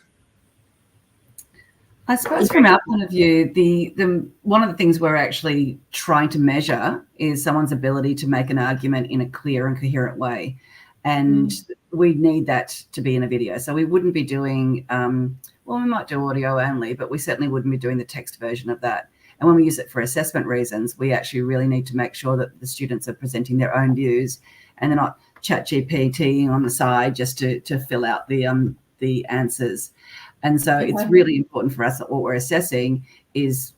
I suppose from our point of view, the one of the things we're actually trying to measure is someone's ability to make an argument in a clear and coherent way. And we need that to be in a video. So we wouldn't be doing, we might do audio only, but we certainly wouldn't be doing the text version of that. And when we use it for assessment reasons, we actually really need to make sure that the students are presenting their own views and they're not ChatGPTing on the side just to fill out the answers. And so it's really important for us that what we're assessing is,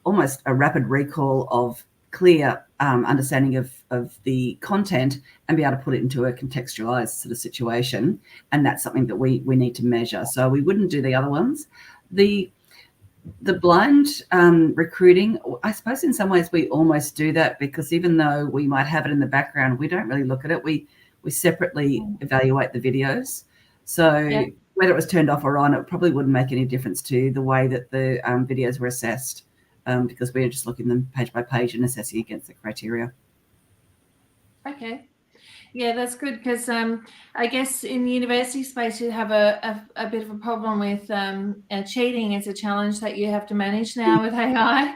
almost a rapid recall of clear understanding of the content and be able to put it into a contextualized sort of situation. And that's something that we need to measure. So we wouldn't do the other ones. The blind recruiting, I suppose in some ways we almost do that, because even though we might have it in the background, we don't really look at it. We separately evaluate the videos. So whether it was turned off or on, it probably wouldn't make any difference to the way that the videos were assessed, because we're just looking them page by page and assessing against the criteria. Okay. Yeah, that's good, because I guess in the university space you have a bit of a problem with cheating. It's a challenge that you have to manage now with AI.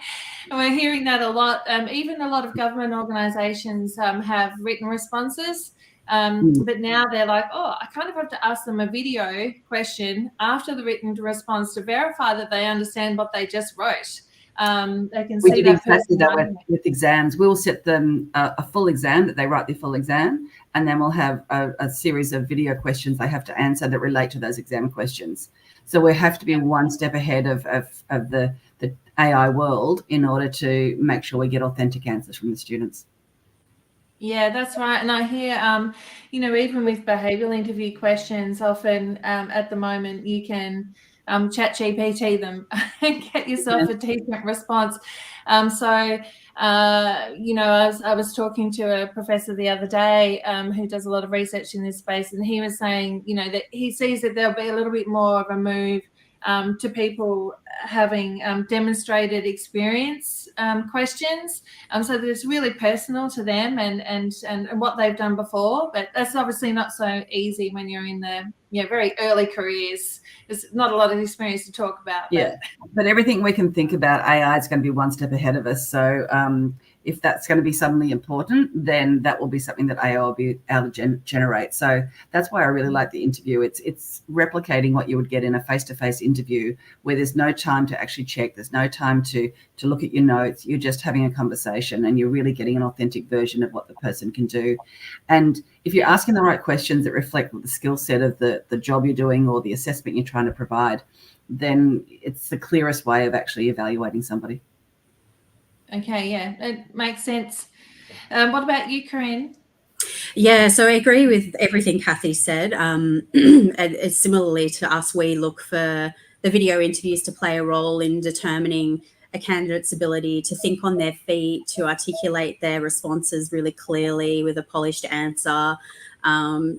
And we're hearing that a lot. Even a lot of government organisations have written responses, but now they're like, I kind of have to ask them a video question after the written response to verify that they understand what they just wrote. They can we see did that exactly that with exams. We'll set them a full exam, that they write their full exam, and then we'll have a series of video questions they have to answer that relate to those exam questions. So we have to be one step ahead of the AI world in order to make sure we get authentic answers from the students. Yeah, that's right. And I hear, even with behavioural interview questions, often at the moment you can ChatGPT them and get yourself a decent response. I was talking to a professor the other day who does a lot of research in this space, and he was saying, that he sees that there'll be a little bit more of a move to people having demonstrated experience questions, so that it's really personal to them and what they've done before. But that's obviously not so easy when you're in the very early careers. There's not a lot of experience to talk about. But everything we can think about, AI is going to be one step ahead of us. So if that's going to be suddenly important, then that will be something that AI will be able to generate. So that's why I really like the interview. It's replicating what you would get in a face-to-face interview, where there's no time to actually check. There's no time to look at your notes. You're just having a conversation and you're really getting an authentic version of what the person can do. And if you're asking the right questions that reflect the skill set of the job you're doing or the assessment you're trying to provide, then it's the clearest way of actually evaluating somebody. Okay, yeah, it makes sense. What about you, Corinne? Yeah, so I agree with everything Kathy said. And similarly to us, we look for the video interviews to play a role in determining a candidate's ability to think on their feet, to articulate their responses really clearly with a polished answer,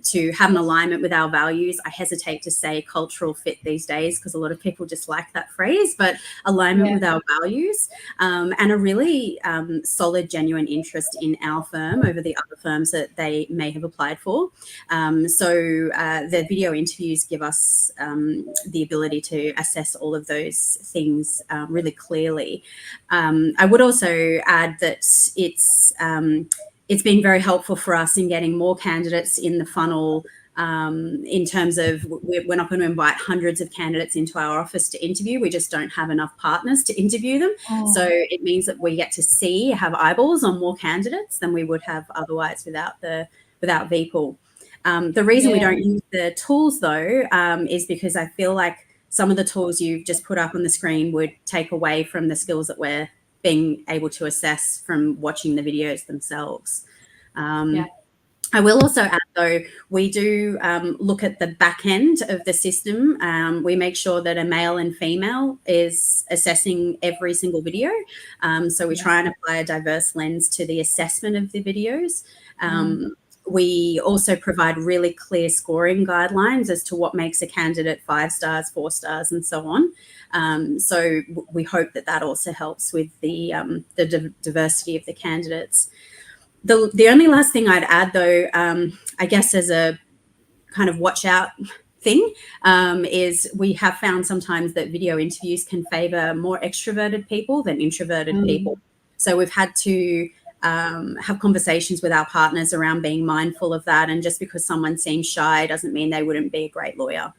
to have an alignment with our values. I hesitate to say cultural fit these days because a lot of people just like that phrase, but alignment with our values, and a really solid, genuine interest in our firm over the other firms that they may have applied for. So the video interviews give us the ability to assess all of those things really clearly. I would also add that it's been very helpful for us in getting more candidates in the funnel, in terms of we're not going to invite hundreds of candidates into our office to interview. We just don't have enough partners to interview them. So it means that we get to have eyeballs on more candidates than we would have otherwise without Veepal. The reason we don't use the tools though is because I feel like some of the tools you've just put up on the screen would take away from the skills that we're being able to assess from watching the videos themselves. I will also add, though, we do look at the back end of the system. We make sure that a male and female is assessing every single video. So we try and apply a diverse lens to the assessment of the videos. We also provide really clear scoring guidelines as to what makes a candidate 5 stars, 4 stars, and so on. So we hope that that also helps with the diversity of the candidates. The only last thing I'd add, though, I guess as a kind of watch out thing, is we have found sometimes that video interviews can favour more extroverted people than introverted people. So we've had to have conversations with our partners around being mindful of that. And just because someone seems shy doesn't mean they wouldn't be a great lawyer.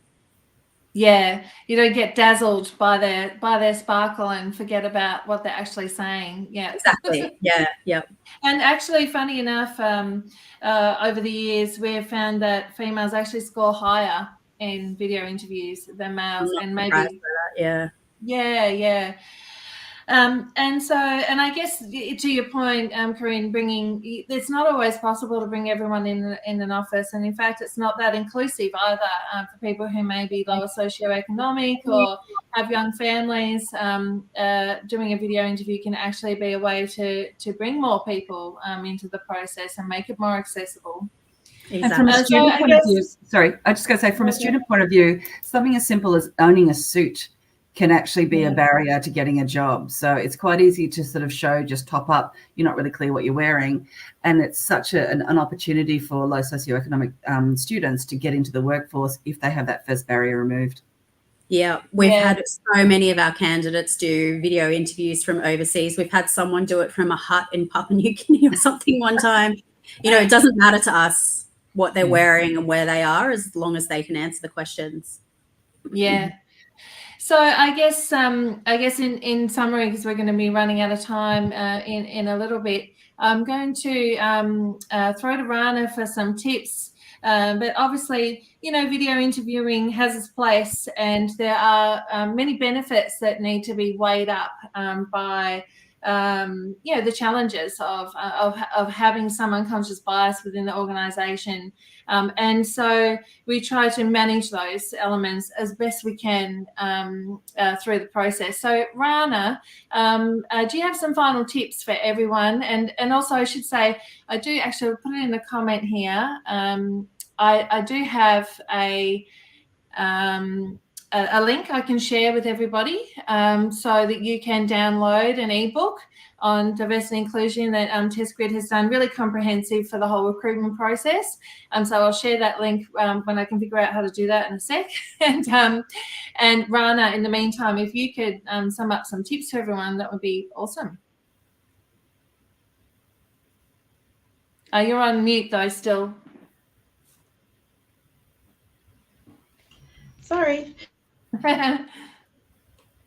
Yeah, you don't get dazzled by their sparkle and forget about what they're actually saying. Yeah, exactly. Yeah. And actually, funny enough, over the years, we have found that females actually score higher in video interviews than males, and maybe yeah. And I guess to your point, Corinne, it's not always possible to bring everyone in an office, and in fact, it's not that inclusive either for people who may be lower socioeconomic or have young families. Doing a video interview can actually be a way to bring more people into the process and make it more accessible. Exactly. And from a student point of view, sorry, I just got to say, from a student point of view, something as simple as owning a suit can actually be a barrier to getting a job. So it's quite easy to sort of show, just top up, you're not really clear what you're wearing. And it's such an opportunity for low socioeconomic students to get into the workforce if they have that first barrier removed. Yeah, we've had so many of our candidates do video interviews from overseas. We've had someone do it from a hut in Papua New Guinea or something one time. You know, it doesn't matter to us what they're wearing and where they are, as long as they can answer the questions. Yeah. So I guess in summary, because we're going to be running out of time in a little bit, I'm going to throw to Rana for some tips. But obviously, you know, video interviewing has its place, and there are many benefits that need to be weighed up by the challenges of having some unconscious bias within the organisation. And so we try to manage those elements as best we can through the process. So Rana, do you have some final tips for everyone? And also I should say, I do actually put it in the comment here. I do have a link I can share with everybody so that you can download an ebook on diversity and inclusion that TestGrid has done, really comprehensive for the whole recruitment process. So I'll share that link when I can figure out how to do that in a sec. And Rana, in the meantime, if you could sum up some tips for everyone, that would be awesome. You're on mute though still. Sorry.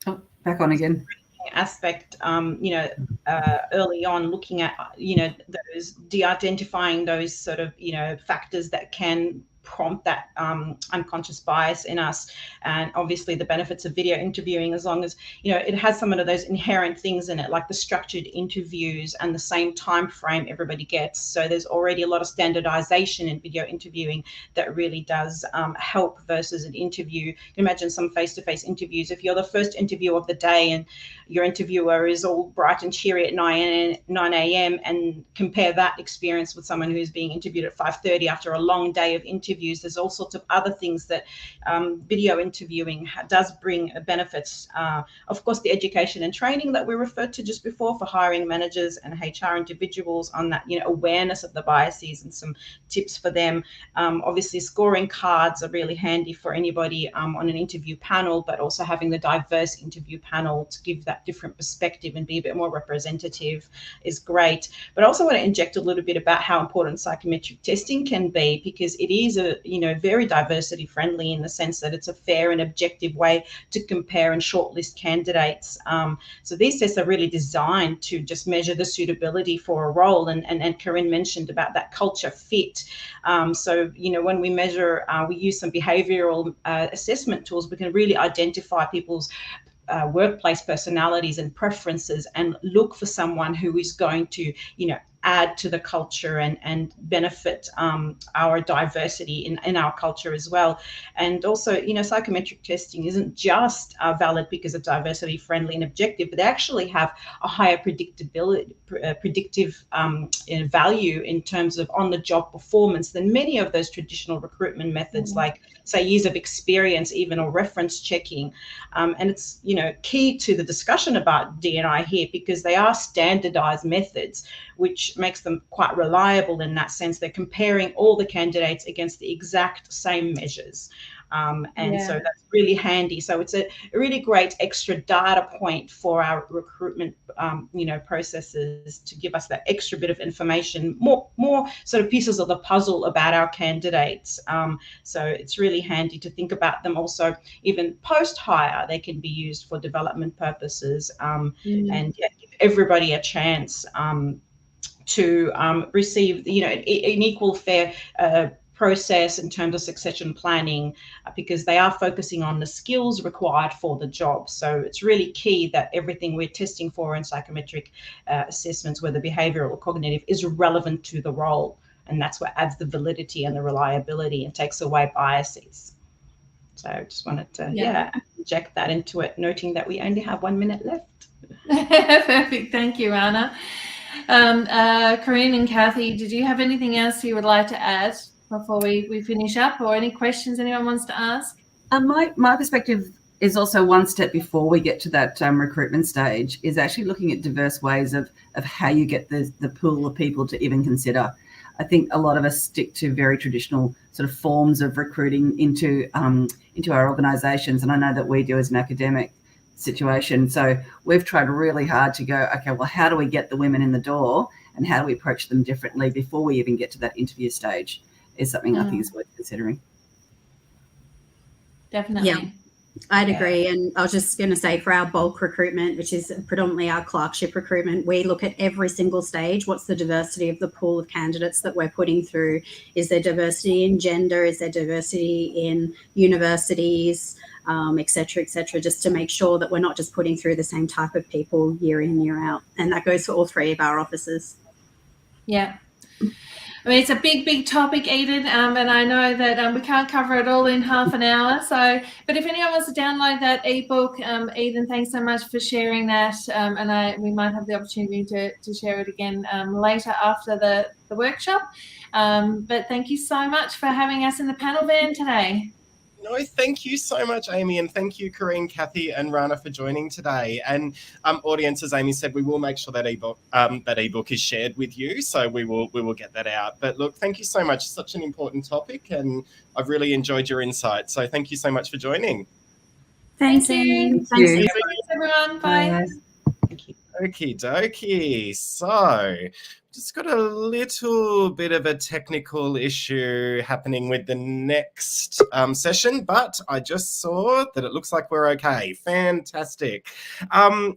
Oh, back on again. Aspect, early on, looking at, those de-identifying those sort of, factors that can prompt that unconscious bias in us. And obviously the benefits of video interviewing, as long as it has some of those inherent things in it, like the structured interviews and the same time frame everybody gets. So there's already a lot of standardization in video interviewing that really does help versus an interview. You can imagine some face-to-face interviews. If you're the first interview of the day and your interviewer is all bright and cheery at 9 a.m. and compare that experience with someone who's being interviewed at 5:30 after a long day of interviews, there's all sorts of other things that video interviewing does bring benefits. Of course, the education and training that we referred to just before for hiring managers and HR individuals on that, awareness of the biases and some tips for them. Obviously, scoring cards are really handy for anybody on an interview panel, but also having the diverse interview panel to give that different perspective and be a bit more representative is great. But I also want to inject a little bit about how important psychometric testing can be, because it is very diversity friendly in the sense that it's a fair and objective way to compare and shortlist candidates. So these tests are really designed to just measure the suitability for a role, and Corinne mentioned about that culture fit. So when we measure, we use some behavioral assessment tools, we can really identify people's workplace personalities and preferences and look for someone who is going to, add to the culture and benefit our diversity in our culture as well. And also, psychometric testing isn't just valid because it's diversity friendly and objective, but they actually have a higher predictive value in terms of on-the-job performance than many of those traditional recruitment methods, like say years of experience even, or reference checking. And it's key to the discussion about D&I here, because they are standardized methods, which makes them quite reliable in that sense. They're comparing all the candidates against the exact same measures. So that's really handy. So it's a really great extra data point for our recruitment, processes, to give us that extra bit of information, more sort of pieces of the puzzle about our candidates. So it's really handy to think about them also, even post-hire, they can be used for development purposes, and give everybody a chance to receive, an equal fair process in terms of succession planning, because they are focusing on the skills required for the job. So it's really key that everything we're testing for in psychometric assessments, whether behavioral or cognitive, is relevant to the role. And that's what adds the validity and the reliability and takes away biases. So I just wanted to inject that into it, noting that we only have 1 minute left. Perfect. Thank you, Anna. Corinne and Kathy, did you have anything else you would like to add before we finish up, or any questions anyone wants to ask? My perspective is also one step before we get to that recruitment stage, is actually looking at diverse ways of how you get the pool of people to even consider. I think a lot of us stick to very traditional sort of forms of recruiting into our organisations, and I know that we do as an academic situation. So we've tried really hard to go, okay, well, how do we get the women in the door, and how do we approach them differently before we even get to that interview stage, is something I think is worth considering. Definitely. Yeah, I'd agree. And I was just going to say, for our bulk recruitment, which is predominantly our clerkship recruitment, we look at every single stage. What's the diversity of the pool of candidates that we're putting through? Is there diversity in gender? Is there diversity in universities, et cetera, just to make sure that we're not just putting through the same type of people year in, year out. And that goes for all three of our offices. Yeah. I mean, it's a big topic, Eden, and I know that we can't cover it all in half an hour. So, but if anyone wants to download that ebook, Eden, thanks so much for sharing that. And we might have the opportunity to share it again later after the workshop. But thank you so much for having us in the panel van today. No, thank you so much, Amy, and thank you, Corinne, Kathy, and Rana for joining today. And audience, as Amy said, we will make sure that ebook is shared with you, so we will get that out. But look, thank you so much. Such an important topic, and I've really enjoyed your insight. So thank you so much for joining. Thanks, Amy. Thanks, everyone. Bye. Okie dokie. So just got a little bit of a technical issue happening with the next session, but I just saw that it looks like we're okay. Fantastic.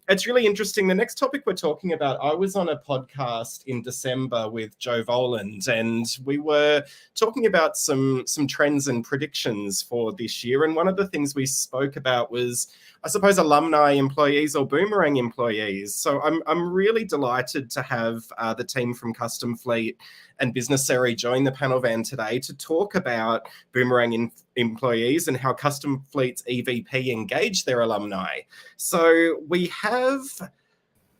It's really interesting. The next topic we're talking about, I was on a podcast in December with Joe Voland, and we were talking about some trends and predictions for this year. And one of the things we spoke about was, I suppose, alumni employees or Boomerang employees. So I'm really delighted to have the team from Custom Fleet and Businessary join the panel van today to talk about Boomerang employees and how Custom Fleet's EVP engage their alumni. So we have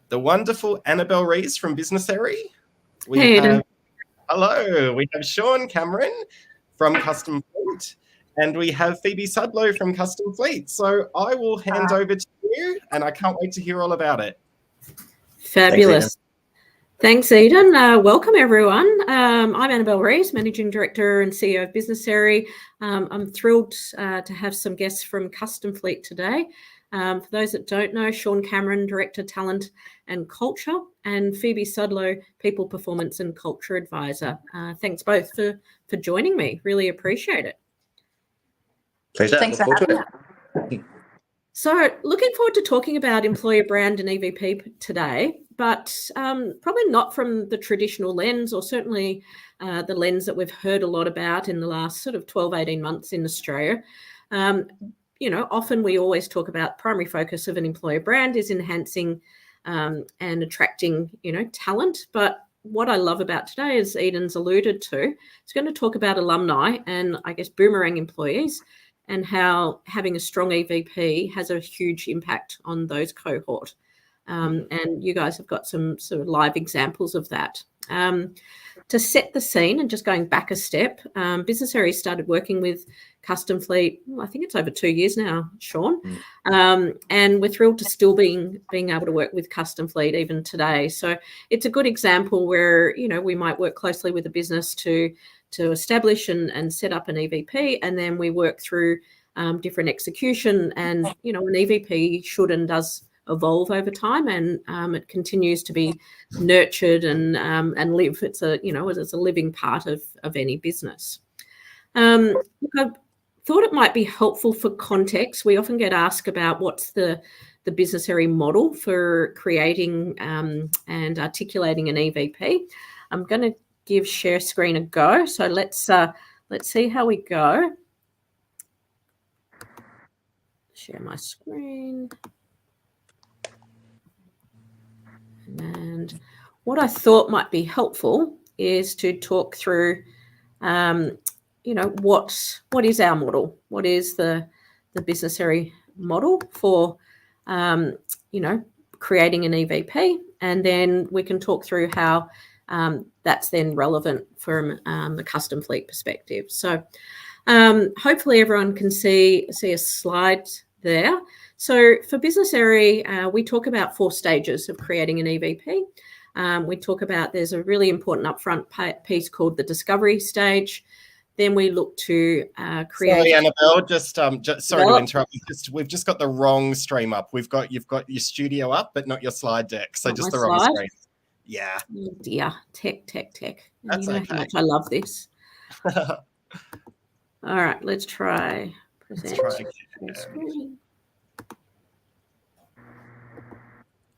the wonderful Annabelle Rees from Businessary. Hello. We have Sean Cameron from Custom Fleet. And we have Phoebe Sudlow from Custom Fleet. So I will hand over to you, and I can't wait to hear all about it. Fabulous. Thanks, Eden. Welcome, everyone. I'm Annabelle Rees, Managing Director and CEO of Businessary. I'm thrilled to have some guests from Custom Fleet today. For those that don't know, Sean Cameron, Director, Talent and Culture, and Phoebe Sudlow, People Performance and Culture Advisor. Thanks both for joining me. Really appreciate it. Pleasure. Thanks for having us. So looking forward to talking about employer brand and EVP today, but probably not from the traditional lens, or certainly the lens that we've heard a lot about in the last sort of 12, 18 months in Australia. Often we always talk about primary focus of an employer brand is enhancing and attracting, talent, but what I love about today, as Eden's alluded to, is going to talk about alumni and I guess boomerang employees and how having a strong EVP has a huge impact on those cohort. And you guys have got some sort of live examples of that. To set the scene and just going back a step, Business Area started working with Custom Fleet, I think it's over 2 years now, Sean. And we're thrilled to still being able to work with Custom Fleet even today. So it's a good example where, you know, we might work closely with a business to establish and set up an EVP, and then we work through different execution. And, you know, an EVP should and does evolve over time, and it continues to be nurtured and live. It's a living part of any business. Look, I thought it might be helpful for context. We often get asked about what's the Business Area model for creating and articulating an EVP. I'm going to give share screen a go. So let's see how we go. Share my screen. And what I thought might be helpful is to talk through, you know, what is our model? What is the Business Area model for, you know, creating an EVP? And then we can talk through how that's then relevant from the Custom Fleet perspective. So hopefully everyone can see a slide there. So for Business Area, we talk about 4 stages of creating an EVP. We talk about there's a really important upfront piece called the discovery stage. Then we look to create. Sorry, Annabelle. Just sorry to interrupt. We've just got the wrong stream up. You've got your studio up, but not your slide deck. So just the wrong screen. Yeah. Oh dear, tech. That's you know how much I love this. All right, let's try present. Screen.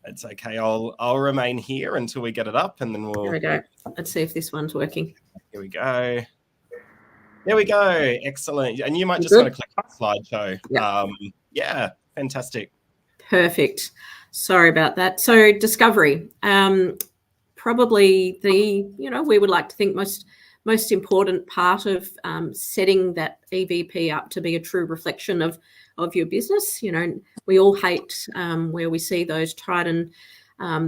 It's okay. I'll remain here until we get it up, and then we'll. There we go. Let's see if this one's working. Here we go. There we go. Excellent. And you might just want to click on slideshow. Yeah. Yeah. Fantastic. Perfect. Sorry about that. So discovery. Probably we would like to think most important part of setting that EVP up to be a true reflection of your business. You know, we all hate where we see those tried and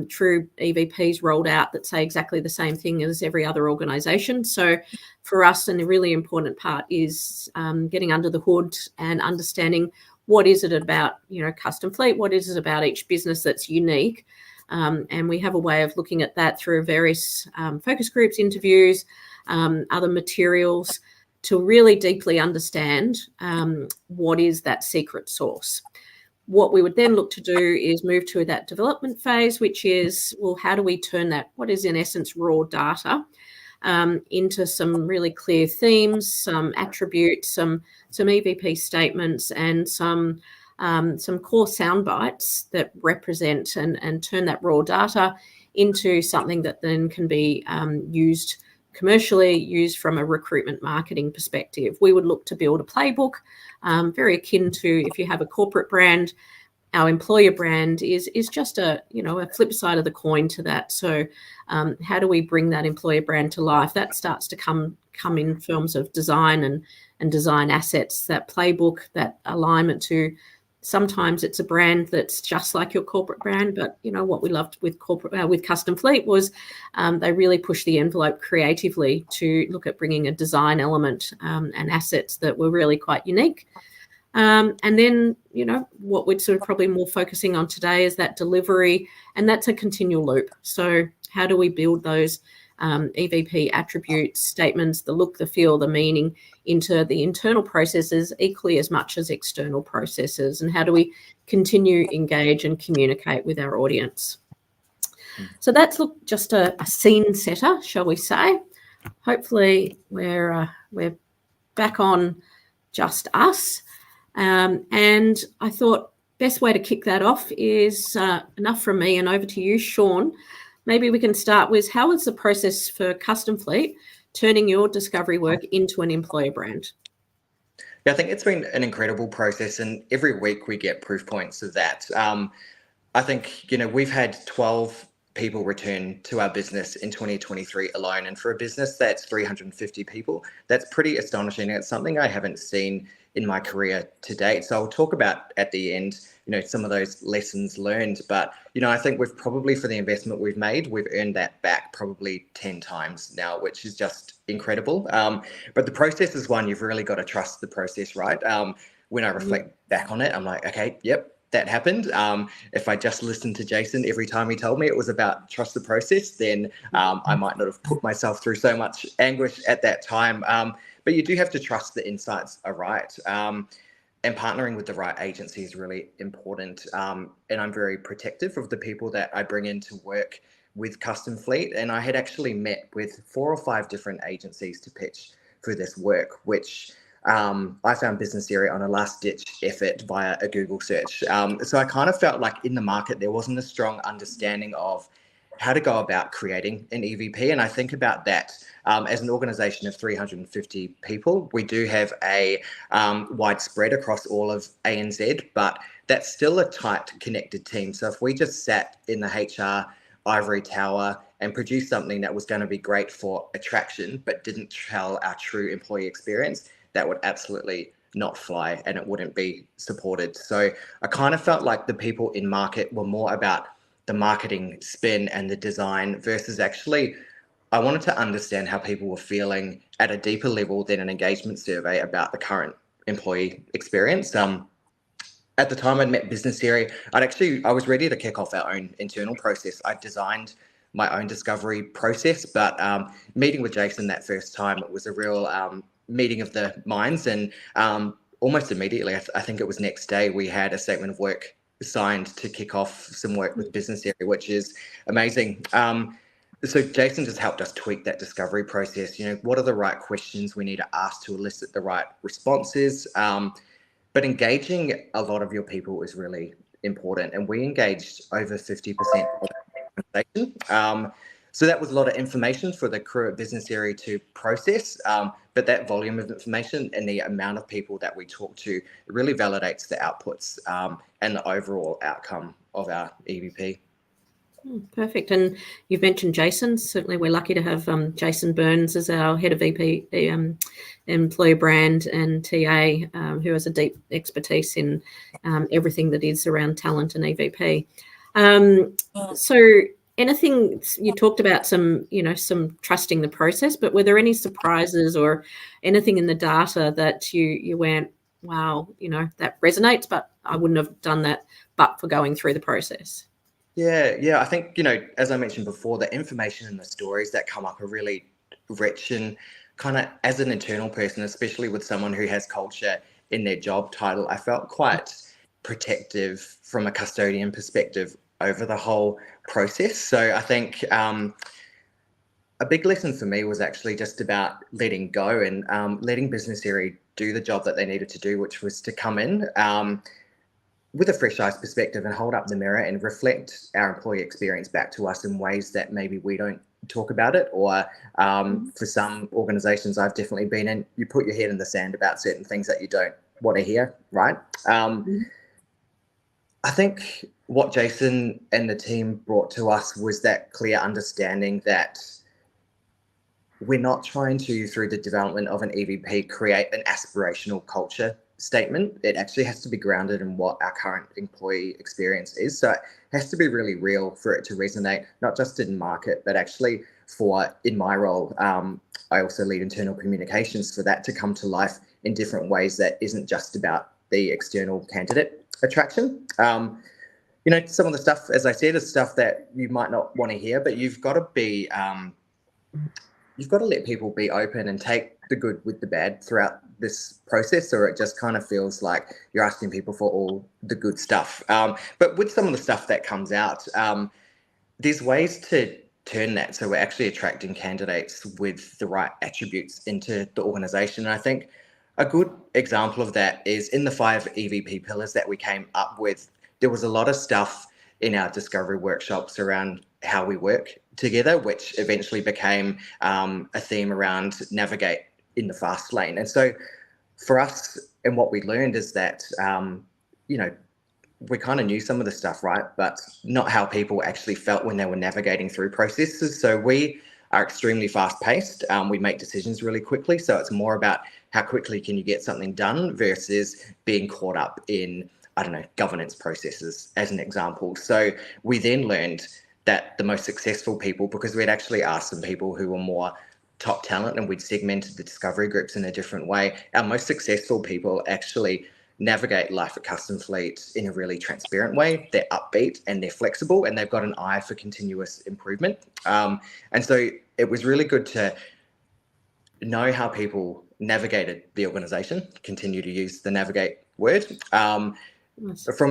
true EVPs rolled out that say exactly the same thing as every other organisation. So for us, and a really important part is getting under the hood and understanding what is it about, you know, Custom Fleet, what is it about each business that's unique. And we have a way of looking at that through various focus groups, interviews, other materials to really deeply understand what is that secret sauce. What we would then look to do is move to that development phase, which is, well, how do we turn that, what is in essence raw data, into some really clear themes, some attributes, some EVP statements, and some core sound bites that represent and turn that raw data into something that then can be used commercially, used from a recruitment marketing perspective. We would look to build a playbook, very akin to if you have a corporate brand. Our employer brand is just a flip side of the coin to that. So how do we bring that employer brand to life? That starts to come in terms of design and design assets, that playbook, that alignment to. Sometimes it's a brand that's just like your corporate brand, but you know what we loved with Custom Fleet was they really pushed the envelope creatively to look at bringing a design element and assets that were really quite unique. And then, you know, what we're sort of probably more focusing on today is that delivery, and that's a continual loop. So how do we build those EVP attributes, statements, the look, the feel, the meaning into the internal processes equally as much as external processes, and how do we continue, engage and communicate with our audience? So that's just a scene setter, shall we say. Hopefully we're back on just us. And I thought best way to kick that off is enough from me and over to you, Sean. Maybe we can start with how is the process for Custom Fleet turning your discovery work into an employer brand? Yeah, I think it's been an incredible process, and every week we get proof points of that. I think, you know, we've had 12 people return to our business in 2023 alone. And for a business that's 350 people, that's pretty astonishing. It's something I haven't seen in my career to date. So I'll talk about at the end, some of those lessons learned. But, I think we've probably, for the investment we've made, we've earned that back probably 10 times now, which is just incredible. But the process is one, you've really got to trust the process, right? When I reflect back on it, I'm like, okay, yep, that happened. If I just listened to Jason every time he told me it was about trust the process, then I might not have put myself through so much anguish at that time. But you do have to trust the insights are right. And partnering with the right agency is really important. And I'm very protective of the people that I bring in to work with Custom Fleet. And I had actually met with 4 or 5 different agencies to pitch for this work, which I found Business Area on a last-ditch effort via a Google search. So I kind of felt like in the market, there wasn't a strong understanding of how to go about creating an EVP. And I think about that as an organization of 350 people. We do have a widespread across all of ANZ, but that's still a tight, connected team. So if we just sat in the HR ivory tower and produced something that was going to be great for attraction, but didn't tell our true employee experience, that would absolutely not fly and it wouldn't be supported. So I kind of felt like the people in market were more about the marketing spin and the design versus actually, I wanted to understand how people were feeling at a deeper level than an engagement survey about the current employee experience. At the time I'd met Business Area, I was ready to kick off our own internal process. I designed my own discovery process, but meeting with Jason that first time, it was a real meeting of the minds, and almost immediately, I think it was next day, we had a statement of work signed to kick off some work with Business Area, which is amazing. So Jason just helped us tweak that discovery process. What are the right questions we need to ask to elicit the right responses? But engaging a lot of your people is really important, and we engaged over 50% of the conversation. So that was a lot of information for the crew at Business Area to process, but that volume of information and the amount of people that we talk to really validates the outputs and the overall outcome of our EVP. Perfect. And you've mentioned Jason. Certainly we're lucky to have Jason Burns as our head of VP, employer brand and TA, who has a deep expertise in everything that is around talent and EVP. So anything, you talked about some trusting the process, but were there any surprises or anything in the data that you went, wow, that resonates, but I wouldn't have done that but for going through the process? Yeah. I think, as I mentioned before, the information and the stories that come up are really rich, and kind of as an internal person, especially with someone who has culture in their job title, I felt quite protective from a custodian perspective over the whole process. So I think a big lesson for me was actually just about letting go and letting Business Area do the job that they needed to do, which was to come in with a fresh eyes perspective and hold up the mirror and reflect our employee experience back to us in ways that maybe we don't talk about it, or for some organizations I've definitely been in, you put your head in the sand about certain things that you don't want to hear, right? I think what Jason and the team brought to us was that clear understanding that we're not trying to, through the development of an EVP, create an aspirational culture statement. It actually has to be grounded in what our current employee experience is. So it has to be really real for it to resonate, not just in market, but actually in my role, I also lead internal communications, for that to come to life in different ways that isn't just about the external candidate attraction. Some of the stuff, as I said, is stuff that you might not want to hear, but you've got to be, you've got to let people be open and take the good with the bad throughout this process, or it just kind of feels like you're asking people for all the good stuff. But with some of the stuff that comes out, there's ways to turn that so we're actually attracting candidates with the right attributes into the organization. And I think a good example of that is in the 5 EVP pillars that we came up with. There was a lot of stuff in our discovery workshops around how we work together, which eventually became a theme around navigate in the fast lane. And so for us, and what we learned is that, we kind of knew some of the stuff, right? But not how people actually felt when they were navigating through processes. So we are extremely fast paced. We make decisions really quickly. So it's more about how quickly can you get something done versus being caught up in, I don't know, governance processes as an example. So we then learned that the most successful people, because we'd actually asked some people who were more top talent and we'd segmented the discovery groups in a different way, our most successful people actually navigate life at Custom Fleet in a really transparent way. They're upbeat and they're flexible and they've got an eye for continuous improvement. And so it was really good to know how people navigated the organization, continue to use the navigate word, from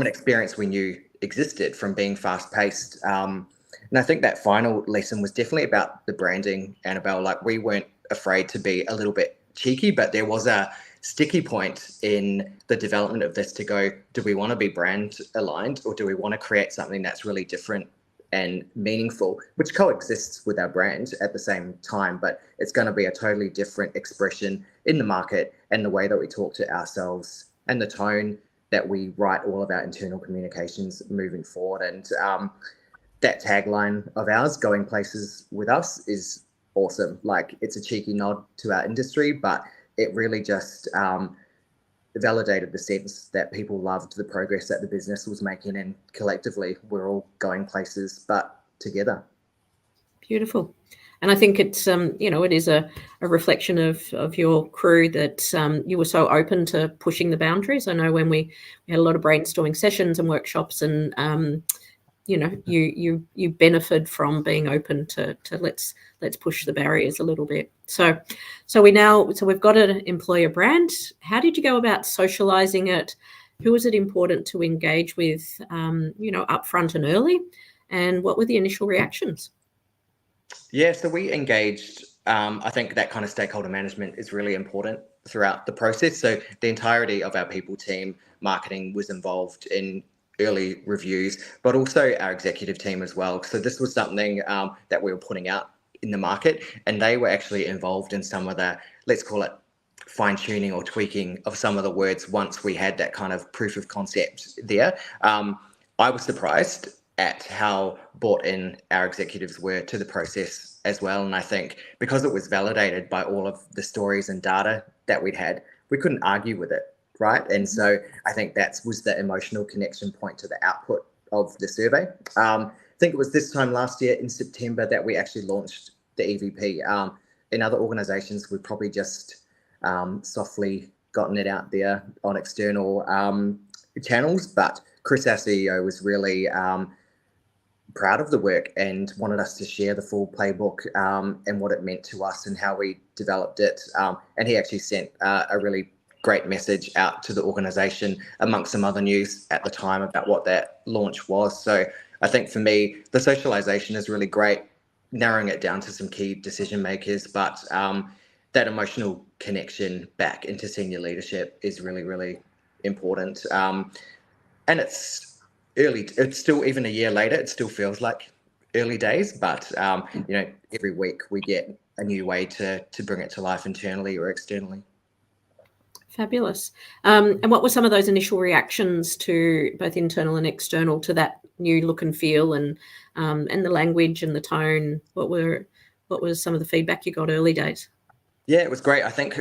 an experience we knew existed from being fast paced. And I think that final lesson was definitely about the branding, Annabelle. Like, we weren't afraid to be a little bit cheeky, but there was a sticky point in the development of this to go, do we want to be brand aligned or do we want to create something that's really different and meaningful, which coexists with our brand at the same time, but it's going to be a totally different expression in the market and the way that we talk to ourselves and the tone that we write all of our internal communications moving forward. And that tagline of ours, going places with us, is awesome. Like, it's a cheeky nod to our industry, but it really just validated the sense that people loved the progress that the business was making, and collectively we're all going places, but together. Beautiful. And I think it's, it is a reflection of your crew that you were so open to pushing the boundaries. I know when we had a lot of brainstorming sessions and workshops, and you benefit from being open to let's push the barriers a little bit. So we've got an employer brand. How did you go about socializing it? Who was it important to engage with, upfront and early? And what were the initial reactions? Yeah, so we engaged, I think that kind of stakeholder management is really important throughout the process. So the entirety of our people team, marketing was involved in early reviews, but also our executive team as well. So this was something that we were putting out in the market, and they were actually involved in some of the, let's call it, fine tuning or tweaking of some of the words once we had that kind of proof of concept there. I was surprised at how bought in our executives were to the process as well. And I think because it was validated by all of the stories and data that we'd had, we couldn't argue with it, right? And so I think that was the emotional connection point to the output of the survey. I think it was this time last year in September that we actually launched the EVP. In other organizations, we've probably just softly gotten it out there on external channels, but Chris, our CEO, was really proud of the work and wanted us to share the full playbook and what it meant to us and how we developed it. And he actually sent a really great message out to the organization amongst some other news at the time about what that launch was. So I think for me, the socialization is really great, narrowing it down to some key decision makers, but that emotional connection back into senior leadership is really, really important. And it's early, it's still, even a year later, it still feels like early days, but every week we get a new way to bring it to life internally or externally. Fabulous. And what were some of those initial reactions to both internal and external to that new look and feel, and the language and the tone? What was some of the feedback you got early days? Yeah, it was great. I think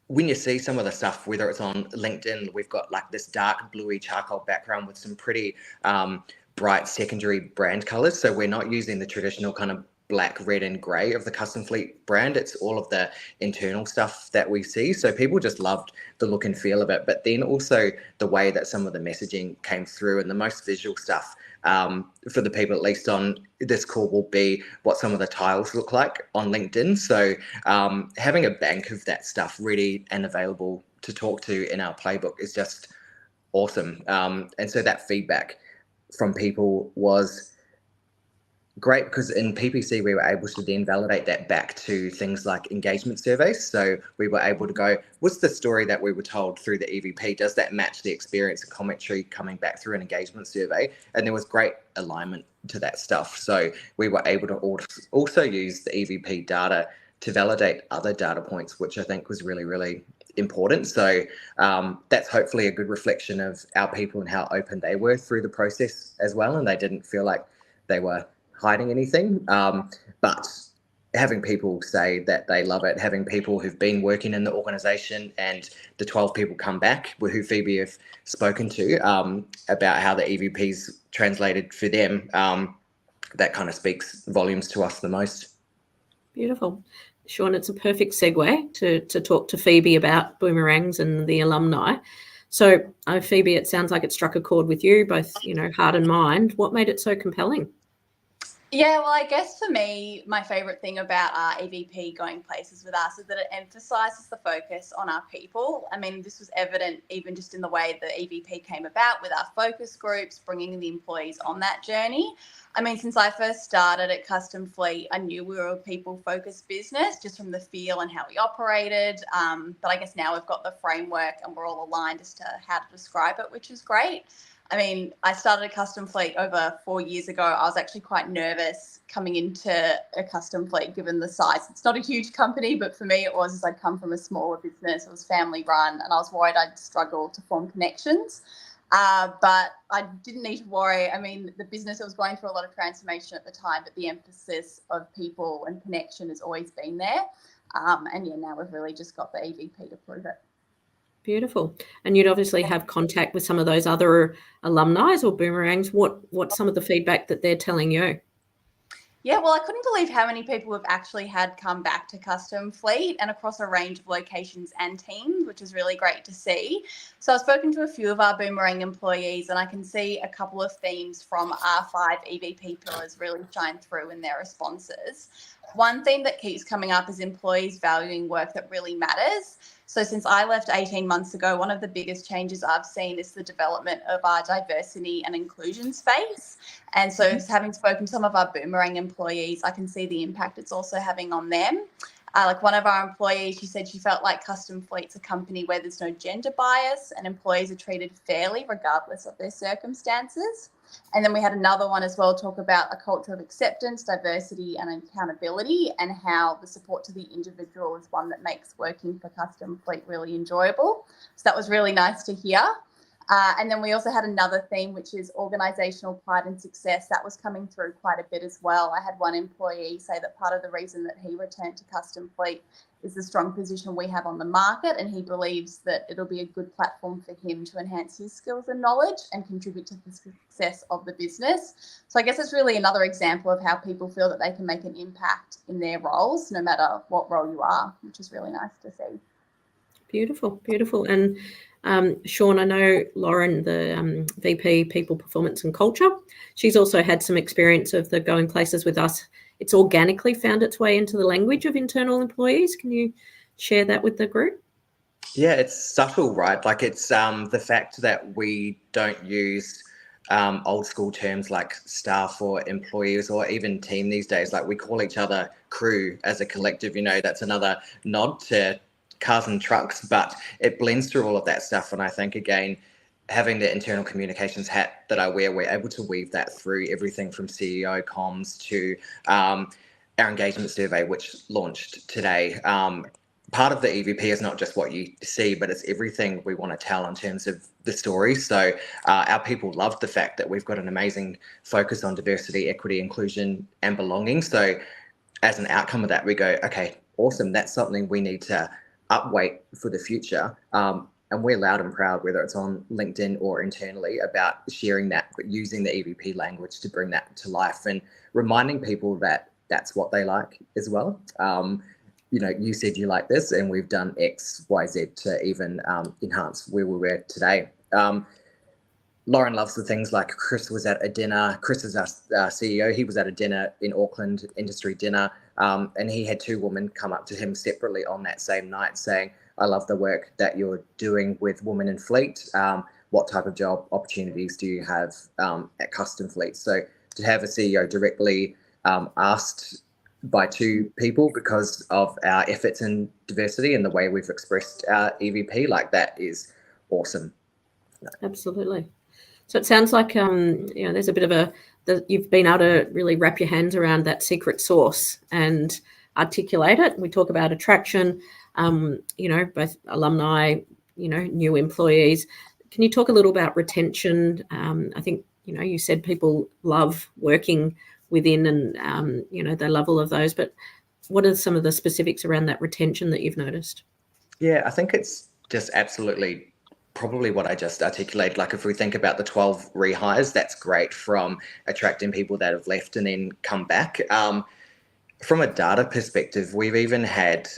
when you see some of the stuff, whether it's on LinkedIn, we've got like this dark bluey charcoal background with some pretty bright secondary brand colors. So we're not using the traditional kind of black, red and gray of the Custom Fleet brand. It's all of the internal stuff that we see. So people just loved the look and feel of it, but then also the way that some of the messaging came through, and the most visual stuff for the people at least on this call will be what some of the tiles look like on LinkedIn. So having a bank of that stuff ready and available to talk to in our playbook is just awesome. And so that feedback from people was great, because in PPC we were able to then validate that back to things like engagement surveys. So we were able to go, what's the story that we were told through the EVP? Does that match the experience and commentary coming back through an engagement survey? And there was great alignment to that stuff. So we were able to also use the EVP data to validate other data points, which I think was really, really important. So that's hopefully a good reflection of our people and how open they were through the process as well, and they didn't feel like they were hiding anything. But having people say that they love it, having people who've been working in the organisation, and the 12 people come back who Phoebe have spoken to about how the EVPs translated for them, that kind of speaks volumes to us the most. Beautiful. Sean, it's a perfect segue to talk to Phoebe about Boomerangs and the alumni. So, Phoebe, it sounds like it struck a chord with you, both, heart and mind. What made it so compelling? Yeah, well, I guess for me, my favourite thing about our EVP going places with us is that it emphasises the focus on our people. I mean, this was evident even just in the way the EVP came about with our focus groups, bringing the employees on that journey. I mean, since I first started at Custom Fleet, I knew we were a people-focused business just from the feel and how we operated. But I guess now we've got the framework and we're all aligned as to how to describe it, which is great. I mean, I started a Custom Fleet over 4 years ago. I was actually quite nervous coming into a Custom Fleet given the size. It's not a huge company, but for me it was, as I'd come from a smaller business. It was family run and I was worried I'd struggle to form connections. But I didn't need to worry. I mean, the business was going through a lot of transformation at the time, but the emphasis of people and connection has always been there. And yeah, now we've really just got the EVP to prove it. Beautiful. And you'd obviously have contact with some of those other alumni or Boomerangs. What's some of the feedback that they're telling you? Yeah, well, I couldn't believe how many people have actually had come back to Custom Fleet and across a range of locations and teams, which is really great to see. So I've spoken to a few of our Boomerang employees and I can see a couple of themes from our 5 EVP pillars really shine through in their responses. One theme that keeps coming up is employees valuing work that really matters. So since I left 18 months ago, one of the biggest changes I've seen is the development of our diversity and inclusion space. And so having spoken to some of our Boomerang employees, I can see the impact it's also having on them. Like one of our employees, she said she felt like Custom Fleet's a company where there's no gender bias and employees are treated fairly regardless of their circumstances. And then we had another one as well talk about a culture of acceptance, diversity and accountability and how the support to the individual is one that makes working for Custom Fleet really enjoyable. So that was really nice to hear. And then we also had another theme, which is organisational pride and success. That was coming through quite a bit as well. I had one employee say that part of the reason that he returned to Custom Fleet is the strong position we have on the market, and he believes that it'll be a good platform for him to enhance his skills and knowledge and contribute to the success of the business. So I guess it's really another example of how people feel that they can make an impact in their roles, no matter what role you are, which is really nice to see. Beautiful, beautiful. And Sean, I know Lauren, the VP People Performance and Culture, she's also had some experience of the going places with us. It's organically found its way into the language of internal employees. Can you share that with the group? Yeah, it's subtle, right? Like it's the fact that we don't use old school terms like staff or employees or even team these days. Like we call each other crew as a collective, that's another nod to cars and trucks, but it blends through all of that stuff. And I think, again, having the internal communications hat that I wear, we're able to weave that through everything from CEO comms to our engagement survey, which launched today. Part of the EVP is not just what you see, but it's everything we want to tell in terms of the story. So our people love the fact that we've got an amazing focus on diversity, equity, inclusion, and belonging. So as an outcome of that, we go, okay, awesome. That's something we need to upweight for the future. And we're loud and proud, whether it's on LinkedIn or internally, about sharing that, but using the EVP language to bring that to life and reminding people that that's what they like as well. You said you like this, and we've done X, Y, Z to even enhance where we were today. Lauren loves the things like Chris was at a dinner. Chris is our CEO. He was at a dinner in Auckland, industry dinner, and he had 2 women come up to him separately on that same night saying, I love the work that you're doing with Women in Fleet. What type of job opportunities do you have at Custom Fleet? So to have a CEO directly asked by 2 people because of our efforts in diversity and the way we've expressed our EVP, like that is awesome. Absolutely. So it sounds like there's a bit of you've been able to really wrap your hands around that secret sauce and articulate it. We talk about attraction, both alumni, new employees. Can you talk a little about retention? I think, you said people love working within and, they love all of those, but what are some of the specifics around that retention that you've noticed? Yeah, I think it's just absolutely probably what I just articulated. Like if we think about the 12 rehires, that's great from attracting people that have left and then come back. From a data perspective, we've even had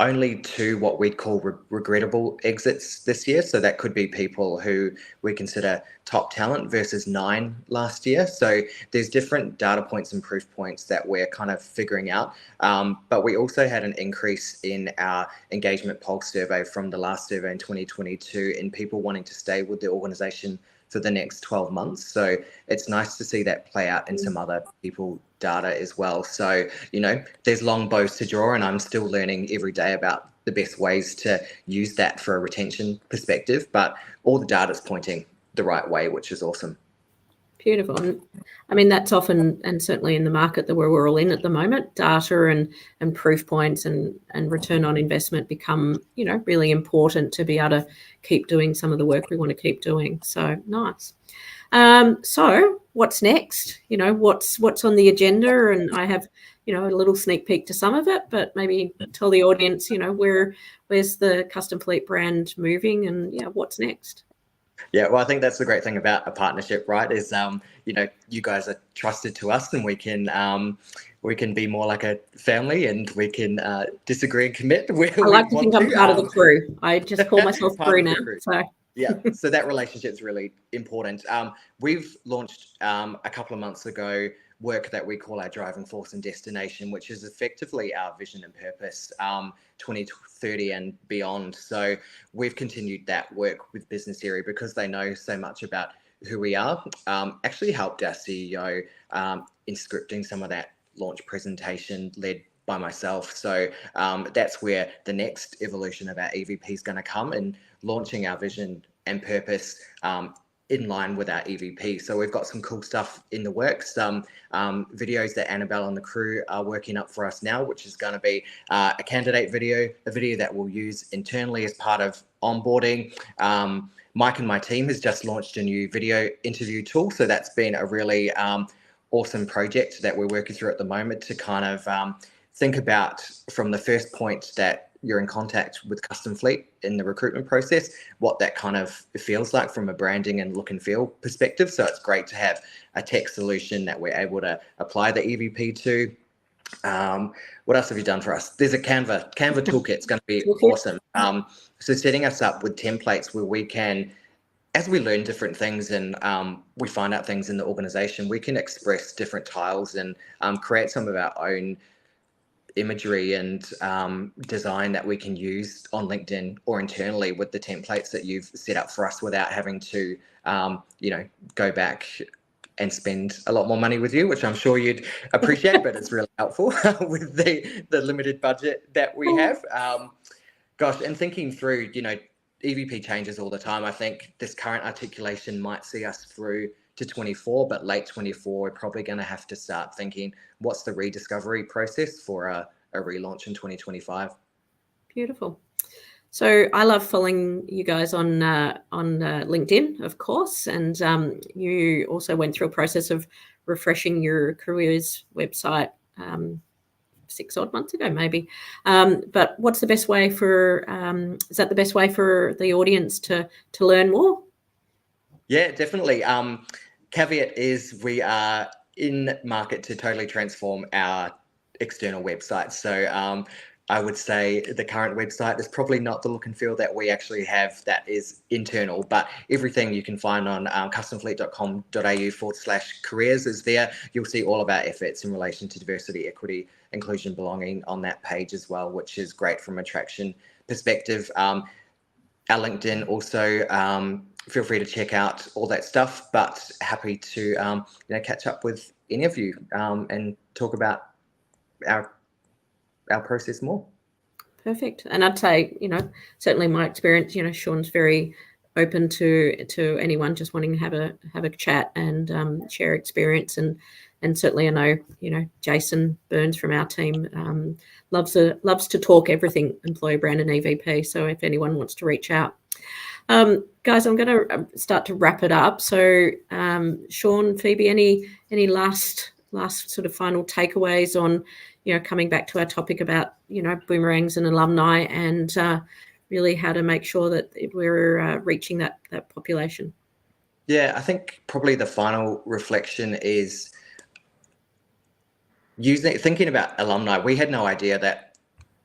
only 2 what we'd call regrettable exits this year. So that could be people who we consider top talent versus 9 last year. So there's different data points and proof points that we're kind of figuring out. But we also had an increase in our engagement pulse survey from the last survey in 2022 in people wanting to stay with the organization for the next 12 months. So it's nice to see that play out in some other people data as well. So, there's long bows to draw, and I'm still learning every day about the best ways to use that for a retention perspective, but all the data's pointing the right way, which is awesome. Beautiful. And I mean, that's often, and certainly in the market that we're all in at the moment, data and proof points and return on investment become, really important to be able to keep doing some of the work we want to keep doing. So nice. So what's next? What's on the agenda? And I have, a little sneak peek to some of it, but maybe tell the audience, where's the Custom Fleet brand moving and what's next? Yeah, well, I think that's the great thing about a partnership, right? Is you guys are trusted to us, and we can be more like a family, and we can disagree and commit. I like to think I'm part of the crew. I just call myself crew now. So yeah, so that relationship is really important. We've launched a couple of months ago work that we call our driving force and destination, which is effectively our vision and purpose 2030 and beyond. So we've continued that work with Business Area because they know so much about who we are. Actually helped our CEO in scripting some of that launch presentation led by myself. So that's where the next evolution of our EVP is going to come, and launching our vision and purpose in line with our EVP. So we've got some cool stuff in the works, some videos that Annabelle and the crew are working up for us now, which is going to be a candidate video, a video that we'll use internally as part of onboarding. Mike and my team has just launched a new video interview tool. So that's been a really awesome project that we're working through at the moment to kind of think about from the first point that you're in contact with Custom Fleet in the recruitment process, what that kind of feels like from a branding and look and feel perspective. So it's great to have a tech solution that we're able to apply the EVP to. What else have you done for us? There's a Canva toolkit. It's going to be awesome. So setting us up with templates where we can, as we learn different things and we find out things in the organization, we can express different tiles and create some of our own imagery and design that we can use on LinkedIn or internally with the templates that you've set up for us without having to, go back and spend a lot more money with you, which I'm sure you'd appreciate, but it's really helpful with the limited budget that we have. And thinking through, EVP changes all the time. I think this current articulation might see us through to 24, but late 24, we're probably going to have to start thinking, what's the rediscovery process for a relaunch in 2025? Beautiful. So I love following you guys on LinkedIn, of course, and you also went through a process of refreshing your careers website 6 odd months ago, maybe. But what's the best way for? Is that the best way for the audience to learn more? Yeah, definitely. Caveat is we are in market to totally transform our external website. So I would say the current website is probably not the look and feel that we actually have that is internal, but everything you can find on customfleet.com.au/careers is there. You'll see all of our efforts in relation to diversity, equity, inclusion, belonging on that page as well, which is great from a traction perspective. Our LinkedIn also, feel free to check out all that stuff, but happy to catch up with any of you and talk about our process more. Perfect. And I'd say, certainly my experience, Sean's very open to anyone just wanting to have a chat and share experience. And And certainly I know, Jason Burns from our team loves to talk everything employer brand and EVP. So if anyone wants to reach out. Guys, I'm going to start to wrap it up. So Sean, Phoebe, any last sort of final takeaways on, coming back to our topic about, boomerangs and alumni and really how to make sure that we're reaching that population? Yeah, I think probably the final reflection is thinking about alumni. We had no idea that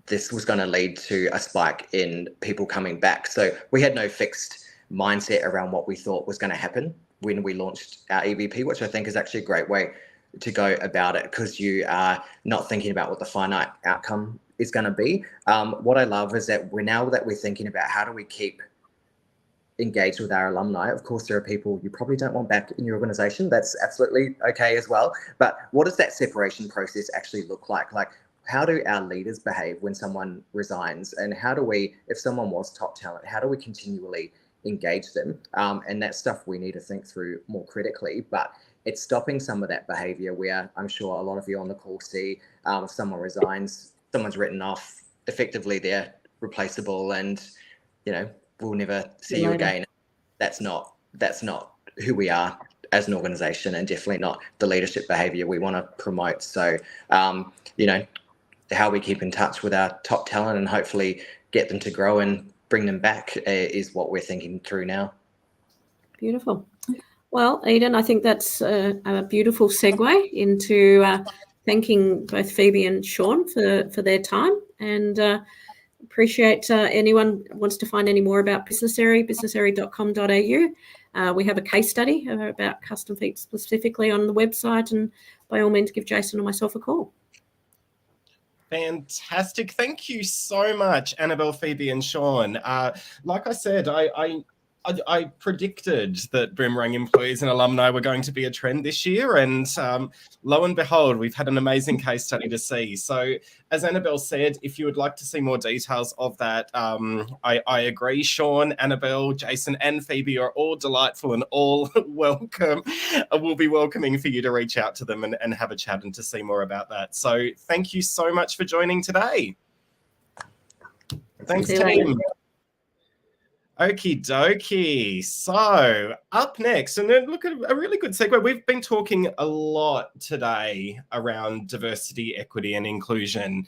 this was going to lead to a spike in people coming back. So we had no fixed mindset around what we thought was going to happen when we launched our EVP, which I think is actually a great way to go about it, because you are not thinking about what the finite outcome is going to be. What I love is that we're thinking about how do we keep engaged with our alumni. Of course, there are people you probably don't want back in your organization. That's absolutely okay as well. But what does that separation process actually look like? Like, how do our leaders behave when someone resigns? And how do we, if someone was top talent, how do we continually engage them? And that's stuff we need to think through more critically. But it's stopping some of that behavior where I'm sure a lot of you on the call see if someone resigns, someone's written off, effectively they're replaceable, and we'll never see you again. That's not who we are as an organization, and definitely not the leadership behavior we want to promote. So how we keep in touch with our top talent and hopefully get them to grow and bring them back is what we're thinking through now. Beautiful. Well, Eden, I think that's a beautiful segue into thanking both Phoebe and Sean for their time, and appreciate anyone wants to find any more about Businessary, businessary.com.au. We have a case study about custom feet specifically on the website, and by all means give Jason or myself a call. Fantastic. Thank you so much, Annabelle, Phoebe, and Sean. Like I said, I predicted that Boomerang employees and alumni were going to be a trend this year, and lo and behold, we've had an amazing case study to see. So as Annabelle said, if you would like to see more details of that, I agree. Sean, Annabelle, Jason, and Phoebe are all delightful and all welcome. We'll be welcoming for you to reach out to them and have a chat and to see more about that. So thank you so much for joining today. Thanks, team. Okie dokie. So up next, and then look at a really good segue. We've been talking a lot today around diversity, equity, and inclusion,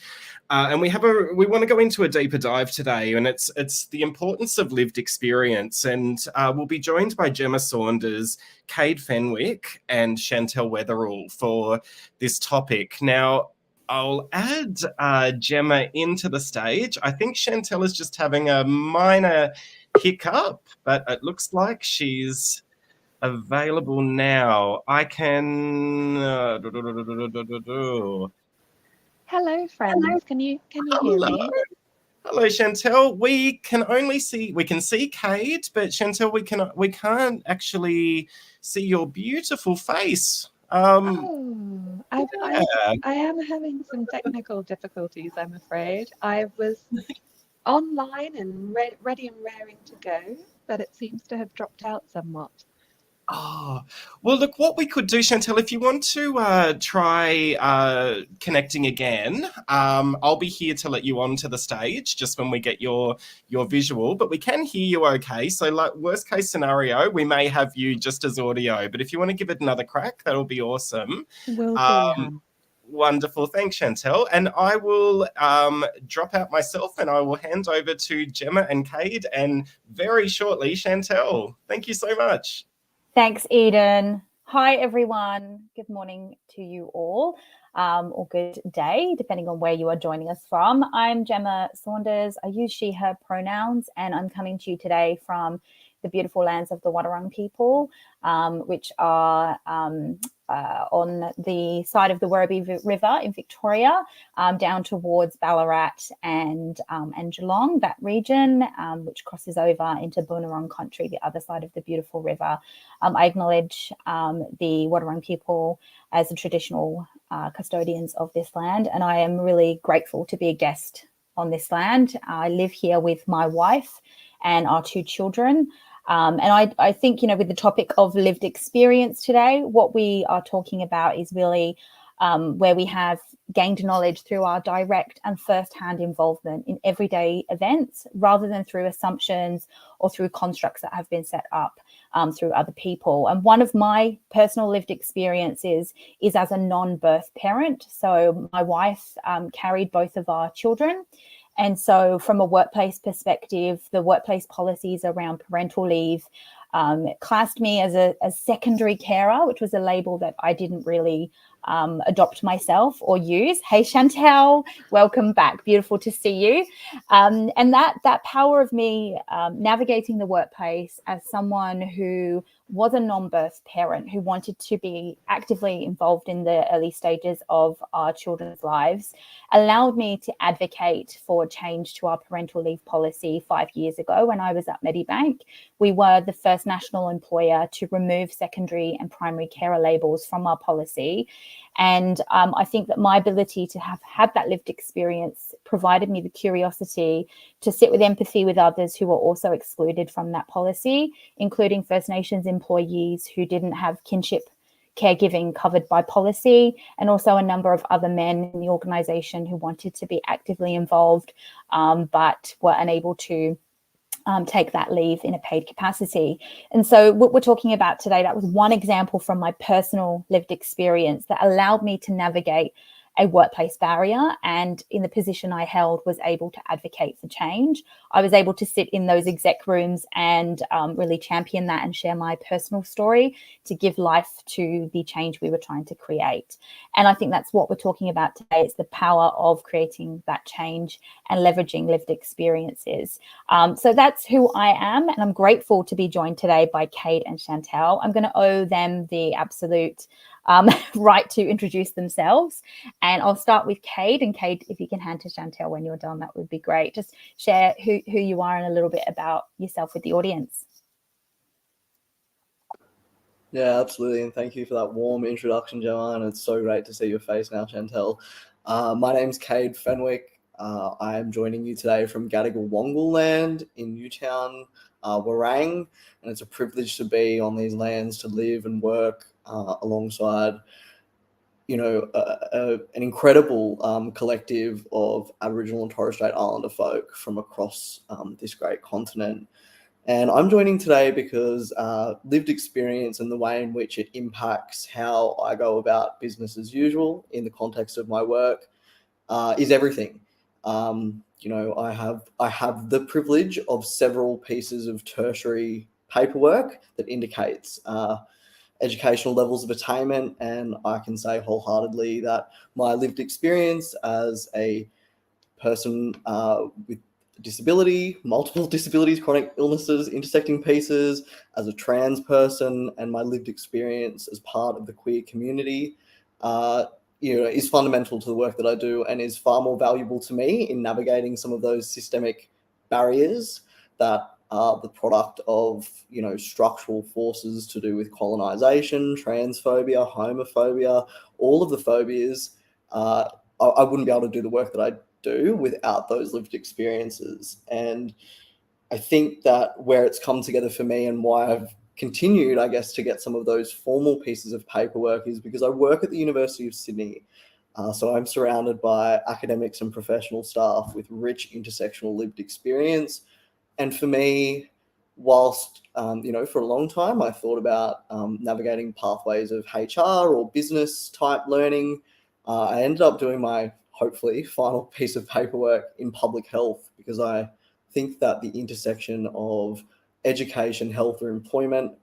and we want to go into a deeper dive today, and it's the importance of lived experience. And we'll be joined by Gemma Saunders, Cade Fenwick, and Chantel Weatherall for this topic. Now, I'll add Gemma into the stage. I think Chantel is just having a minor hiccup, but it looks like she's available now. I can. Hello, friends. Can you hear me? Hello, Chantel. We can see Cade, but Chantel, we can't actually see your beautiful face. I am having some technical difficulties, I'm afraid. I was online and ready and raring to go, but it seems to have dropped out somewhat. Oh, well, look, what we could do, Chantel, if you want to try connecting again, I'll be here to let you onto the stage just when we get your visual, but we can hear you okay. So like worst case scenario, we may have you just as audio, but if you want to give it another crack, that'll be awesome. Will do. Wonderful. Thanks, Chantel. And I will drop out myself and I will hand over to Gemma and Cade, and very shortly, Chantel. Thank you so much. Thanks, Eden. Hi, everyone. Good morning to you all, or good day, depending on where you are joining us from. I'm Gemma Saunders. I use she, her pronouns, and I'm coming to you today from the beautiful lands of the Wadawurrung people, which are on the side of the Werribee River in Victoria, down towards Ballarat and Geelong, that region, which crosses over into Boonwurrung country, the other side of the beautiful river. I acknowledge the Wadawurrung people as the traditional custodians of this land, and I am really grateful to be a guest on this land. I live here with my wife and our two children. And I think, with the topic of lived experience today, what we are talking about is really where we have gained knowledge through our direct and first-hand involvement in everyday events, rather than through assumptions or through constructs that have been set up through other people. And one of my personal lived experiences is as a non-birth parent. So my wife carried both of our children. And so from a workplace perspective, the workplace policies around parental leave classed me as a secondary carer, which was a label that I didn't really adopt myself or use. Hey, Chantel, welcome back. Beautiful to see you. And that power of me navigating the workplace as someone who was a non-birth parent who wanted to be actively involved in the early stages of our children's lives allowed me to advocate for change to our parental leave policy 5 years ago when I was at Medibank. We were the first national employer to remove secondary and primary carer labels from our policy. And I think that my ability to have had that lived experience provided me the curiosity to sit with empathy with others who were also excluded from that policy, including First Nations employees who didn't have kinship caregiving covered by policy, and also a number of other men in the organisation who wanted to be actively involved but were unable to take that leave in a paid capacity. And so what we're talking about today, that was one example from my personal lived experience that allowed me to navigate a workplace barrier, and in the position I held was able to advocate for change. I was able to sit in those exec rooms and really champion that and share my personal story to give life to the change we were trying to create. And I think that's what we're talking about today. It's the power of creating that change and leveraging lived experiences. So that's who I am, and I'm grateful to be joined today by Kate and Chantel. I'm going to owe them the absolute right to introduce themselves. And I'll start with Kate. And Kate, if you can hand to Chantel when you're done, that would be great. Just share who you are and a little bit about yourself with the audience. Yeah, absolutely. And thank you for that warm introduction, Joanne. It's so great to see your face now, Chantel. My name's Cade Fenwick. I am joining you today from Gadigal Wongal land in Newtown, Warang. And it's a privilege to be on these lands, to live and work alongside, an incredible collective of Aboriginal and Torres Strait Islander folk from across this great continent. And I'm joining today because lived experience and the way in which it impacts how I go about business as usual in the context of my work is everything. I have the privilege of several pieces of tertiary paperwork that indicates educational levels of attainment, and I can say wholeheartedly that my lived experience as a person with disability, multiple disabilities, chronic illnesses, intersecting pieces, as a trans person, and my lived experience as part of the queer community is fundamental to the work that I do, and is far more valuable to me in navigating some of those systemic barriers that are the product of, structural forces to do with colonization, transphobia, homophobia, all of the phobias. I wouldn't be able to do the work that I do without those lived experiences. And I think that where it's come together for me and why I've continued, I guess, to get some of those formal pieces of paperwork is because I work at the University of Sydney. So I'm surrounded by academics and professional staff with rich intersectional lived experience. And for me, whilst, for a long time, I thought about navigating pathways of HR or business type learning, I ended up doing my, hopefully, final piece of paperwork in public health, because I think that the intersection of education, health, or employment,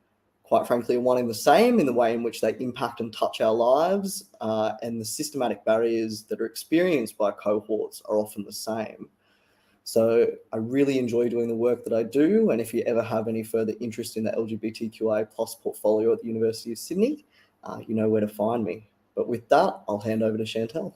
quite frankly, are one and the same in the way in which they impact and touch our lives, and the systematic barriers that are experienced by cohorts are often the same. So I really enjoy doing the work that I do. And if you ever have any further interest in the LGBTQIA+ portfolio at the University of Sydney, you know where to find me. But with that, I'll hand over to Chantel.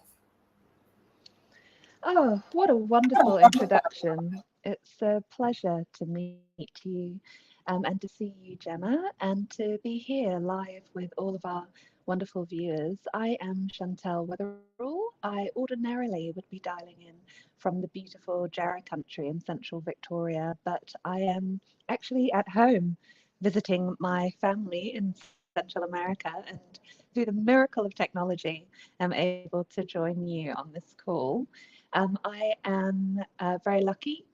Oh, what a wonderful introduction. It's a pleasure to meet you and to see you, Gemma, and to be here live with all of our wonderful viewers. I am Chantel Weatherall. I ordinarily would be dialing in from the beautiful Jarrah country in central Victoria, but I am actually at home visiting my family in Central America, and through the miracle of technology, I'm able to join you on this call. I am very lucky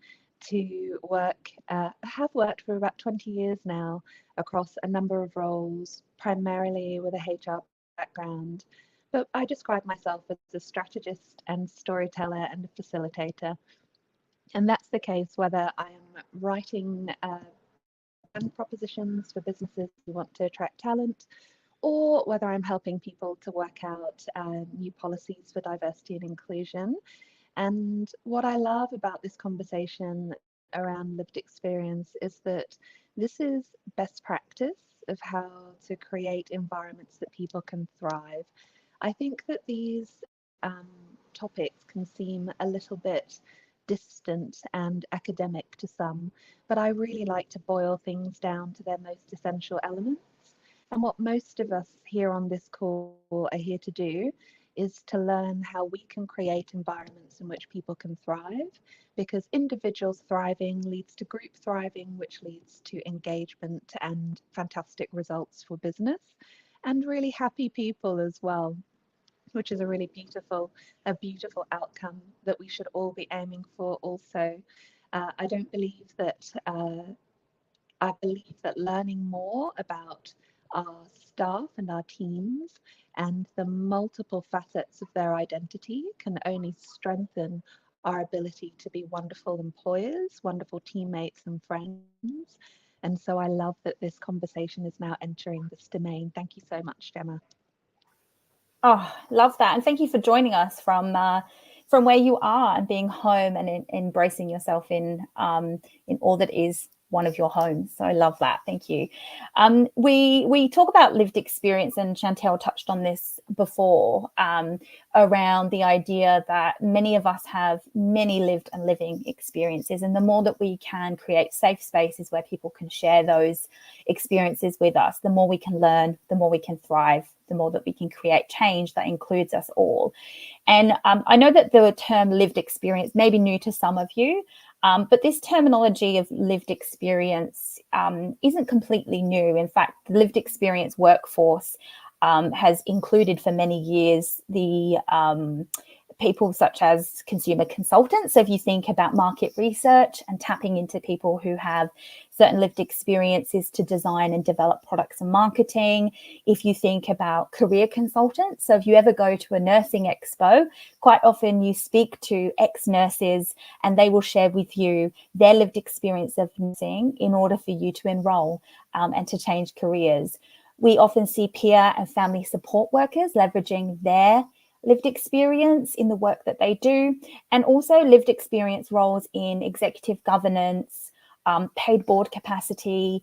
to have worked for about 20 years now across a number of roles, primarily with a HR background. But I describe myself as a strategist and storyteller and a facilitator. And that's the case whether I am writing brand propositions for businesses who want to attract talent, or whether I'm helping people to work out new policies for diversity and inclusion. And what I love about this conversation around lived experience is that this is best practice of how to create environments that people can thrive. I think that these topics can seem a little bit distant and academic to some, but I really like to boil things down to their most essential elements. And what most of us here on this call are here to do is to learn how we can create environments in which people can thrive, because individuals thriving leads to group thriving, which leads to engagement and fantastic results for business, and really happy people as well, which is a really beautiful outcome that we should all be aiming for also. I believe that learning more about our staff and our teams and the multiple facets of their identity can only strengthen our ability to be wonderful employers, wonderful teammates and friends. And so I love that this conversation is now entering this domain. Thank you so much, Gemma. Oh, love that. And thank you for joining us from where you are and being home and embracing yourself in all that is one of your homes. So I love that. Thank you. We talk about lived experience, and Chantel touched on this before, around the idea that many of us have many lived and living experiences. And the more that we can create safe spaces where people can share those experiences with us, the more we can learn, the more we can thrive, the more that we can create change that includes us all. And I know that the term lived experience may be new to some of you, but this terminology of lived experience isn't completely new. In fact, the lived experience workforce has included for many years the people such as consumer consultants. So if you think about market research and tapping into people who have certain lived experiences to design and develop products and marketing, if you think about career consultants, so if you ever go to a nursing expo, quite often you speak to ex-nurses and they will share with you their lived experience of nursing in order for you to enroll and to change careers. We often see peer and family support workers leveraging their lived experience in the work that they do, and also lived experience roles in executive governance, paid board capacity,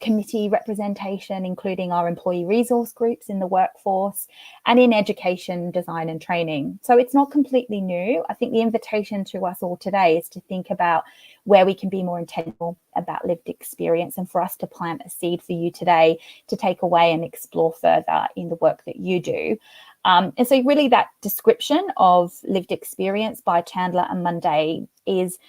committee representation, including our employee resource groups in the workforce, and in education, design and training. So it's not completely new. I think the invitation to us all today is to think about where we can be more intentional about lived experience, and for us to plant a seed for you today to take away and explore further in the work that you do. And so really that description of lived experience by Chandler and Monday is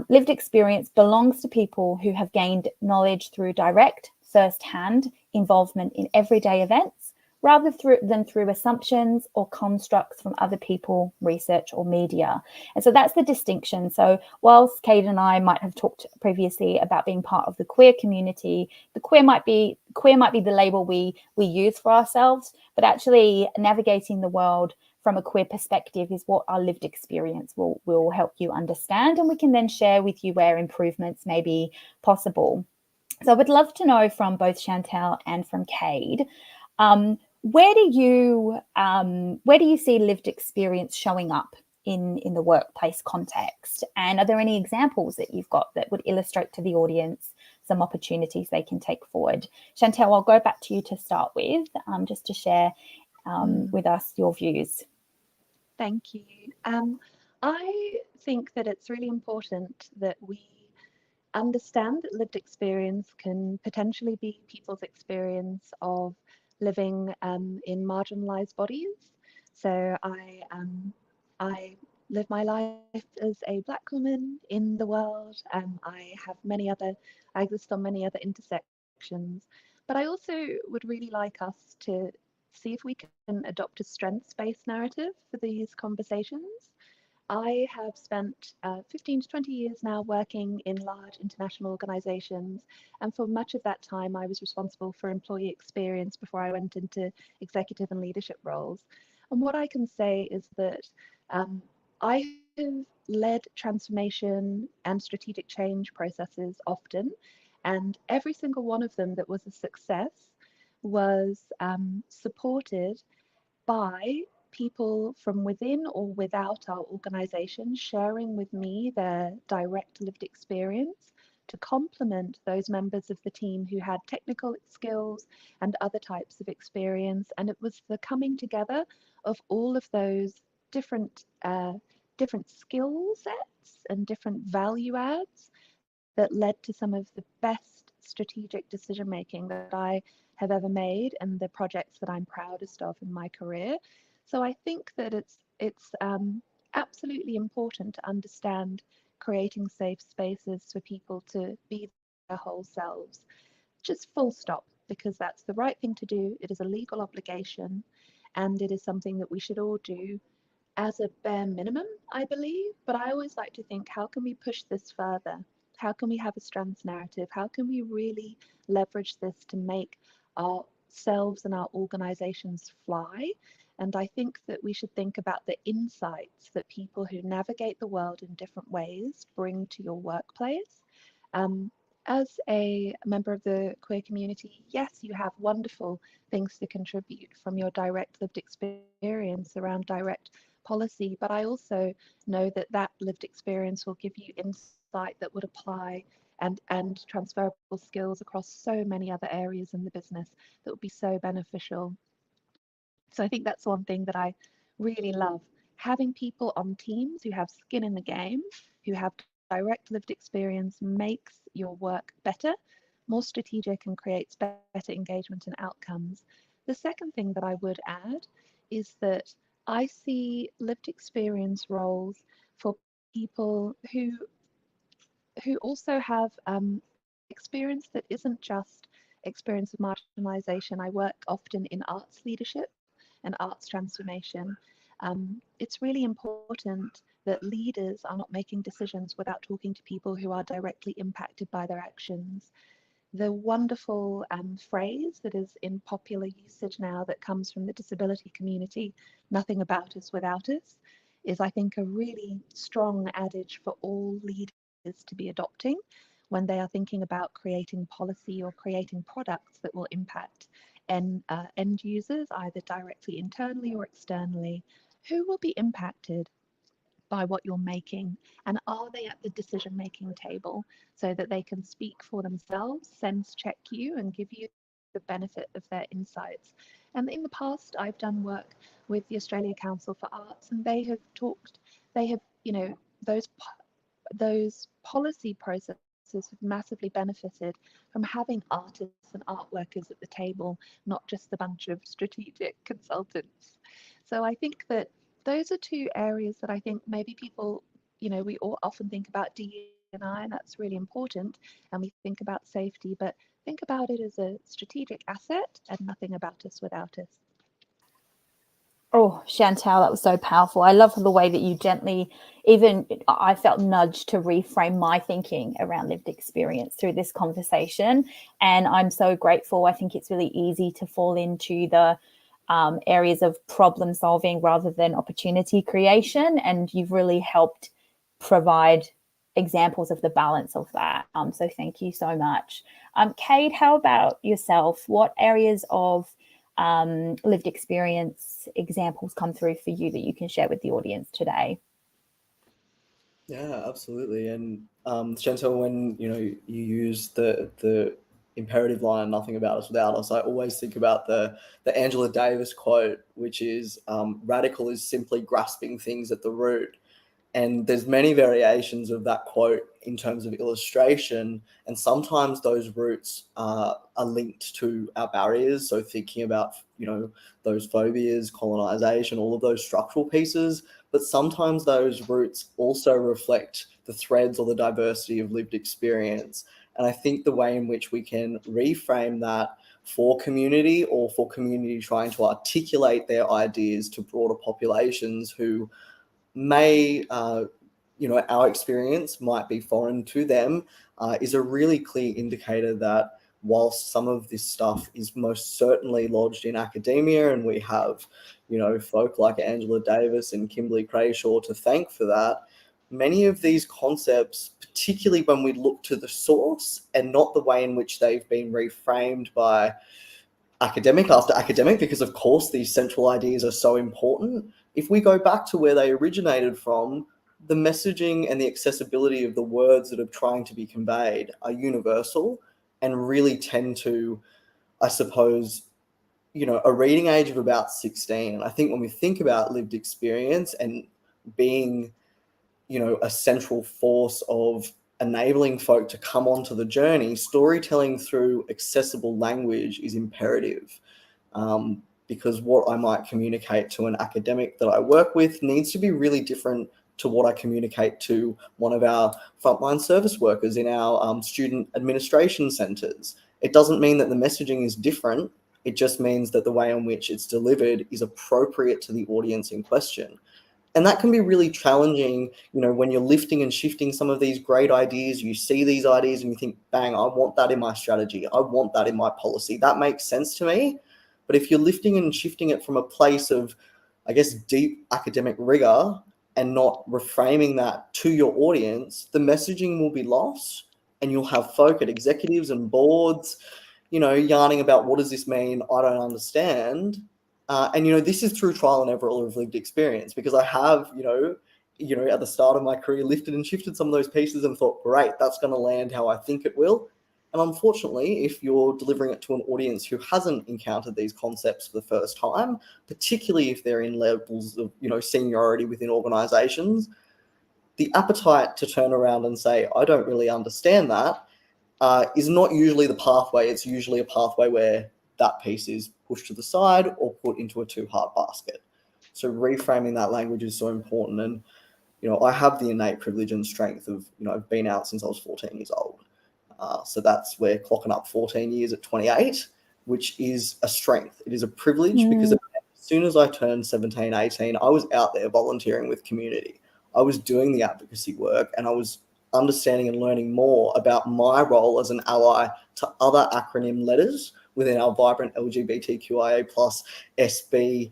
lived experience belongs to people who have gained knowledge through direct, first-hand involvement in everyday events, rather than through assumptions or constructs from other people, research or media. And so that's the distinction. So whilst Kate and I might have talked previously about being part of the queer community, the queer might be the label we use for ourselves, but actually navigating the world from a queer perspective is what our lived experience will help you understand, and we can then share with you where improvements may be possible. So I would love to know from both Chantel and from Cade, where do you see lived experience showing up in the workplace context? And are there any examples that you've got that would illustrate to the audience some opportunities they can take forward? Chantel, I'll go back to you to start with, just to share with us your views. Thank you. I think that it's really important that we understand that lived experience can potentially be people's experience of living in marginalized bodies. So I live my life as a Black woman in the world. I exist on many other intersections, but I also would really like us to see if we can adopt a strengths-based narrative for these conversations. I have spent 15 to 20 years now working in large international organizations, and for much of that time I was responsible for employee experience before I went into executive and leadership roles. And what I can say is that I have led transformation and strategic change processes often, and every single one of them that was a success was supported by people from within or without our organization sharing with me their direct lived experience to complement those members of the team who had technical skills and other types of experience. And it was the coming together of all of those different skill sets and different value adds that led to some of the best strategic decision making that I have ever made and the projects that I'm proudest of in my career. So I think that it's absolutely important to understand creating safe spaces for people to be their whole selves, just full stop, because that's the right thing to do. It is a legal obligation, and it is something that we should all do as a bare minimum, I believe. But I always like to think, how can we push this further? How can we have a strengths narrative? How can we really leverage this to make ourselves and our organizations fly? And I think that we should think about the insights that people who navigate the world in different ways bring to your workplace. As a member of the queer community, yes, you have wonderful things to contribute from your direct lived experience around direct policy, but I also know that that lived experience will give you insight that would apply and transferable skills across so many other areas in the business that would be so beneficial. So I think that's one thing that I really love. Having people on teams who have skin in the game, who have direct lived experience, makes your work better, more strategic, and creates better engagement and outcomes. The second thing that I would add is that I see lived experience roles for people who also have experience that isn't just experience of marginalization. I work often in arts leadership and arts transformation. It's really important that leaders are not making decisions without talking to people who are directly impacted by their actions. The wonderful phrase that is in popular usage now that comes from the disability community, nothing about us without us, is I think a really strong adage for all leaders to be adopting when they are thinking about creating policy or creating products that will impact end users, either directly internally or externally. Who will be impacted by what you're making, and are they at the decision-making table so that they can speak for themselves, sense check you, and give you the benefit of their insights? And in the past, I've done work with the Australia Council for Arts, and they have, you know, those policy processes have massively benefited from having artists and art workers at the table, not just a bunch of strategic consultants. So I think that those are two areas that I think maybe people, you know, we all often think about DE&I, and that's really important, and we think about safety, but think about it as a strategic asset and nothing about us without us. Oh, Chantal, that was so powerful. I love the way that you gently, even I felt nudged to reframe my thinking around lived experience through this conversation. And I'm so grateful. I think it's really easy to fall into the areas of problem solving rather than opportunity creation. And you've really helped provide examples of the balance of that. So thank you so much. Kate, how about yourself? What areas of lived experience examples come through for you that you can share with the audience today? Yeah, absolutely. And Chantal, when you use the imperative line, nothing about us without us, I always think about the Angela Davis quote, which is radical is simply grasping things at the root. And there's many variations of that quote in terms of illustration. And sometimes those roots are linked to our barriers. So thinking about, those phobias, colonization, all of those structural pieces. But sometimes those roots also reflect the threads or the diversity of lived experience. And I think the way in which we can reframe that for community, or for community trying to articulate their ideas to broader populations who may, our experience might be foreign to them, is a really clear indicator that whilst some of this stuff is most certainly lodged in academia, and we have, folk like Angela Davis and Kimberly Crashaw to thank for that, many of these concepts, particularly when we look to the source and not the way in which they've been reframed by academic after academic, because of course these central ideas are so important. If we go back to where they originated from, the messaging and the accessibility of the words that are trying to be conveyed are universal and really tend to, I suppose, a reading age of about 16. And I think when we think about lived experience and being, a central force of enabling folk to come onto the journey, storytelling through accessible language is imperative. Because what I might communicate to an academic that I work with needs to be really different to what I communicate to one of our frontline service workers in our student administration centres. It doesn't mean that the messaging is different. It just means that the way in which it's delivered is appropriate to the audience in question. And that can be really challenging, when you're lifting and shifting some of these great ideas. You see these ideas and you think, bang, I want that in my strategy. I want that in my policy. That makes sense to me. But if you're lifting and shifting it from a place of, I guess, deep academic rigor and not reframing that to your audience, the messaging will be lost, and you'll have folk at executives and boards, yarning about, what does this mean? I don't understand. And this is through trial and error of lived experience, because I have, at the start of my career, lifted and shifted some of those pieces and thought, great, that's going to land how I think it will. And unfortunately, if you're delivering it to an audience who hasn't encountered these concepts for the first time, particularly if they're in levels of, seniority within organizations, the appetite to turn around and say, I don't really understand that, is not usually the pathway. It's usually a pathway where that piece is pushed to the side or put into a too hard basket. So reframing that language is so important. And, I have the innate privilege and strength of, I've been out since I was 14 years old. So we're clocking up 14 years at 28, which is a strength. It is a privilege because as soon as I turned 17, 18, I was out there volunteering with community. I was doing the advocacy work, and I was understanding and learning more about my role as an ally to other acronym letters within our vibrant LGBTQIA plus SB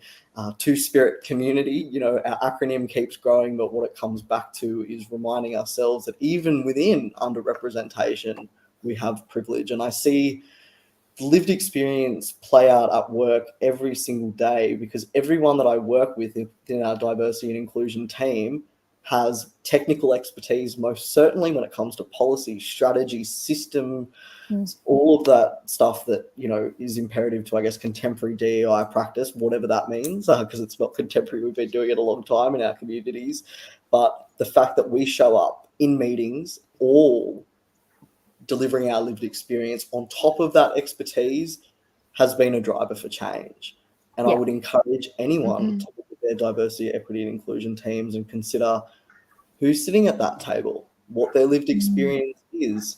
Two-Spirit community. Our acronym keeps growing, but what it comes back to is reminding ourselves that even within underrepresentation, we have privilege. And I see lived experience play out at work every single day, because everyone that I work with in our diversity and inclusion team has technical expertise, most certainly when it comes to policy, strategy, system, all of that stuff that, is imperative to, I guess, contemporary DEI practice, whatever that means, because it's not contemporary. We've been doing it a long time in our communities. But the fact that we show up in meetings, all delivering our lived experience on top of that expertise, has been a driver for change. And I would encourage anyone to look at their diversity, equity, and inclusion teams and consider who's sitting at that table, what their lived experience is.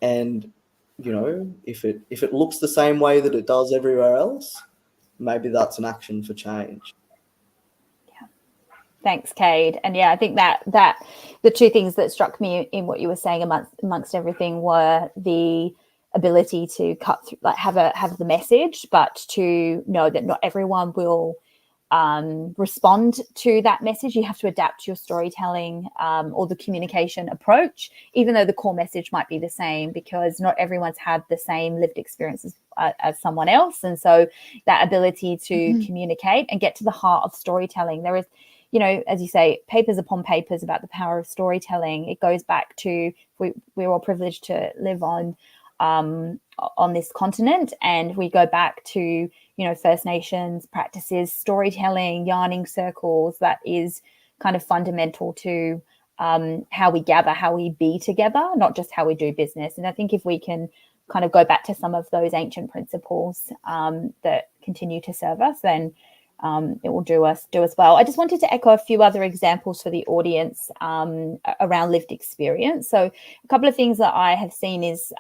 And, if it looks the same way that it does everywhere else, maybe that's an action for change. Thanks, Cade. And I think that the two things that struck me in what you were saying amongst everything were the ability to cut through, like have the message, but to know that not everyone will respond to that message. You have to adapt your storytelling or the communication approach, even though the core message might be the same, because not everyone's had the same lived experiences as someone else. And so that ability to communicate and get to the heart of storytelling. There is, as you say, papers upon papers about the power of storytelling. It goes back to we're all privileged to live on this continent, and we go back to First Nations practices, storytelling, yarning circles. That is kind of fundamental to how we gather, how we be together, not just how we do business. And I think if we can kind of go back to some of those ancient principles that continue to serve us, then it will do us well. I just wanted to echo a few other examples for the audience around lived experience. So a couple of things that I have seen is,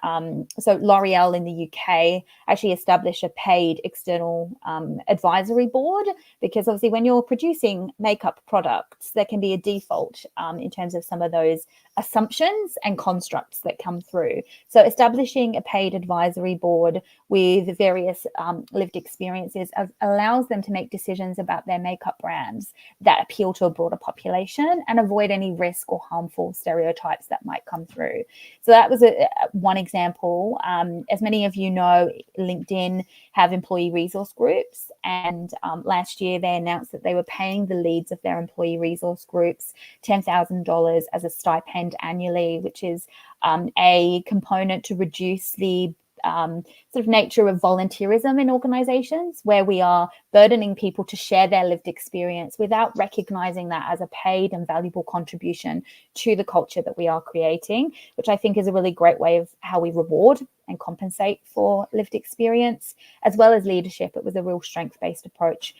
so L'Oreal in the UK actually established a paid external advisory board, because obviously when you're producing makeup products, there can be a default in terms of some of those assumptions and constructs that come through. So establishing a paid advisory board with various lived experiences allows them to make decisions about their makeup brands that appeal to a broader population and avoid any risk or harmful stereotypes that might come through. So that was one example. As many of you know, LinkedIn have employee resource groups, and last year they announced that they were paying the leads of their employee resource groups $10,000 as a stipend annually, which is a component to reduce the sort of nature of volunteerism in organizations, where we are burdening people to share their lived experience without recognizing that as a paid and valuable contribution to the culture that we are creating, which I think is a really great way of how we reward and compensate for lived experience, as well as leadership. It was a real strength-based approach.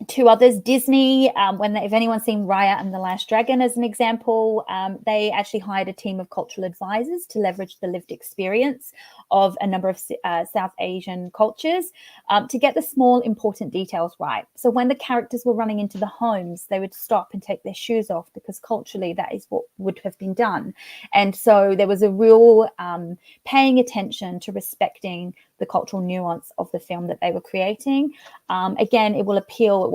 Two others, Disney, if anyone's seen Raya and the Last Dragon as an example, they actually hired a team of cultural advisors to leverage the lived experience of a number of South Asian cultures to get the small important details right. So when the characters were running into the homes, they would stop and take their shoes off, because culturally that is what would have been done. And so there was a real paying attention to respecting the cultural nuance of the film that they were creating. Again, it will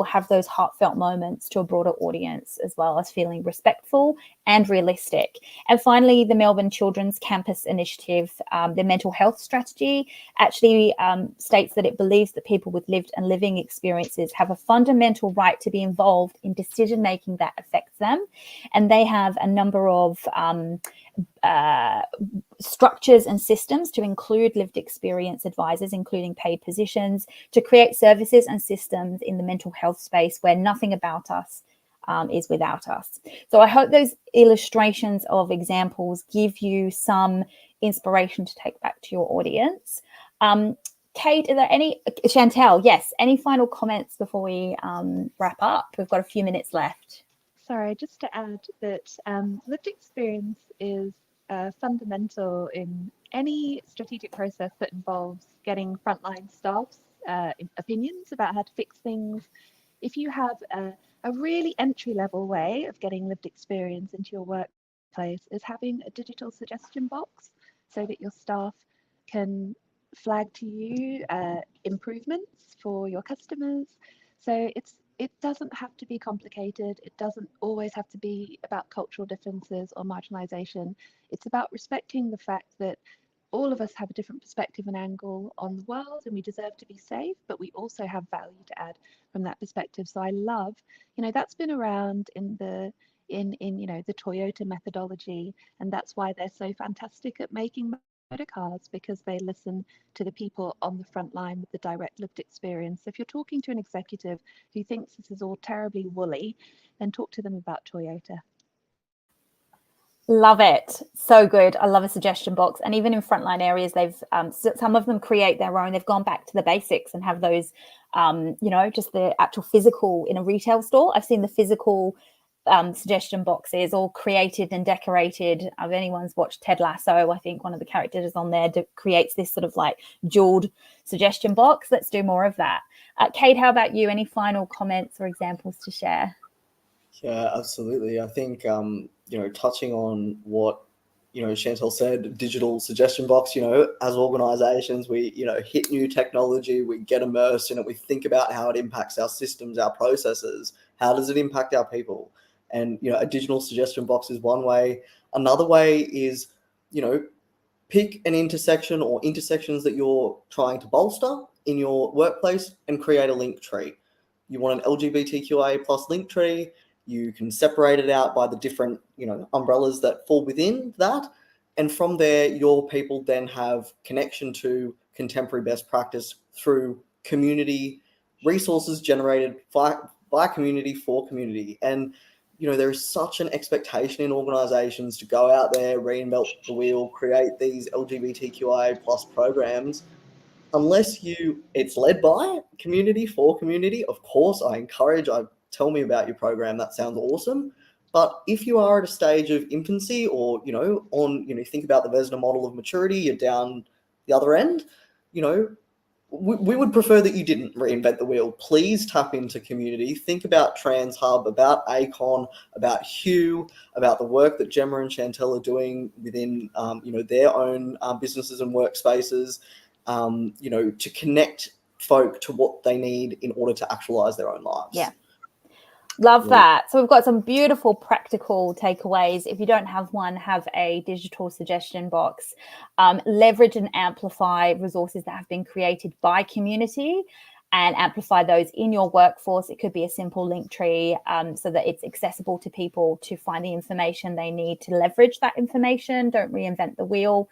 have those heartfelt moments to a broader audience, as well as feeling respectful and realistic. And finally, the Melbourne Children's Campus Initiative, their mental health strategy actually states that it believes that people with lived and living experiences have a fundamental right to be involved in decision-making that affects them. And they have a number of structures and systems to include lived experience advisors, including paid positions, to create services and systems in the mental health space where nothing about us is without us. So I hope those illustrations of examples give you some inspiration to take back to your audience. Kate, are there Chantel, yes, any final comments before we wrap up? We've got a few minutes left. Sorry, just to add that lived experience is fundamental in any strategic process that involves getting frontline staff's opinions about how to fix things. If you have a really entry-level way of getting lived experience into your workplace is having a digital suggestion box, so that your staff can flag to you improvements for your customers. So it doesn't have to be complicated. It doesn't always have to be about cultural differences or marginalization. It's about respecting the fact that all of us have a different perspective and angle on the world, and we deserve to be safe, but we also have value to add from that perspective. So I love, that's been around in the Toyota methodology, and that's why they're so fantastic at making motor cars, because they listen to the people on the front line with the direct lived experience. So if you're talking to an executive who thinks this is all terribly woolly, then talk to them about Toyota. Love it. So good. I love a suggestion box. And even in frontline areas, they've some of them create their own. They've gone back to the basics and have those, just the actual physical in a retail store. I've seen the physical suggestion boxes all created and decorated. If anyone's watched Ted Lasso, I think one of the characters on there creates this sort of like jeweled suggestion box. Let's do more of that. Kate, how about you? Any final comments or examples to share? Yeah, absolutely. I think, touching on what, Chantel said, digital suggestion box, as organizations, we, hit new technology, we get immersed in it, we think about how it impacts our systems, our processes, how does it impact our people? And, a digital suggestion box is one way. Another way is, pick an intersection or intersections that you're trying to bolster in your workplace and create a link tree. You want an LGBTQIA+ link tree. You can separate it out by the different, umbrellas that fall within that. And from there, your people then have connection to contemporary best practice through community resources generated by community for community. And there is such an expectation in organizations to go out there, reinvent the wheel, create these LGBTQIA+ programs. Unless it's led by community for community, of course, tell me about your program. That sounds awesome. But if you are at a stage of infancy or, think about the Vesna model of maturity, you're down the other end, we would prefer that you didn't reinvent the wheel. Please tap into community. Think about TransHub, about ACON, about Hue, about the work that Gemma and Chantel are doing within, their own businesses and workspaces, to connect folk to what they need in order to actualize their own lives. Yeah. Love that. So we've got some beautiful practical takeaways. If you don't have one, have a digital suggestion box. Leverage and amplify resources that have been created by community and amplify those in your workforce. It could be a simple link tree so that it's accessible to people to find the information they need to leverage that information. Don't reinvent the wheel.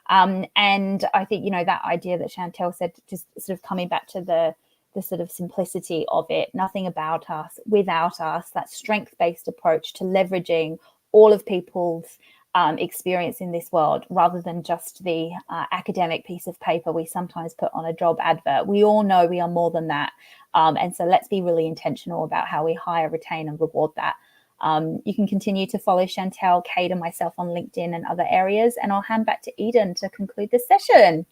And I think, that idea that Chantel said, just sort of coming back to the sort of simplicity of it, nothing about us, without us, that strength-based approach to leveraging all of people's experience in this world rather than just the academic piece of paper we sometimes put on a job advert. We all know we are more than that. And so let's be really intentional about how we hire, retain and reward that. You can continue to follow Chantel, Kate and myself on LinkedIn and other areas. And I'll hand back to Eden to conclude this session.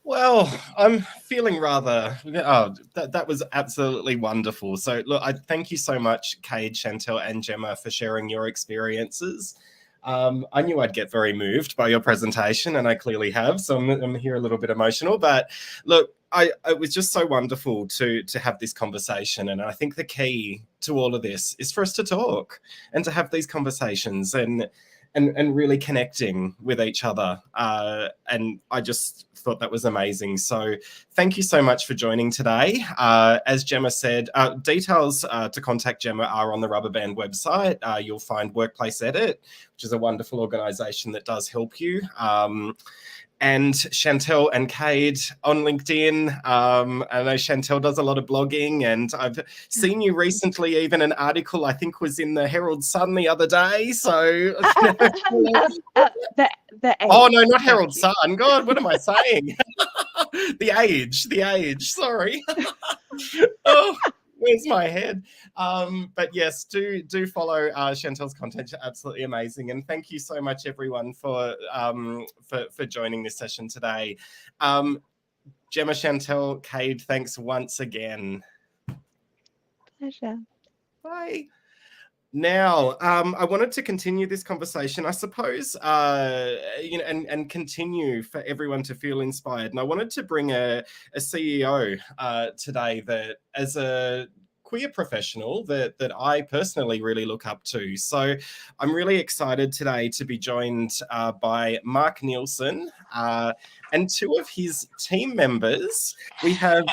Well, I'm feeling rather, that was absolutely wonderful. So look, I thank you so much, Cade, Chantel and Gemma for sharing your experiences. I knew I'd get very moved by your presentation and I clearly have, so I'm here a little bit emotional, but look, it was just so wonderful to have this conversation. And I think the key to all of this is for us to talk and to have these conversations and really connecting with each other. And I just thought that was amazing. So thank you so much for joining today. As Gemma said, details to contact Gemma are on the Rubberband website. You'll find Workplace Edit, which is a wonderful organisation that does help you. And Chantel and Cade on LinkedIn. I know Chantel does a lot of blogging, and I've seen you recently, even an article I think was in the Herald Sun the other day. So, oh no, not Herald Sun. God, what am I saying? The Age. Sorry. Oh. Where's my head? But yes, do follow Chantel's content. Absolutely amazing. And thank you so much, everyone, for joining this session today. Gemma, Chantel, Cade, thanks once again. Pleasure. Bye. Now, I wanted to continue this conversation, I suppose, and continue for everyone to feel inspired. And I wanted to bring a CEO today that, as a queer professional, that I personally really look up to. So I'm really excited today to be joined by Mark Nielsen and two of his team members. We have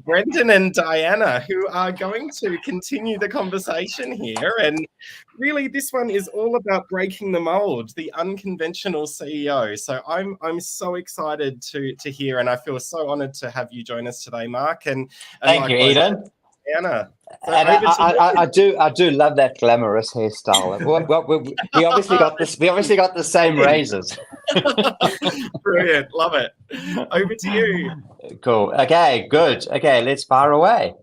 Brendan and Diana, who are going to continue the conversation here. And really, this one is all about breaking the mold, the unconventional CEO. So I'm so excited to hear, and I feel so honored to have you join us today, Mark. And thank you, Eden. Diana. So and I do love that glamorous hairstyle. We obviously got this. We obviously got the same razors. Brilliant, love it. Over to you. Cool. Okay, good. Okay, let's fire away.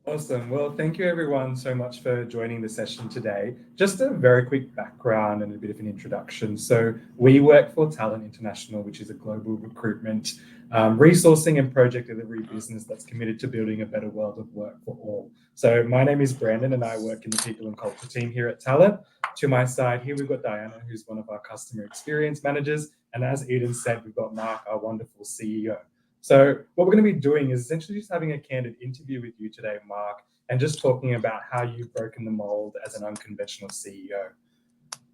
Awesome. Well, thank you everyone so much for joining the session today. Just a very quick background and a bit of an introduction. So we work for Talent International, which is a global recruitment, resourcing and project delivery business that's committed to building a better world of work for all. So my name is Brandon and I work in the people and culture team here at Talent. To my side here, we've got Diana, who's one of our customer experience managers. And as Eden said, we've got Mark, our wonderful CEO. So what we're going to be doing is essentially just having a candid interview with you today, Mark, and just talking about how you've broken the mold as an unconventional CEO.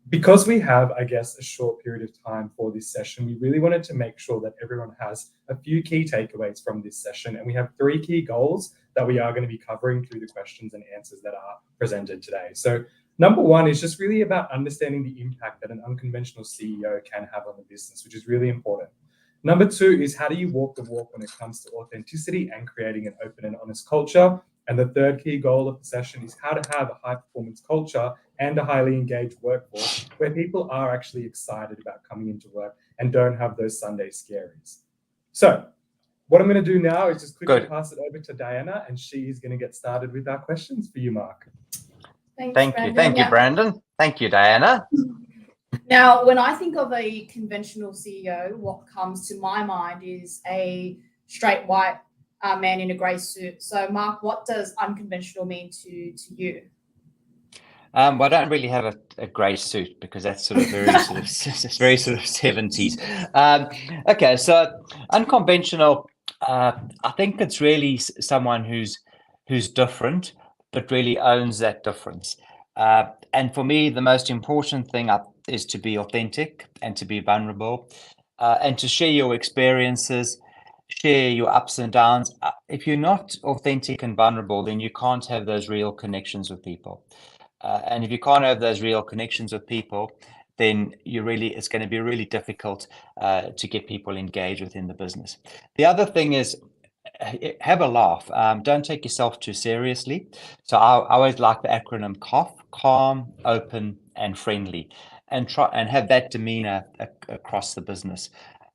Because we have, I guess, a short period of time for this session, we really wanted to make sure that everyone has a few key takeaways from this session. And we have 3 key goals that we are going to be covering through the questions and answers that are presented today. So number 1 is just really about understanding the impact that an unconventional CEO can have on the business, which is really important. Number 2 is how do you walk the walk when it comes to authenticity and creating an open and honest culture? And the third key goal of the session is how to have a high performance culture and a highly engaged workforce where people are actually excited about coming into work and don't have those Sunday scaries. So what I'm going to do now is just quickly pass it over to Diana, and she's going to get started with our questions for you, Mark. Thank you, Brandon. Thank you, Diana. Now, when I think of a conventional CEO, what comes to my mind is a straight white man in a grey suit. So, Mark, what does unconventional mean to you? Well, I don't really have a grey suit because that's sort of very sort of 70s. Okay, so unconventional. I think it's really someone who's different, but really owns that difference. And for me, the most important thing is to be authentic and to be vulnerable, and to share your experiences, share your ups and downs. If you're not authentic and vulnerable, then you can't have those real connections with people. And if you can't have those real connections with people, then it's going to be really difficult to get people engaged within the business. The other thing is, have a laugh. Don't take yourself too seriously. So I always like the acronym COFF: calm, open, and friendly, and try and have that demeanor across the business.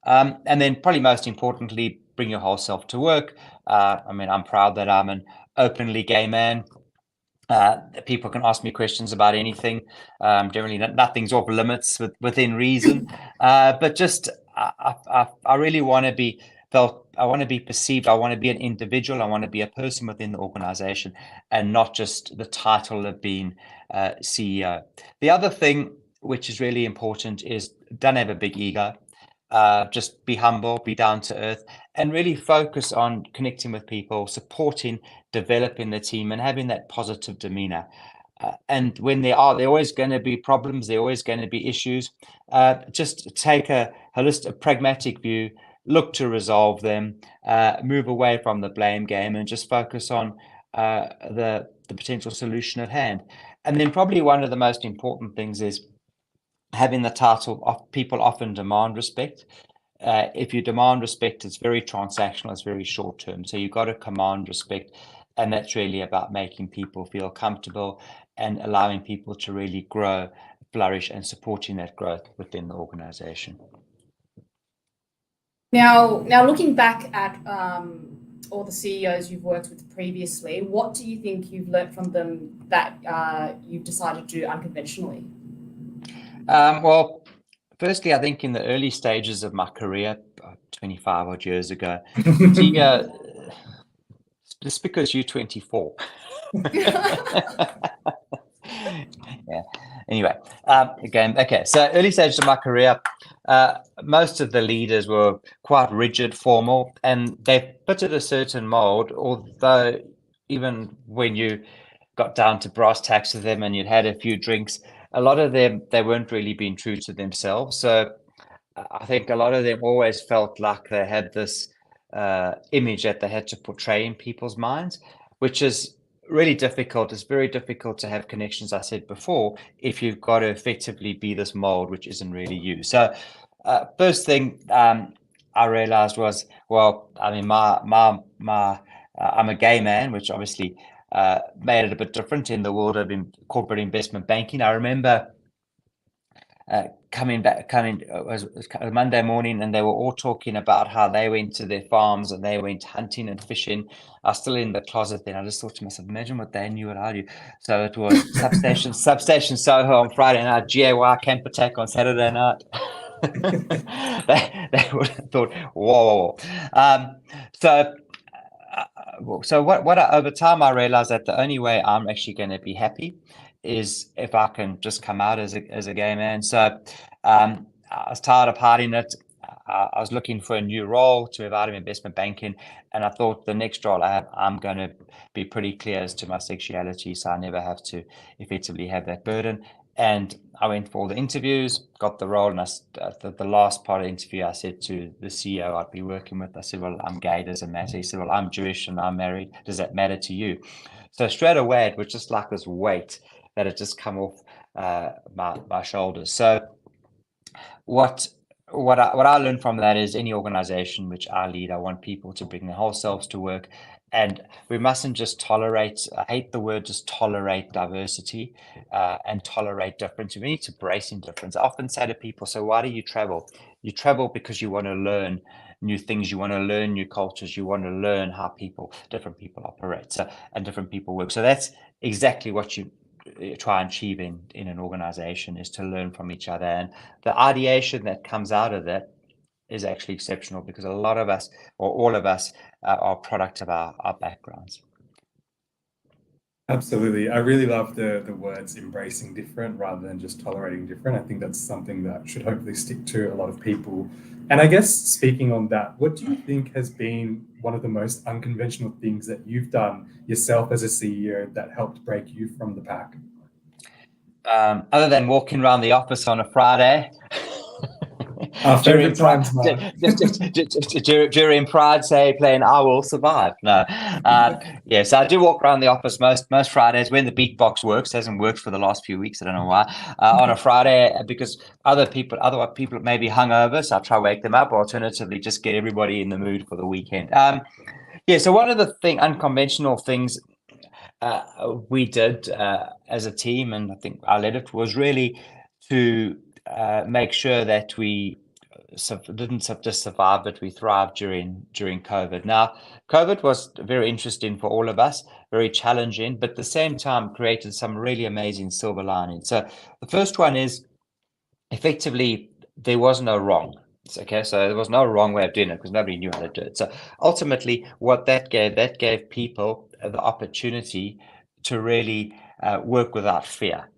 And then probably most importantly, bring your whole self to work. I mean, I'm proud that I'm an openly gay man. People can ask me questions about anything. Generally, nothing's off limits within reason. But just I really want to be felt. I want to be perceived. I want to be an individual. I want to be a person within the organization, and not just the title of being CEO. The other thing, which is really important, is don't have a big ego. Just be humble, be down to earth, and really focus on connecting with people, supporting, developing the team, and having that positive demeanor. And when there are always going to be problems, there are always going to be issues. Just take a holistic, pragmatic view, look to resolve them, move away from the blame game, and just focus on the potential solution at hand. And then probably one of the most important things is having the title of people often demand respect. If you demand respect, it's very transactional, it's very short term. So you've got to command respect. And that's really about making people feel comfortable and allowing people to really grow, flourish, and supporting that growth within the organization. Now looking back at all the CEOs you've worked with previously, what do you think you've learned from them that you've decided to do unconventionally? Well, firstly, I think in the early stages of my career, 25 odd years ago, just because you're 24. Yeah. Anyway, again, okay. So early stages of my career, most of the leaders were quite rigid, formal, and they fitted a certain mold. Although even when you got down to brass tacks with them and you'd had a few drinks, a lot of them, they weren't really being true to themselves. So I think a lot of them always felt like they had this image that they had to portray in people's minds, which is really difficult. It's very difficult to have connections, I said before, if you've got to effectively be this mold, which isn't really you. So first thing I realized was, well, I mean, I'm a gay man, which obviously made it a bit different in the world of corporate investment banking. I remember coming it was Monday morning, and they were all talking about how they went to their farms and they went hunting and fishing. I was still in the closet then. I just thought to myself, imagine what they knew what I do. So it was substation Soho on Friday night, GAY camp attack on Saturday night. they would have thought, whoa. So what over time I realized that the only way I'm actually going to be happy is if I can just come out as a gay man. So I was tired of hiding it. I was looking for a new role to move out of investment banking, and I thought the next role I have, I'm going to be pretty clear as to my sexuality, so I never have to effectively have that burden. And I went for all the interviews, got the role, and the last part of the interview, I said to the CEO I'd be working with, I said, well, I'm gay, does it matter? He said, well, I'm Jewish and I'm married, does that matter to you? So straight away, it was just like this weight that had just come off my shoulders. So what what I learned from that is any organization which I lead, I want people to bring their whole selves to work. And we mustn't just tolerate, I hate the word just tolerate diversity and tolerate difference. We need to embrace difference. I often say to people, so why do you travel? You travel because you want to learn new things, you want to learn new cultures, you want to learn how different people operate, and different people work. So that's exactly what you try and achieve in an organization, is to learn from each other. And the ideation that comes out of that is actually exceptional, because a lot of us, or all of us, are a product of our backgrounds. Absolutely. I really love the words embracing different rather than just tolerating different. I think that's something that should hopefully stick to a lot of people. And I guess speaking on that, what do you think has been one of the most unconventional things that you've done yourself as a CEO that helped break you from the pack? Other than walking around the office on a Friday. Our favorite times, during Pride, say, playing I Will Survive. No. Yes, I do walk around the office most Fridays when the beatbox works. It hasn't worked for the last few weeks. I don't know why. On a Friday, because other people may be hungover, so I try to wake them up, or alternatively just get everybody in the mood for the weekend. So one of the unconventional things we did as a team, and I think I led it, was really to make sure that we didn't just survive, but we thrived during COVID. Now, COVID was very interesting for all of us, very challenging, but at the same time created some really amazing silver linings. So the first one is, effectively, there was no wrong. Okay, so there was no wrong way of doing it because nobody knew how to do it. So ultimately, what that gave people the opportunity to really work without fear.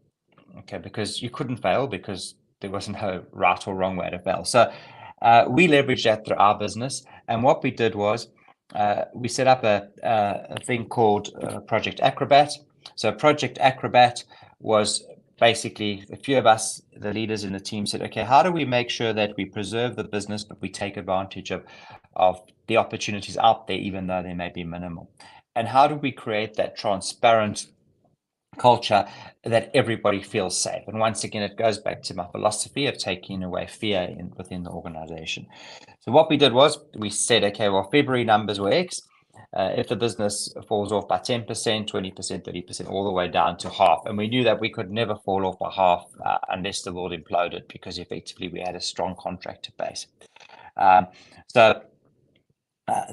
Okay, because you couldn't fail because there wasn't no right or wrong way to fail. So we leveraged that through our business. And what we did was we set up a thing called Project Acrobat. So Project Acrobat was basically a few of us, the leaders in the team, said, okay, how do we make sure that we preserve the business, but we take advantage of the opportunities out there, even though they may be minimal? And how do we create that transparent culture that everybody feels safe? And once again, it goes back to my philosophy of taking away fear within the organization. So what we did was we said, okay, well, February numbers were X. If the business falls off by 10%, 20%, 30%, all the way down to half. And we knew that we could never fall off by half unless the world imploded, because effectively we had a strong contractor base.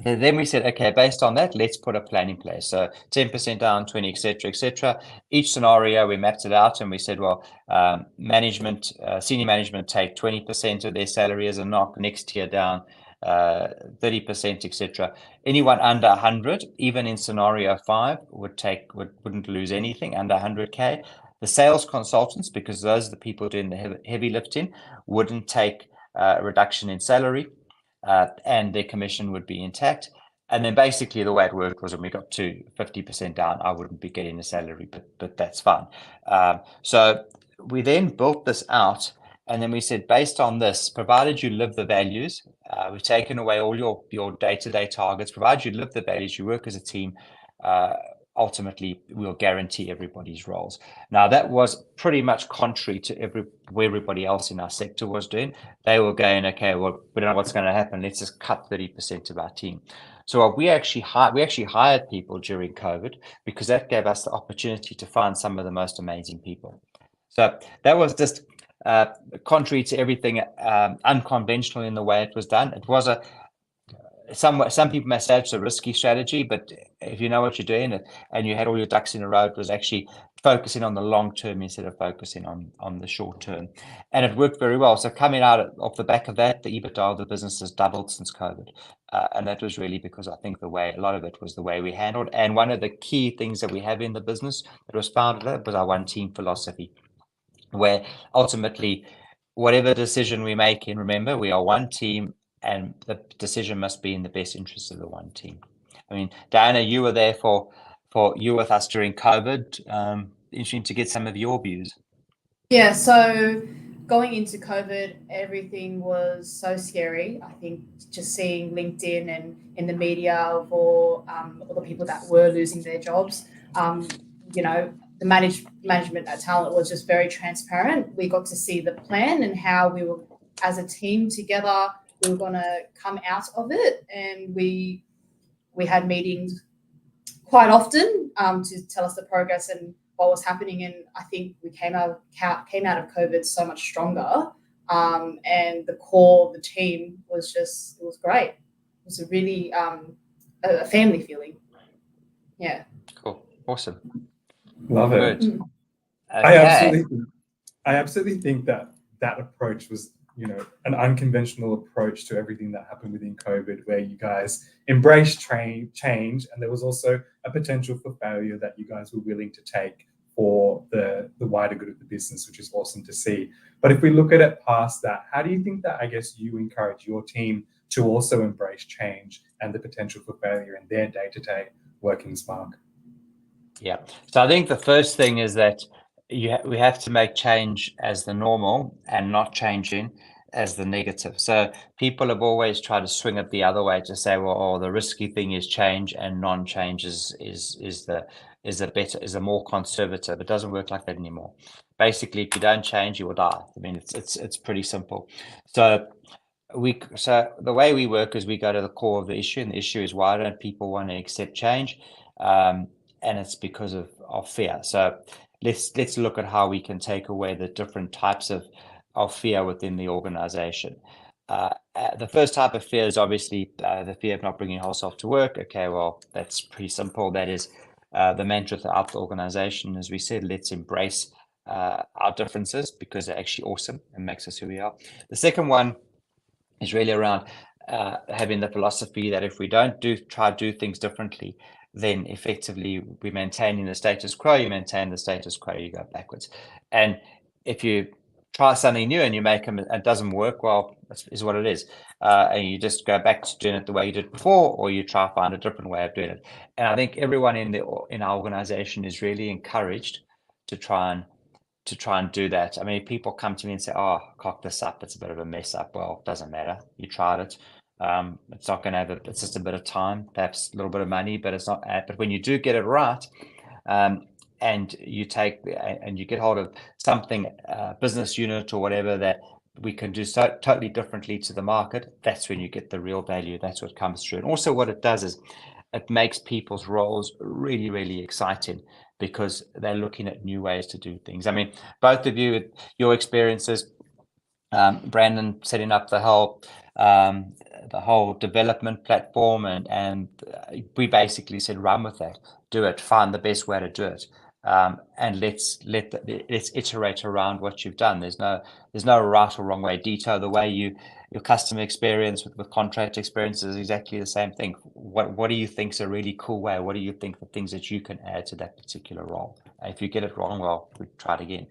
Then we said, okay, based on that, let's put a plan in place. So 10% down, 20, etc., etc. Each scenario, we mapped it out and we said, well, senior management take 20% of their salary as a knock, next tier down 30%, etc. Anyone under 100, even in scenario 5, wouldn't lose anything under 100K. The sales consultants, because those are the people doing the heavy lifting, wouldn't take a reduction in salary. And their commission would be intact. And then basically the way it worked was when we got to 50% down, I wouldn't be getting a salary, but that's fine. So we then built this out, and then we said, based on this, provided you live the values, we've taken away all your day-to-day targets, provided you live the values, you work as a team, ultimately we'll guarantee everybody's roles. Now that was pretty much contrary to what everybody else in our sector was doing. They were going, okay, well, we don't know what's going to happen. Let's just cut 30% of our team. So we actually hired people during COVID, because that gave us the opportunity to find some of the most amazing people. So that was just contrary to everything, unconventional in the way it was done. It was some people may say it's a risky strategy, but if you know what you're doing and you had all your ducks in a row, it was actually focusing on the long term instead of focusing on the short term. And it worked very well. So coming out off the back of that, the EBITDA of the business has doubled since COVID. And that was really because I think a lot of it was the way we handled. And one of the key things that we have in the business that was founded on was our one team philosophy, where ultimately whatever decision we make, and remember, we are one team, and the decision must be in the best interest of the one team. I mean, Diana, you were there you were with us during COVID. Interesting to get some of your views. Yeah, so going into COVID, everything was so scary. I think just seeing LinkedIn and in the media for all the people that were losing their jobs, the management at Talent was just very transparent. We got to see the plan and how we were as a team together, we were going to come out of it, and we had meetings quite often to tell us the progress and what was happening. And I think we came out of COVID so much stronger. And the core of the team was it was great. It was a really a family feeling. Yeah. Cool. Awesome. Love it. Good. I absolutely think that approach was, an unconventional approach to everything that happened within COVID, where you guys embraced change, and there was also a potential for failure that you guys were willing to take for the wider good of the business, which is awesome to see. But if we look at it past that, how do you think that, I guess, you encourage your team to also embrace change and the potential for failure in their day-to-day workings, Mark? Yeah. So I think the first thing is that we have to make change as the normal and not changing as the negative. So people have always tried to swing it the other way to say, well, the risky thing is change and non-change is the more conservative. It doesn't work like that anymore. Basically, if you don't change, you will die. I mean, it's pretty simple. So the way we work is we go to the core of the issue, and the issue is, why don't people want to accept change? And it's because of fear. So let's look at how we can take away the different types of fear within the organization. The first type of fear is obviously the fear of not bringing your whole self to work. Okay, well, that's pretty simple. That is the mantra throughout the organization. As we said, let's embrace our differences, because they're actually awesome and makes us who we are. The second one is really around having the philosophy that if we don't try to do things differently, then effectively we're maintaining the status quo. You maintain the status quo, you go backwards. And if you try something new and you make them, it doesn't work, well, is what it is. And you just go back to doing it the way you did before, or you try to find a different way of doing it. And I think everyone in our organization is really encouraged to try and do that. I mean, people come to me and say, "Oh, cock this up. It's a bit of a mess up." Well, it doesn't matter. You tried it. It's not going to have it's just a bit of time, perhaps a little bit of money, but it's not. But when you do get it right, and you get hold of something, business unit or whatever that we can do so totally differently to the market, that's when you get the real value. That's what comes through. And also what it does is it makes people's roles really, really exciting, because they're looking at new ways to do things. I mean, both of you, your experiences, Brandon setting up the whole development platform, and we basically said, run with that, do it, find the best way to do it, and let's iterate around what you've done. There's no right or wrong way. Detail the way your customer experience with contract experience is exactly the same thing. What do you think is a really cool way? What do you think the things that you can add to that particular role? If you get it wrong, well, we try it again.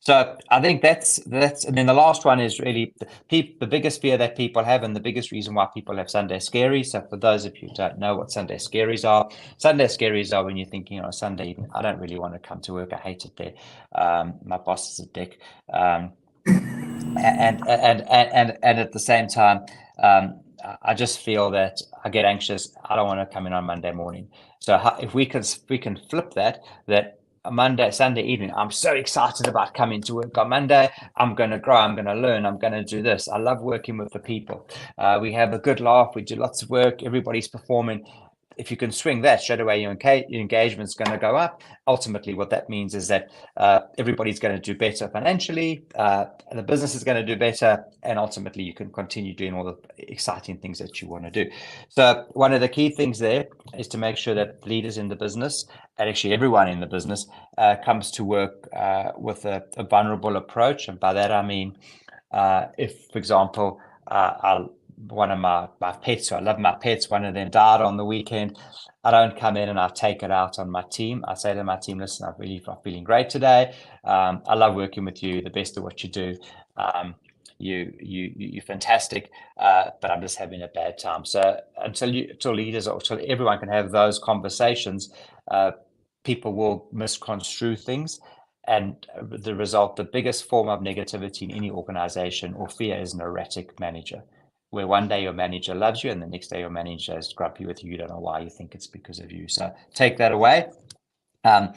So I think that's, and then the last one is really the biggest fear that people have, and the biggest reason why people have Sunday scaries. So for those of you who don't know what Sunday scaries are when you're thinking on a Sunday evening, I don't really want to come to work. I hate it there. My boss is a dick. And at the same time, I just feel that I get anxious. I don't want to come in on Monday morning. So if we can flip that Sunday evening, I'm so excited about coming to work on Monday. I'm going to grow. I'm going to learn. I'm going to do this. I love working with the people. We have a good laugh. We do lots of work. Everybody's performing. If you can swing that straight away, your engagement's going to go up. Ultimately, what that means is that everybody's going to do better financially. The business is going to do better, and ultimately, you can continue doing all the exciting things that you want to do. So, one of the key things there is to make sure that leaders in the business, and actually everyone in the business, comes to work with a vulnerable approach. And by that I mean, if, for example, one of my pets, so I love my pets, one of them died on the weekend, I don't come in and I take it out on my team. I say to my team, listen, I'm feeling great today. I love working with you, the best of what you do. You're fantastic, but I'm just having a bad time. So until leaders, or until everyone can have those conversations, people will misconstrue things. And the result, the biggest form of negativity in any organization or fear, is an erratic manager, where one day your manager loves you and the next day your manager is grumpy with you. You don't know why. You think it's because of you. So take that away, and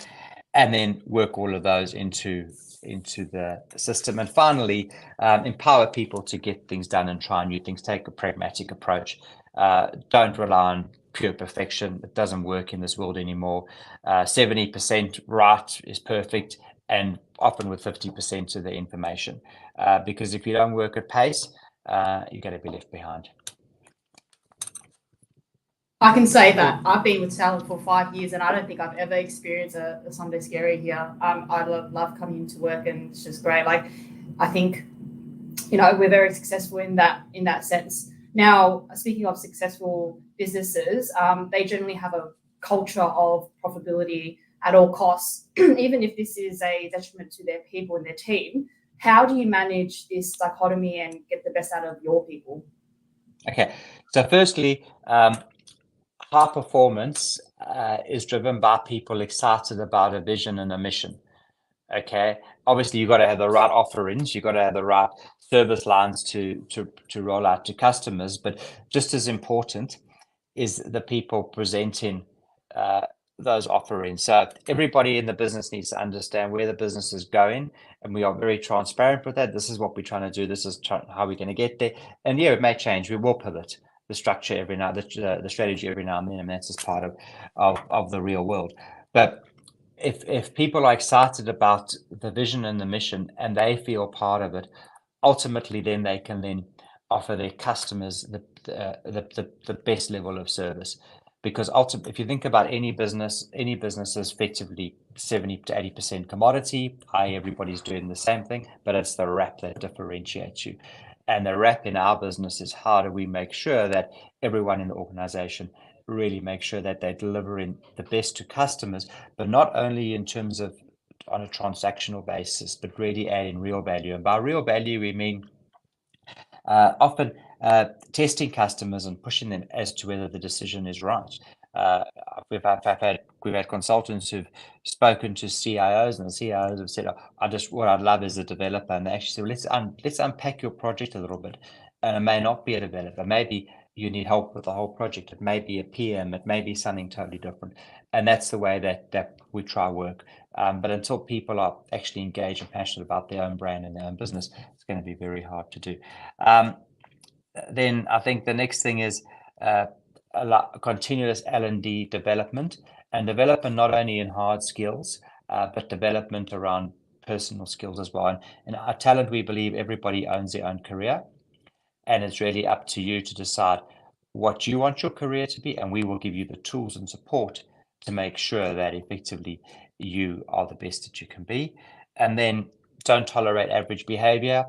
then work all of those into into the system. And finally, empower people to get things done and try new things. Take a pragmatic approach. Don't rely on pure perfection. It doesn't work in this world anymore. 70% right is perfect, and often with 50% of the information. Because if you don't work at pace, you're going to be left behind. I can say that I've been with Talent for 5 years, and I don't think I've ever experienced a Sunday scary here. I love coming into work, and it's just great. Like, I think, we're very successful in that sense. Now, speaking of successful businesses, they generally have a culture of profitability at all costs, even if this is a detriment to their people and their team. How do you manage this dichotomy and get the best out of your people? Okay, so firstly, high performance is driven by people excited about a vision and a mission. Okay, obviously you've got to have the right offerings, you've got to have the right service lines to roll out to customers, but just as important is the people presenting those offerings. So everybody in the business needs to understand where the business is going, and we are very transparent with that. This is what we're trying to do. This is how we're going to get there. And yeah, it may change. We will pivot the structure every now, the strategy every now and then, and that's just part of the real world. But if people are excited about the vision and the mission, and they feel part of it, ultimately then they can then offer their customers the best level of service. Because ultimately, if you think about any business is effectively 70 to 80% commodity, everybody's doing the same thing, but it's the wrap that differentiates you. And the wrap in our business is how do we make sure that everyone in the organization really make sure that they're delivering the best to customers, but not only in terms of on a transactional basis, but really adding real value. And by real value, we mean often testing customers and pushing them as to whether the decision is right. We've had consultants who've spoken to CIOs, and the CIOs have said, what I'd love is a developer. And they actually said, let's unpack your project a little bit. And it may not be a developer. Maybe you need help with the whole project. It may be a PM. It may be something totally different. And that's the way that we try work. But until people are actually engaged and passionate about their own brand and their own business, it's going to be very hard to do. Then I think the next thing is continuous L&D development, and development not only in hard skills, but development around personal skills as well. And our talent, we believe everybody owns their own career, and it's really up to you to decide what you want your career to be, and we will give you the tools and support to make sure that effectively you are the best that you can be. And then don't tolerate average behavior.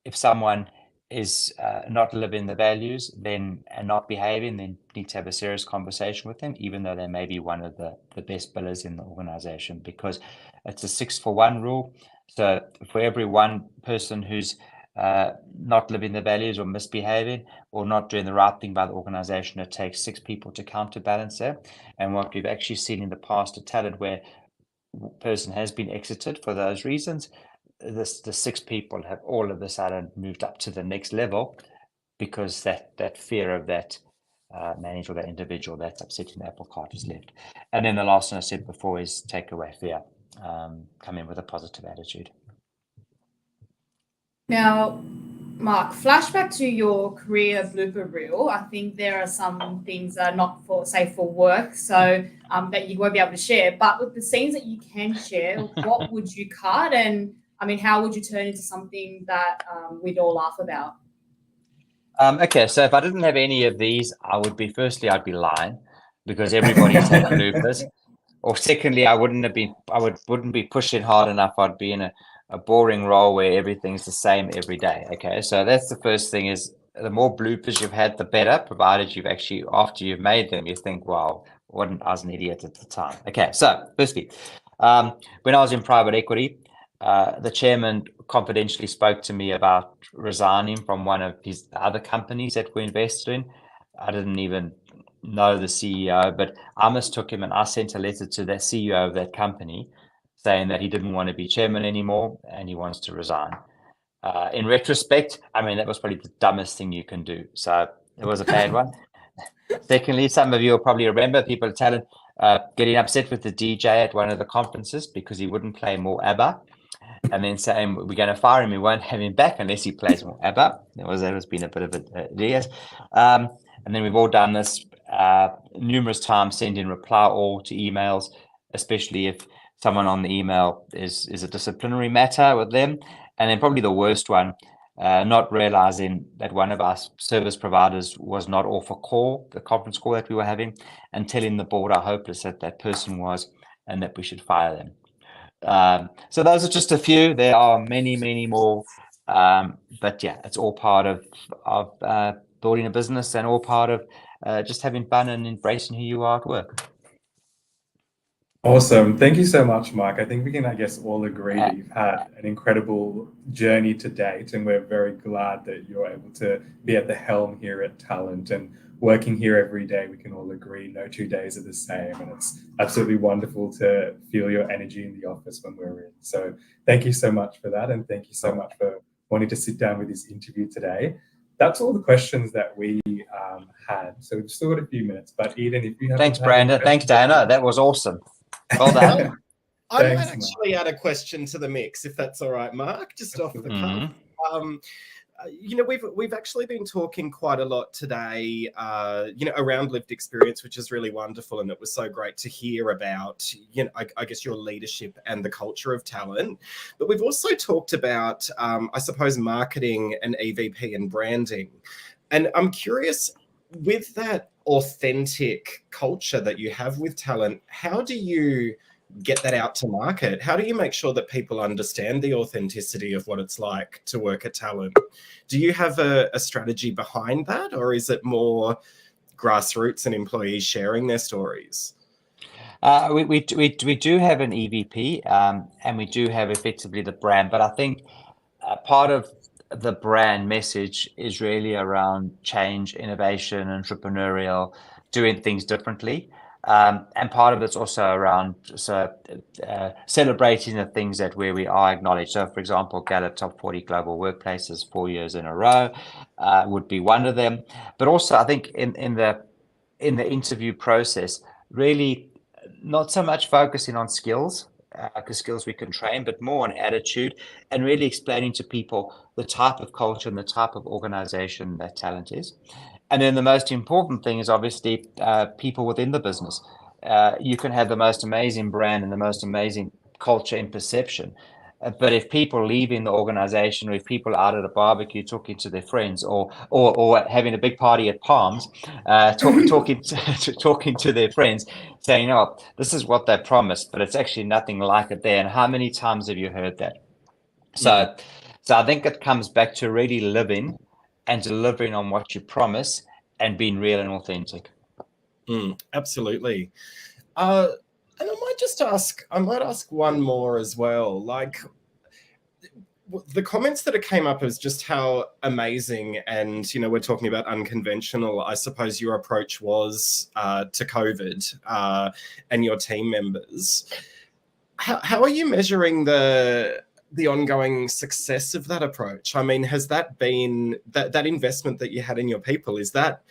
If someone is not living the values and not behaving, then need to have a serious conversation with them, even though they may be one of the best billers in the organization, because it's a 6-for-1 rule. So for every one person who's not living the values or misbehaving or not doing the right thing by the organization, it takes 6 people to counterbalance that. And what we've actually seen in the past at Talent, where a person has been exited for those reasons, the 6 people have all of a sudden moved up to the next level, because that fear of that manager or that individual that's upsetting the apple cart is left. And then the last one I said before is take away fear. Come in with a positive attitude. Now, Mark, flashback to your career blooper reel. I think there are some things that are not for safe for work, so that you won't be able to share. But with the scenes that you can share, what would you cut? And I mean, how would you turn into something that we'd all laugh about? Okay, so if I didn't have any of these, I'd be lying, because everybody's had bloopers. Or secondly, I wouldn't be pushing hard enough. I'd be in a boring role where everything's the same every day. Okay, so that's the first thing, is the more bloopers you've had, the better, provided you've actually, after you've made them, you think, wow, I was an idiot at the time. Okay, so firstly, when I was in private equity, the chairman confidentially spoke to me about resigning from one of his other companies that we invested in. I didn't even know the CEO, but I mistook him, and I sent a letter to the CEO of that company saying that he didn't want to be chairman anymore and he wants to resign. In retrospect, I mean, that was probably the dumbest thing you can do. So it was a bad one. Secondly, some of you will probably remember people at Talent getting upset with the DJ at one of the conferences because he wouldn't play more ABBA. and then saying we're going to fire him, we won't have him back unless he plays more ABBA. That has been a bit of a idea. And then we've all done this numerous times, send in reply all to emails, especially if someone on the email is a disciplinary matter with them. And then probably the worst one, not realizing that one of our service providers was not off a call, the conference call that we were having, and telling the board how hopeless that person was and that we should fire them. So those are just a few. There are many, many more. But yeah, it's all part of building a business and all part of just having fun and embracing who you are at work. Awesome. Thank you so much, Mark. I think we can, I guess, all agree that you've had an incredible journey to date, and we're very glad that you're able to be at the helm here at Talent and working here every day. We can all agree no 2 days are the same, and it's absolutely wonderful to feel your energy in the office when we're in. So thank you so much for that, and thank you so much for wanting to sit down with this interview today. That's all the questions that we had. So we've still got a few minutes, but Eden, if you have... Thanks, Brandon. Thanks, Dana. That was awesome. Well done. I might actually add a question to the mix, if that's all right, Mark, just off the cuff. You know, we've actually been talking quite a lot today, you know, around lived experience, which is really wonderful, and it was so great to hear about, you know, I guess your leadership and the culture of Talent. But we've also talked about, I suppose, marketing and EVP and branding. And I'm curious, with that authentic culture that you have with Talent, how do you get that out to market? How do you make sure that people understand the authenticity of what it's like to work at Talent? Do you have a strategy behind that, or is it more grassroots and employees sharing their stories? We do have an EVP, and we do have effectively the brand, but I think part of the brand message is really around change, innovation, entrepreneurial, doing things differently. And part of it's also around celebrating the things that where we are acknowledged. So, for example, Gallup Top 40 Global Workplaces 4 years in a row would be one of them. But also, I think in the interview process, really not so much focusing on skills, because skills we can train, but more on attitude and really explaining to people the type of culture and the type of organization that Talent is. And then the most important thing is obviously people within the business. You can have the most amazing brand and the most amazing culture in perception. But if people leaving the organization, or if people out at a barbecue talking to their friends, or having a big party at Palms, talking to their friends, saying, "Oh, this is what they promised, but it's actually nothing like it there." And how many times have you heard that? So I think it comes back to really living and delivering on what you promise and being real and authentic. Absolutely. And I might ask one more as well. Like, the comments that came up is just how amazing, and, you know, we're talking about unconventional, I suppose your approach was to COVID and your team members. How are you measuring the ongoing success of that approach? I mean, has that been that investment that you had in your people, is that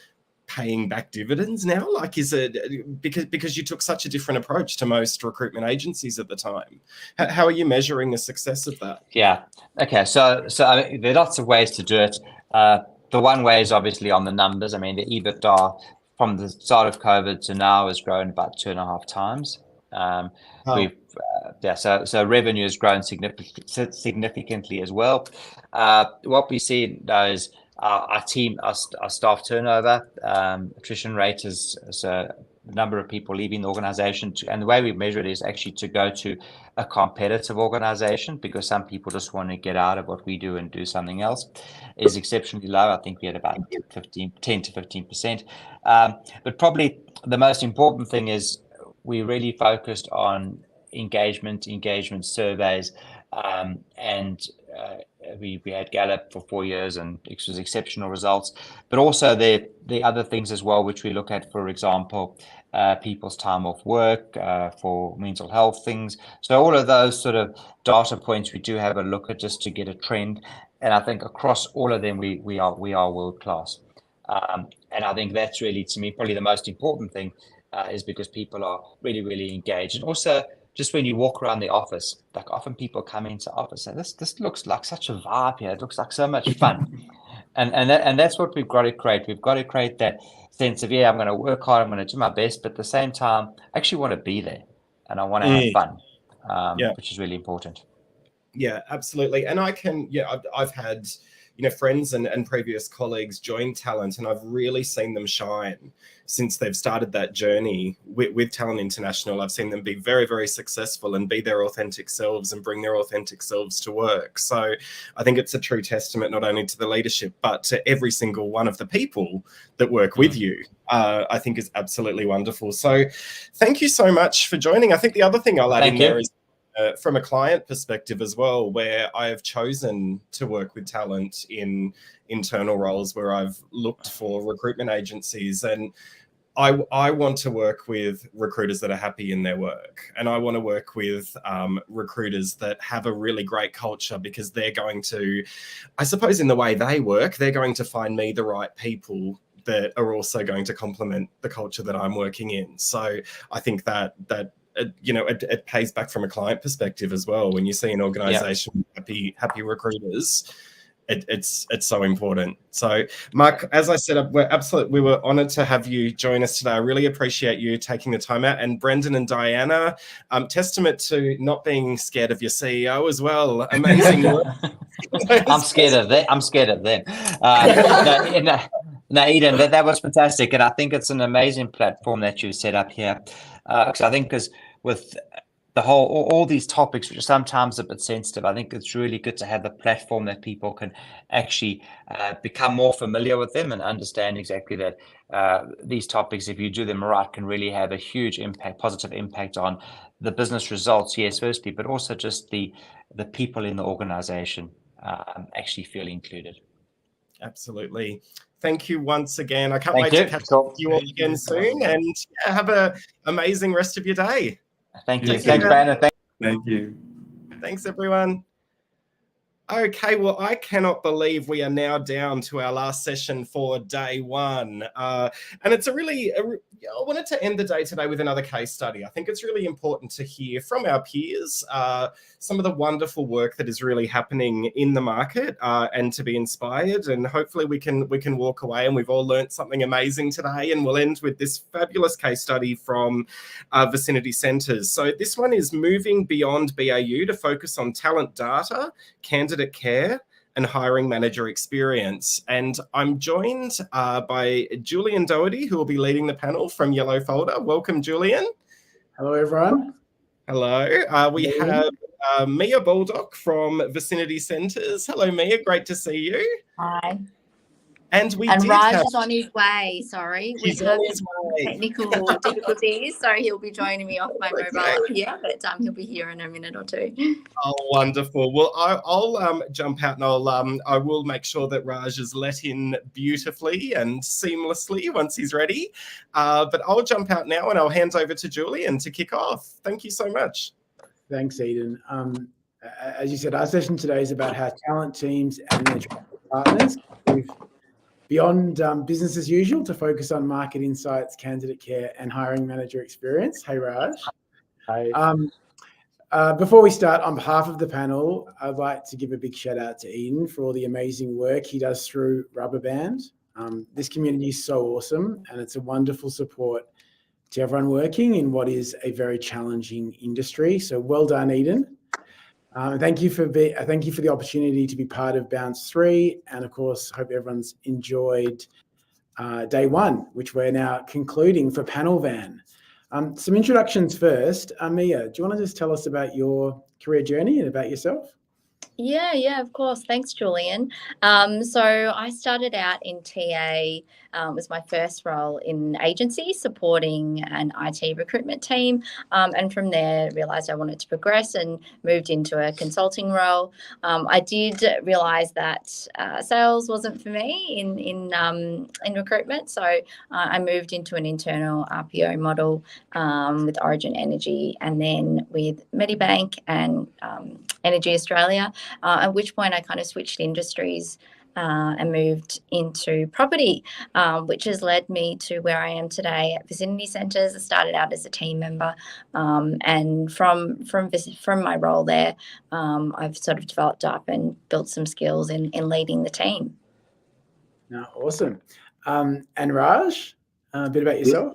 paying back dividends now? Like, is it because you took such a different approach to most recruitment agencies at the time? How are you measuring the success of that? Yeah. Okay. So I mean, there are lots of ways to do it. The one way is obviously on the numbers. I mean, the EBITDA from the start of COVID to now has grown about 2.5 times. So revenue has grown significantly as well. What we see now is our staff turnover, attrition rate is a number of people leaving the organization. And the way we measure it is actually to go to a competitive organization, because some people just want to get out of what we do and do something else, is exceptionally low. I think we had about 10 to 15%. But probably the most important thing is we really focused on engagement surveys, and we had Gallup for 4 years, and it was exceptional results. But also the other things as well, which we look at, for example, people's time off work, for mental health things. So all of those sort of data points we do have a look at, just to get a trend. And I think across all of them, we are world class. And I think that's really, to me, probably the most important thing, is because people are really, really engaged. And also just when you walk around the office, like often people come into office and this looks like such a vibe here. It looks like so much fun. And that's what we've got to create. We've got to create that sense of, yeah, I'm going to work hard, I'm going to do my best, but at the same time, I actually want to be there and I want to have fun, which is really important. Yeah, absolutely. And I've had, friends and previous colleagues join Talent, and I've really seen them shine since they've started that journey with Talent International. I've seen them be very, very successful and be their authentic selves and bring their authentic selves to work. So I think it's a true testament not only to the leadership, but to every single one of the people that work with you. I think is absolutely wonderful. So thank you so much for joining. I think the other thing I'll add in there is from a client perspective as well, where I have chosen to work with Talent in internal roles where I've looked for recruitment agencies, and I want to work with recruiters that are happy in their work, and I want to work with recruiters that have a really great culture, because they're going to, I suppose in the way they work, they're going to find me the right people that are also going to complement the culture that I'm working in. So I think that it pays back from a client perspective as well. When you see an organization with happy recruiters, it's so important. So Mark, as I said, we were honored to have you join us today. I really appreciate you taking the time out. And Brendan and Diana, testament to not being scared of your CEO as well. Amazing work. I'm scared of them. No, Eden, that was fantastic. And I think it's an amazing platform that you set up here. Because I think with the all these topics, which are sometimes a bit sensitive, I think it's really good to have a platform that people can actually become more familiar with them and understand exactly that these topics, if you do them right, can really have a huge impact, positive impact on the business results, yes, firstly, but also just the people in the organization actually feel included. Absolutely. Thank you once again. I can't wait to catch up with you all again soon, and have an amazing rest of your day. Thank you. Thanks, Brandon. Thank you. Thanks, everyone. Okay, well, I cannot believe we are now down to our last session for day one. And it's I wanted to end the day today with another case study. I think it's really important to hear from our peers some of the wonderful work that is really happening in the market, and to be inspired. And hopefully we can walk away and we've all learned something amazing today. And we'll end with this fabulous case study from Vicinity Centres. So this one is moving beyond BAU to focus on talent data, candidate care, and hiring manager experience. And I'm joined by Julian Doherty, who will be leading the panel from Yellow Folder. Welcome, Julian. Hello, everyone. Hello. We have Mia Baldock from Vicinity Centres. Hello, Mia. Great to see you. Hi. And Raj is on his way. Sorry, we have technical difficulties, so he'll be joining me off my mobile here, but he'll be here in a minute or two. Oh, wonderful. Well, I'll jump out, and I will make sure that Raj is let in beautifully and seamlessly once he's ready. But I'll jump out now, and I'll hand over to Julian to kick off. Thank you so much. Thanks, Eden. As you said, our session today is about how talent teams and their partners move beyond business as usual to focus on market insights, candidate care, and hiring manager experience. Hey, Raj. Hi. Before we start, on behalf of the panel, I'd like to give a big shout out to Eden for all the amazing work he does through Rubberband. This community is so awesome, and it's a wonderful support to everyone working in what is a very challenging industry. So well done, Eden. Thank you for the opportunity to be part of Bounce 3, and of course, hope everyone's enjoyed day one, which we're now concluding for Panel Van. Some introductions first. Mia, do you want to just tell us about your career journey and about yourself? Yeah, of course. Thanks, Julian. So I started out in TA, was my first role in agency supporting an IT recruitment team. And from there, realised I wanted to progress and moved into a consulting role. I did realise that sales wasn't for me in recruitment. So I moved into an internal RPO model with Origin Energy, and then with Medibank and Energy Australia, at which point I kind of switched industries and moved into property, which has led me to where I am today at Vicinity Centres. I started out as a team member, and from my role there, I've sort of developed up and built some skills in leading the team. No, awesome. And Raj, a bit about yourself.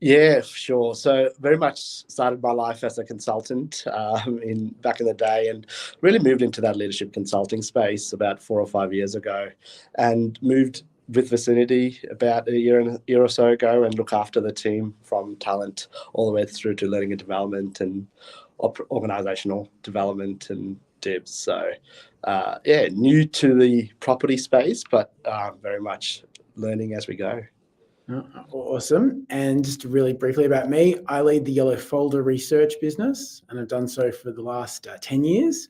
Yeah, sure. So very much started my life as a consultant back in the day, and really moved into that leadership consulting space about 4 or 5 years ago, and moved with Vicinity about a year or so ago, and look after the team from talent all the way through to learning and development and organizational development and DIBS. So new to the property space, but very much learning as we go. Awesome. And just really briefly about me, I lead the Yellow Folder research business, and I've done so for the last 10 years.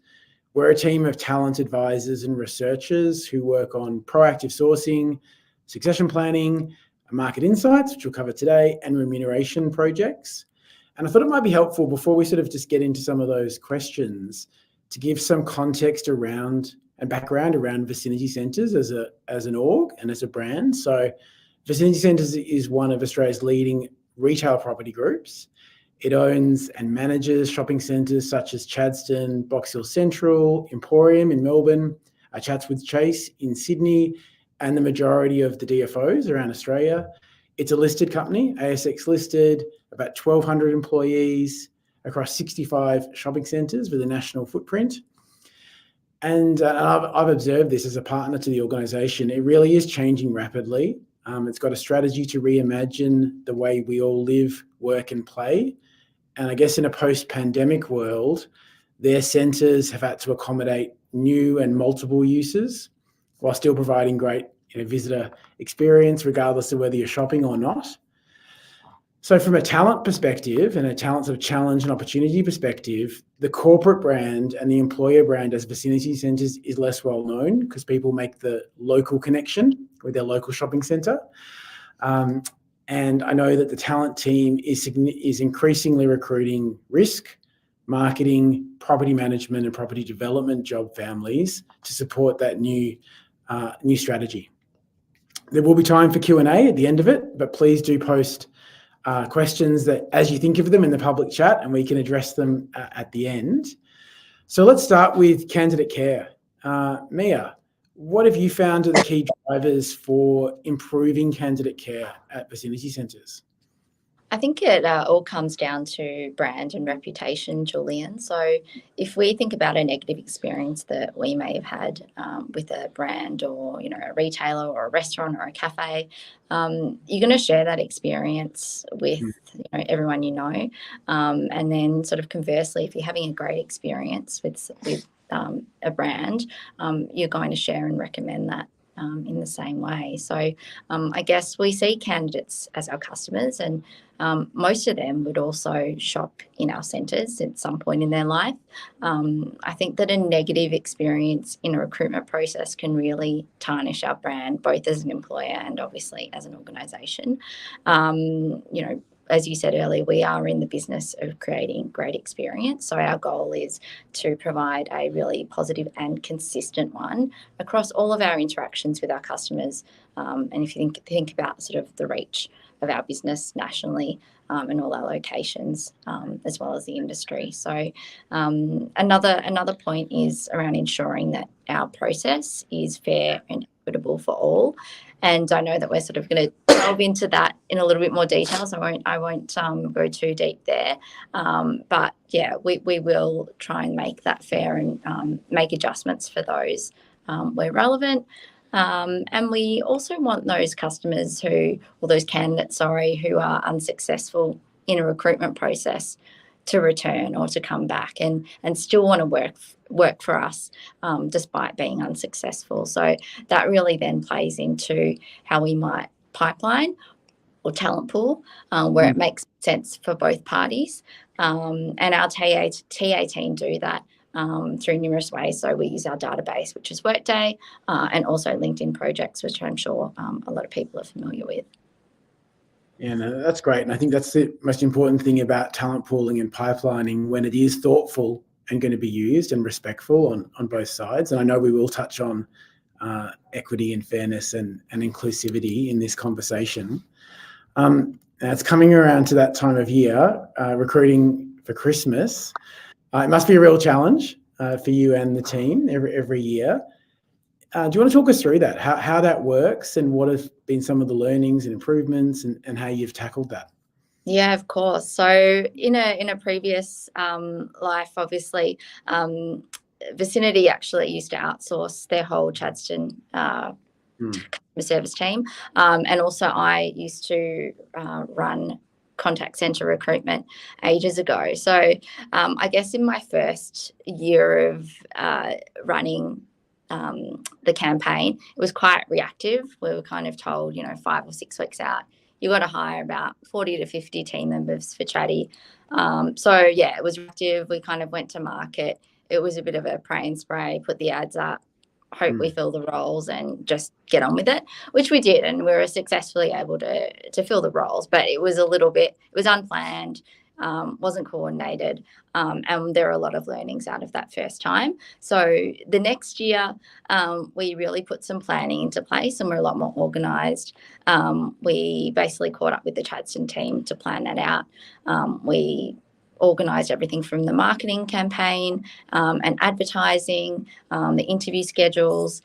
We're a team of talent advisors and researchers who work on proactive sourcing, succession planning, market insights, which we'll cover today, and remuneration projects. And I thought it might be helpful before we sort of just get into some of those questions to give some context around and background around Vicinity Centres as an org and as a brand. So Vicinity Centres is one of Australia's leading retail property groups. It owns and manages shopping centres such as Chadstone, Box Hill Central, Emporium in Melbourne, Chatswood Chase in Sydney, and the majority of the DFOs around Australia. It's a listed company, ASX listed, about 1,200 employees across 65 shopping centres with a national footprint. And I've observed this as a partner to the organisation. It really is changing rapidly. It's got a strategy to reimagine the way we all live, work and play. And I guess in a post-pandemic world, their centres have had to accommodate new and multiple uses while still providing great visitor experience, regardless of whether you're shopping or not. So from a talent perspective and a talent sort of challenge and opportunity perspective, the corporate brand and the employer brand as Vicinity Centres is less well known because people make the local connection with their local shopping centre. And I know that the talent team is increasingly recruiting risk, marketing, property management and property development job families to support that new strategy. There will be time for Q&A at the end of it, but please do post questions that as you think of them in the public chat, and we can address them at the end. So let's start with candidate care. Mia, what have you found are the key drivers for improving candidate care at Vicinity Centres? I think it all comes down to brand and reputation, Julian. So if we think about a negative experience that we may have had with a brand or, a retailer or a restaurant or a cafe, you're going to share that experience with everyone you know. And then sort of conversely, if you're having a great experience with a brand, you're going to share and recommend that in the same way. So I guess we see candidates as our customers, and most of them would also shop in our centres at some point in their life. I think that a negative experience in a recruitment process can really tarnish our brand, both as an employer and obviously as an organisation. As you said earlier, we are in the business of creating great experience. So our goal is to provide a really positive and consistent one across all of our interactions with our customers. And if you think about sort of the reach of our business nationally and all our locations, as well as the industry. So another point is around ensuring that our process is fair and equitable for all. And I know that we're sort of going to delve into that in a little bit more detail, so I won't go too deep there. But yeah, we will try and make that fair and make adjustments for those where relevant. And we also want those customers those candidates, who are unsuccessful in a recruitment process to return or to come back and still want to work for us despite being unsuccessful. So that really then plays into how we might pipeline or talent pool where it makes sense for both parties. And our TA team do that through numerous ways. So we use our database, which is Workday, and also LinkedIn projects, which I'm sure a lot of people are familiar with. Yeah, no, that's great. And I think that's the most important thing about talent pooling and pipelining, when it is thoughtful and going to be used and respectful on both sides. And I know we will touch on equity and fairness and inclusivity in this conversation. Now it's coming around to that time of year, recruiting for Christmas. It must be a real challenge for you and the team every year. Do you want to talk us through that, how that works and what have been some of the learnings and improvements and how you've tackled that? Yeah, of course. So in a previous life, obviously, Vicinity actually used to outsource their whole Chadstone customer service team. And also I used to run contact center recruitment ages ago. So I guess in my first year of running the campaign, it was quite reactive. We were kind of told, 5 or 6 weeks out, you got to hire about 40 to 50 team members for Chatty. So yeah, it was reactive. We kind of went to market. It was a bit of a pray and spray, put the ads up, hope we fill the roles and just get on with it, which we did. And we were successfully able to fill the roles, but it was it was unplanned, wasn't coordinated. And there are a lot of learnings out of that first time. So the next year, we really put some planning into place and we're a lot more organised. We basically caught up with the Chadstone team to plan that out. We organised everything from the marketing campaign and advertising, the interview schedules,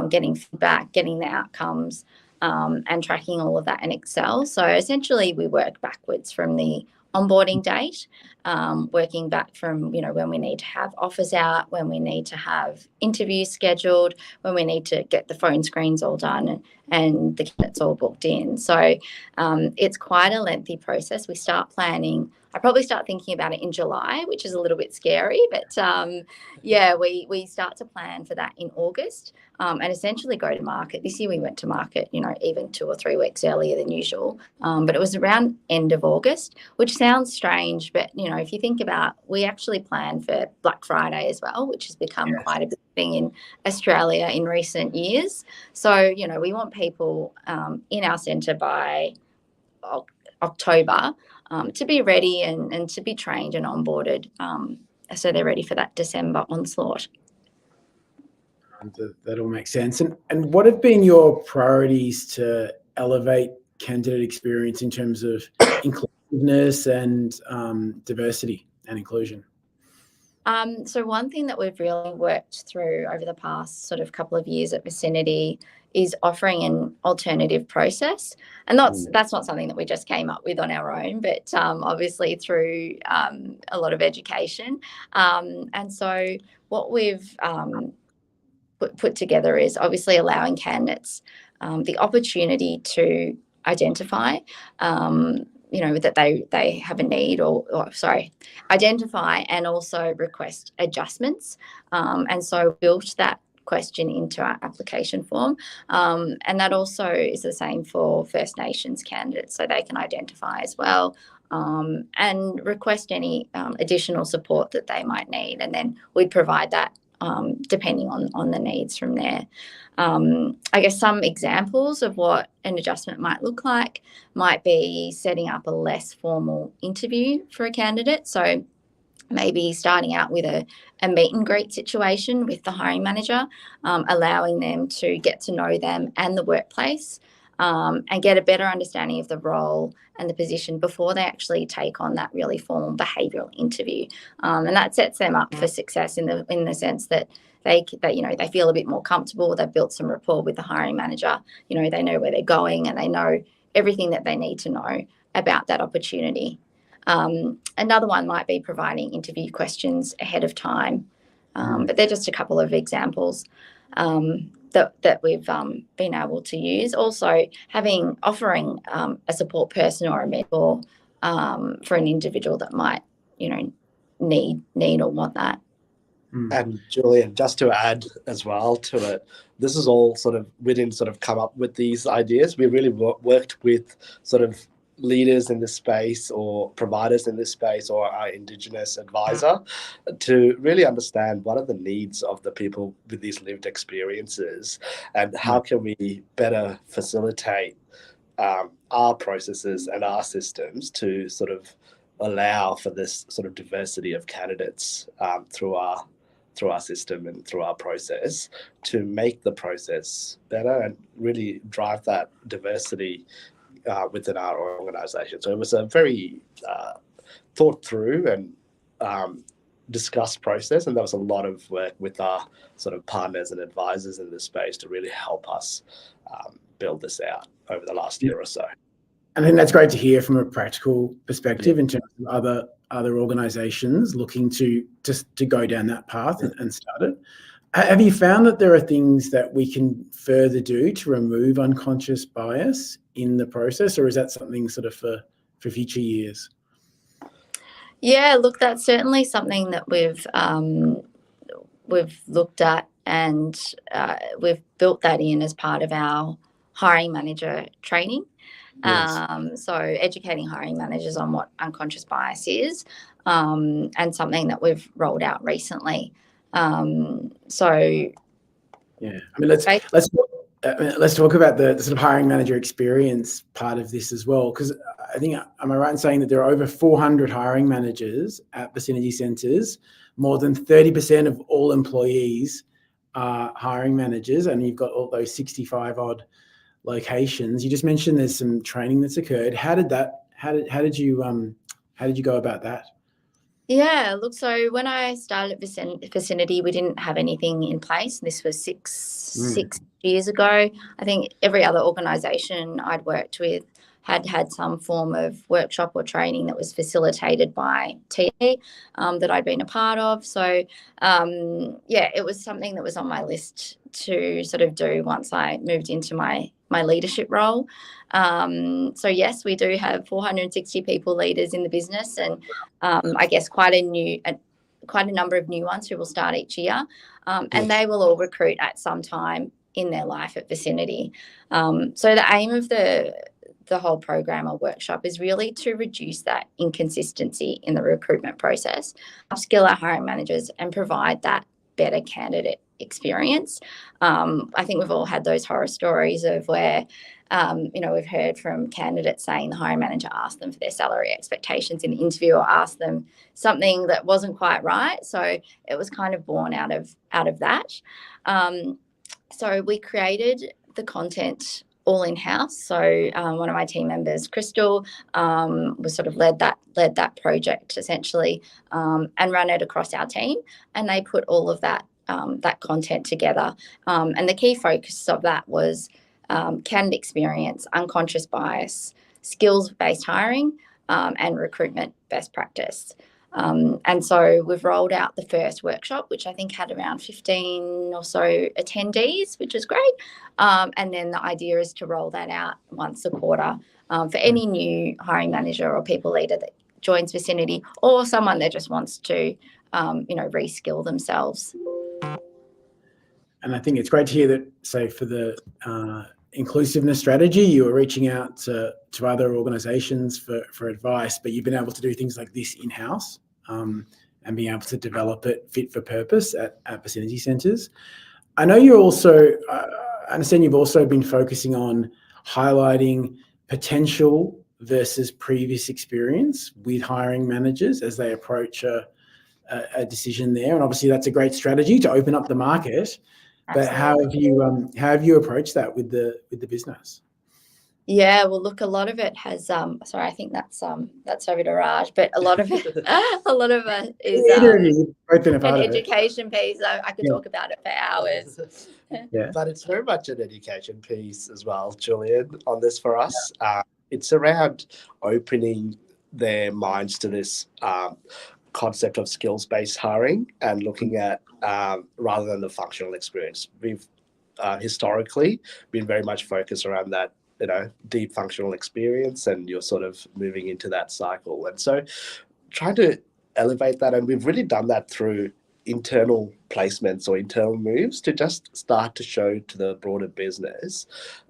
getting feedback, getting the outcomes, and tracking all of that in Excel. So essentially we work backwards from the onboarding date, working back from, when we need to have offers out, when we need to have interviews scheduled, when we need to get the phone screens all done and the candidates all booked in. So it's quite a lengthy process. We start planning. I probably start thinking about it in July, which is a little bit scary, but we start to plan for that in August and essentially go to market. This year we went to market, even 2 or 3 weeks earlier than usual, but it was around end of August, which sounds strange, but if you think about, we actually plan for Black Friday as well, which has become quite a big thing in Australia in recent years. So, we want people in our centre by October to be ready and to be trained and onboarded so they're ready for that December onslaught. That all makes sense. And what have been your priorities to elevate candidate experience in terms of inclusiveness and diversity and inclusion? So one thing that we've really worked through over the past sort of couple of years at Vicinity is offering an alternative process. And that's not something that we just came up with on our own, but obviously through a lot of education. And so what we've put together is obviously allowing candidates the opportunity to identify that they have a need identify and also request adjustments. And so built that question into our application form. And that also is the same for First Nations candidates, so they can identify as well and request any additional support that they might need. And then we'd provide that depending on the needs from there. I guess some examples of what an adjustment might look like might be setting up a less formal interview for a candidate. So maybe starting out with a meet and greet situation with the hiring manager, allowing them to get to know them and the workplace and get a better understanding of the role and the position before they actually take on that really formal behavioural interview. And that sets them up for success in the sense that they feel a bit more comfortable. They've built some rapport with the hiring manager. They know where they're going and they know everything that they need to know about that opportunity. Another one might be providing interview questions ahead of time, but they're just a couple of examples that we've been able to use. Also, offering a support person or a mentor for an individual that might, need or want that. And Julian, just to add as well to it, this is all we didn't come up with these ideas. We really worked with leaders in this space or providers in this space or our Indigenous advisor to really understand what are the needs of the people with these lived experiences and how can we better facilitate our processes and our systems to allow for this diversity of candidates through our through our system and through our process to make the process better and really drive that diversity within our organization. So it was a very thought through and discussed process, and there was a lot of work with our sort of partners and advisors in this space to really help us build this out over the last year or so. I think that's great to hear from a practical perspective in terms of other organisations looking to go down that path and start it. Have you found that there are things that we can further do to remove unconscious bias in the process, or is that something sort of for future years? Yeah, look, that's certainly something that we've looked at, and we've built that in as part of our hiring manager training. Yes. So educating hiring managers on what unconscious bias is, and something that we've rolled out recently. So yeah, I mean, let's talk about the sort of hiring manager experience part of this as well, because I think, am I right in saying that there are over 400 hiring managers at Vicinity Centres? More than 30% of all employees are hiring managers, and you've got all those 65 odd locations. You just mentioned there's some training that's occurred. How did you go about that? Yeah, look, so when I started at Vicinity, we didn't have anything in place. This was six years ago. I think every other organisation I'd worked with had some form of workshop or training that was facilitated by TA that I'd been a part of. So, yeah, it was something that was on my list to sort of do once I moved into my leadership role. So yes, we do have 460 people leaders in the business, and I guess quite a number of new ones who will start each year, and they will all recruit at some time in their life at Vicinity. So the aim of the whole program or workshop is really to reduce that inconsistency in the recruitment process, upskill our hiring managers, and provide that better candidate experience. I think we've all had those horror stories of where, we've heard from candidates saying the hiring manager asked them for their salary expectations in the interview, or asked them something that wasn't quite right. So it was kind of born out of that. So we created the content all in-house. So one of my team members, Crystal, was sort of led that project essentially, and ran it across our team, and they put all of that content together. And the key focus of that was candidate experience, unconscious bias, skills-based hiring, and recruitment best practice. And so we've rolled out the first workshop, which I think had around 15 or so attendees, which is great. And then the idea is to roll that out once a quarter for any new hiring manager or people leader that joins Vicinity, or someone that just wants to, reskill themselves. And I think it's great to hear that, say, for the inclusiveness strategy, you were reaching out to other organisations for advice, but you've been able to do things like this in-house, and being able to develop it fit for purpose at Vicinity Centres. I know you're also, I understand you've also been focusing on highlighting potential versus previous experience with hiring managers as they approach a decision there. And obviously that's a great strategy to open up the market. But how have you approached that with the business? Yeah, well, look, a lot of it has. Sorry, I think that's over to Raj, but a lot of it is an education piece. I could talk about it for hours. Yeah, but it's very much an education piece as well, Julian, on this for us. It's around opening their minds to this concept of skills-based hiring and looking at rather than the functional experience. We've historically been very much focused around that, deep functional experience, and you're sort of moving into that cycle. And so trying to elevate that, and we've really done that through internal placements or internal moves to just start to show to the broader business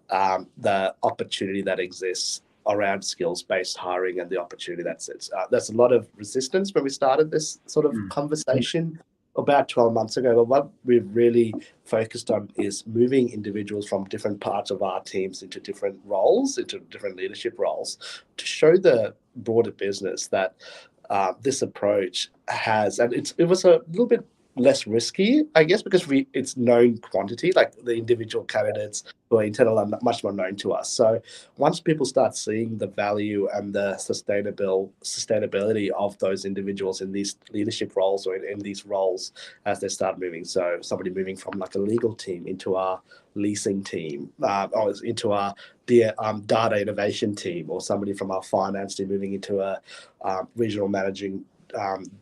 the opportunity that exists around skills-based hiring and the opportunity that sits. There's a lot of resistance when we started this sort of conversation about 12 months ago, but what we've really focused on is moving individuals from different parts of our teams into different roles, into different leadership roles, to show the broader business that this approach has, and it was a little bit less risky, I guess, because it's known quantity. Like the individual candidates who are internal are much more known to us. So once people start seeing the value and the sustainability of those individuals in these leadership roles or in these roles as they start moving, so somebody moving from like a legal team into our leasing team, or into our data innovation team, or somebody from our finance team moving into a regional managing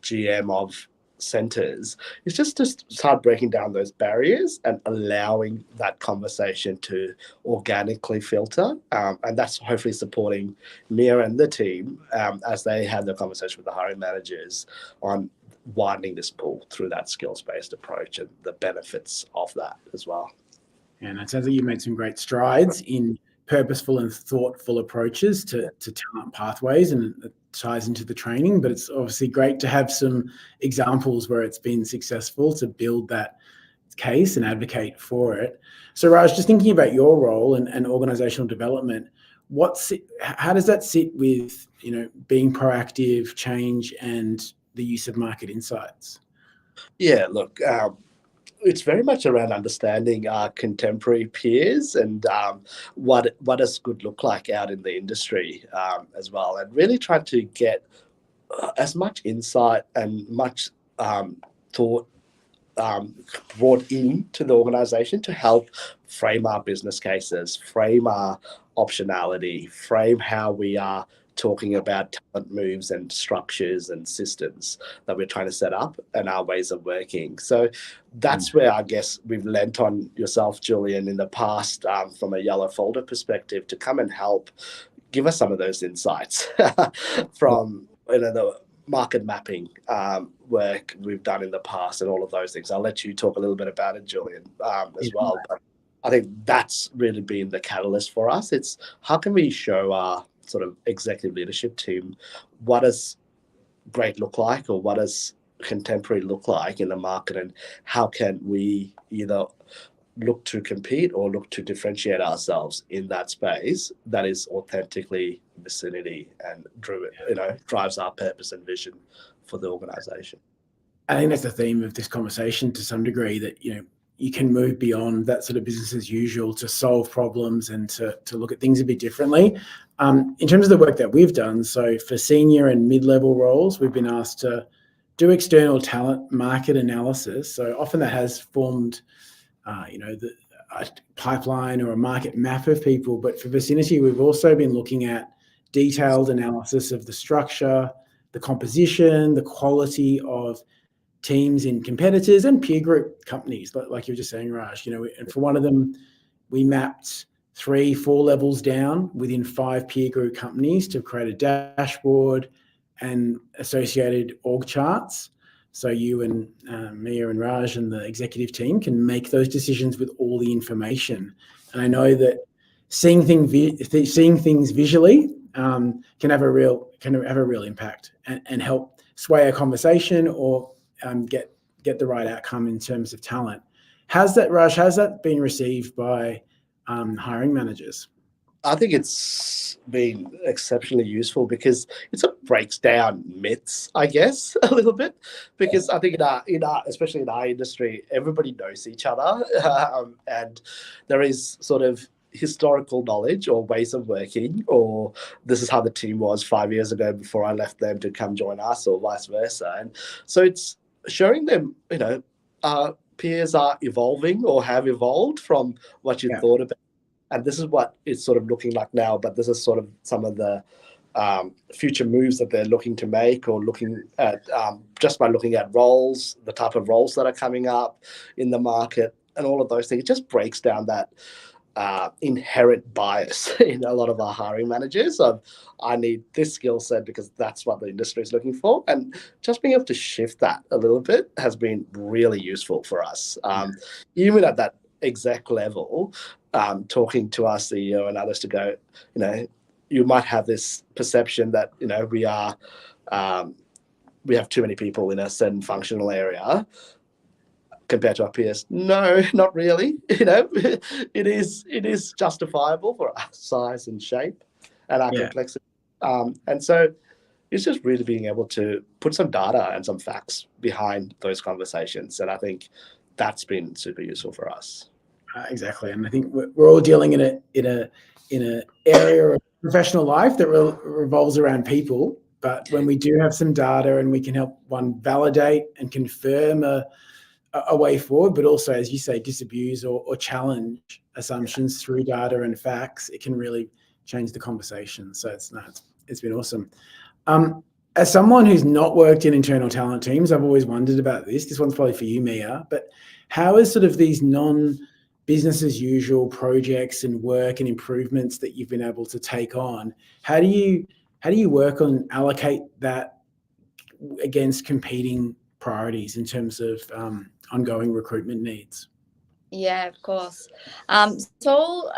GM of centers, it's just to start breaking down those barriers and allowing that conversation to organically filter, and that's hopefully supporting Mia and the team as they have the conversation with the hiring managers on widening this pool through that skills-based approach and the benefits of that as well. And it sounds like you've made some great strides in purposeful and thoughtful approaches to talent pathways, and it ties into the training, but it's obviously great to have some examples where it's been successful to build that case and advocate for it. So Raj, just thinking about your role and organizational development, how does that sit with, being proactive, change, and the use of market insights? Yeah, look, it's very much around understanding our contemporary peers and what does good look like out in the industry as well, and really trying to get as much insight and much thought brought into the organization to help frame our business cases, frame our optionality, frame how we are talking about talent moves and structures and systems that we're trying to set up and our ways of working. So that's where I guess we've lent on yourself, Julian, in the past from a yellow folder perspective to come and help give us some of those insights from the market mapping work we've done in the past and all of those things. I'll let you talk a little bit about it, Julian, as well. But I think that's really been the catalyst for us. It's how can we show our sort of executive leadership team what does great look like, or what does contemporary look like in the market, and how can we either look to compete or look to differentiate ourselves in that space that is authentically Vicinity and drives our purpose and vision for the organization. I think that's the theme of this conversation to some degree, that you can move beyond that sort of business as usual to solve problems and to look at things a bit differently. In terms of the work that we've done, so for senior and mid-level roles, we've been asked to do external talent market analysis. So often that has formed, a pipeline or a market map of people. But for Vicinity, we've also been looking at detailed analysis of the structure, the composition, the quality of teams in competitors and peer group companies, like you were just saying, Raj. And for one of them, we mapped 3-4 levels down within 5 peer group companies to create a dashboard and associated org charts. So you and Mia and Raj and the executive team can make those decisions with all the information. And I know that seeing things visually can have a real impact and help sway a conversation or get the right outcome in terms of talent. How's that been received by hiring managers? I think it's been exceptionally useful because it sort of breaks down myths, I guess, a little bit. Because I think especially in our industry, everybody knows each other, and there is sort of historical knowledge or ways of working, or this is how the team was 5 years ago before I left them to come join us, or vice versa. And so it's showing them, our peers are evolving or have evolved from what you thought about. And this is what it's sort of looking like now, but this is sort of some of the future moves that they're looking to make, or looking at just by looking at roles, the type of roles that are coming up in the market and all of those things. It just breaks down that inherent bias in a lot of our hiring managers of, I need this skill set because that's what the industry is looking for. And just being able to shift that a little bit has been really useful for us. Even at that exec level, talking to our CEO and others to go, you might have this perception that, we have too many people in a certain functional area compared to our peers. No, not really. It is justifiable for our size and shape and our complexity. And so is just really being able to put some data and some facts behind those conversations. And I think that's been super useful for us. Exactly, and I think we're all dealing in a area of professional life that revolves around people. But when we do have some data and we can help one validate and confirm a way forward, but also, as you say, disabuse or challenge assumptions through data and facts, it can really change the conversation. So it's been awesome. As someone who's not worked in internal talent teams, I've always wondered about this. This one's probably for you, Mia. But how is sort of these non-business as usual projects and work and improvements that you've been able to take on? How do you work on allocate that against competing priorities in terms of ongoing recruitment needs? Yeah, of course. It's all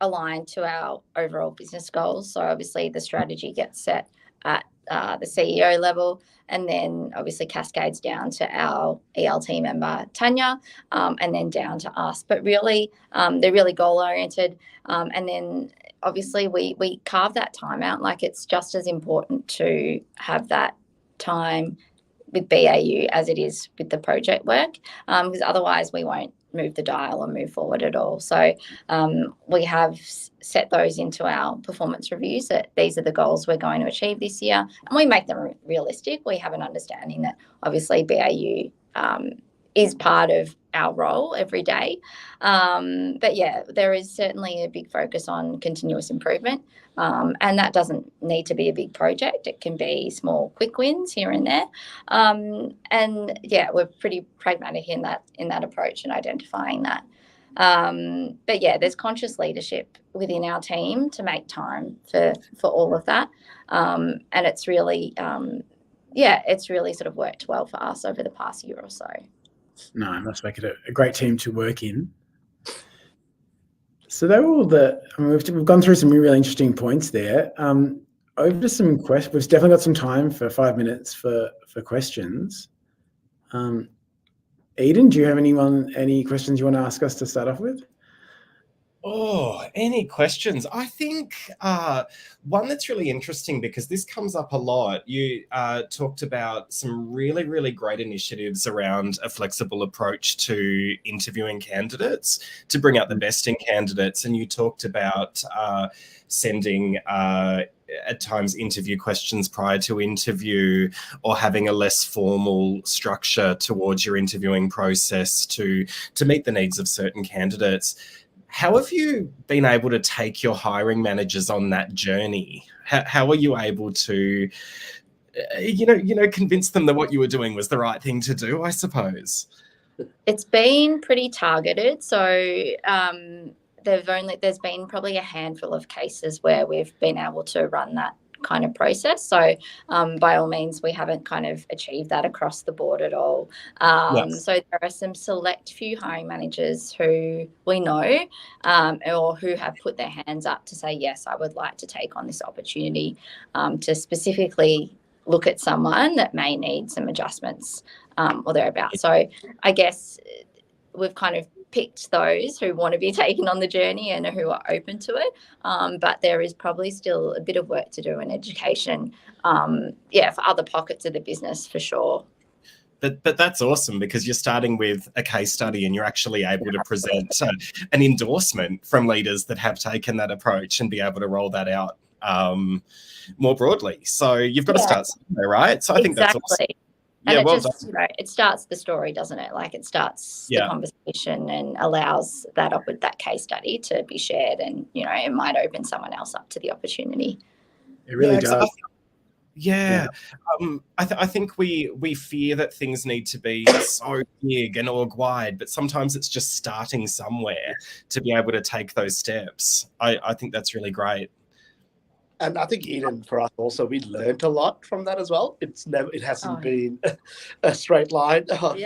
aligned to our overall business goals. So obviously the strategy gets set at the CEO level, and then obviously cascades down to our ELT member, Tanya, and then down to us. But really, they're really goal-oriented. And then obviously we carve that time out. Like, it's just as important to have that time with BAU as it is with the project work, because otherwise we won't move the dial or move forward at all. So we have set those into our performance reviews, that these are the goals we're going to achieve this year, and we make them realistic. We have an understanding that obviously BAU is part of our role every day. But yeah, there is certainly a big focus on continuous improvement. And that doesn't need to be a big project. It can be small, quick wins here and there. And yeah, we're pretty pragmatic in that approach and identifying that. But yeah, there's conscious leadership within our team to make time for all of that. And it's really, it's really sort of worked well for us over the past year or so. No, it must make it a great team to work in. So they're all we've gone through some really interesting points there. Over to some questions. We've definitely got some time for 5 minutes for questions. Eden, do you have any questions you want to ask us to start off with? Oh, any questions? I think one that's really interesting, because this comes up a lot. You talked about some really, really great initiatives around a flexible approach to interviewing candidates to bring out the best in candidates. And you talked about sending at times interview questions prior to interview, or having a less formal structure towards your interviewing process to meet the needs of certain candidates. How have you been able to take your hiring managers on that journey? How are you able to, convince them that what you were doing was the right thing to do, I suppose? It's been pretty targeted. So there's been probably a handful of cases where we've been able to run that kind of process. So by all means, we haven't kind of achieved that across the board at all. Yes. So there are some select few hiring managers who we know or who have put their hands up to say, yes, I would like to take on this opportunity to specifically look at someone that may need some adjustments or thereabouts. So I guess we've kind of picked those who want to be taken on the journey and who are open to it. But there is probably still a bit of work to do in education, for other pockets of the business for sure. But that's awesome, because you're starting with a case study and you're actually able to present an endorsement from leaders that have taken that approach and be able to roll that out more broadly. So you've got to start somewhere, right? So I think that's awesome. And yeah, it well just, done. it starts the story, doesn't it? Like, it starts the conversation and allows that case study to be shared, and, it might open someone else up to the opportunity. It really does. I think we fear that things need to be so big and org-wide, but sometimes it's just starting somewhere to be able to take those steps. I think that's really great. And I think, Eden, for us also, we learned a lot from that as well. It hasn't been a straight line of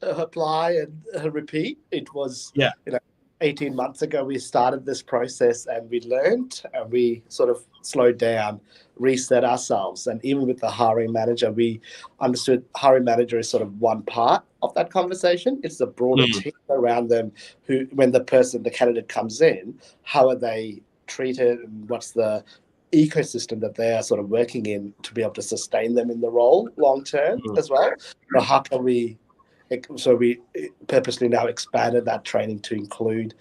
apply and repeat. It was 18 months ago we started this process, and we learned, and we sort of slowed down, reset ourselves. And even with the hiring manager, we understood hiring manager is sort of one part of that conversation. It's the broader team around them who, when the candidate comes in, how are they treated, and what's the ecosystem that they are sort of working in to be able to sustain them in the role long term as well. So how can we? So we purposely now expanded that training to include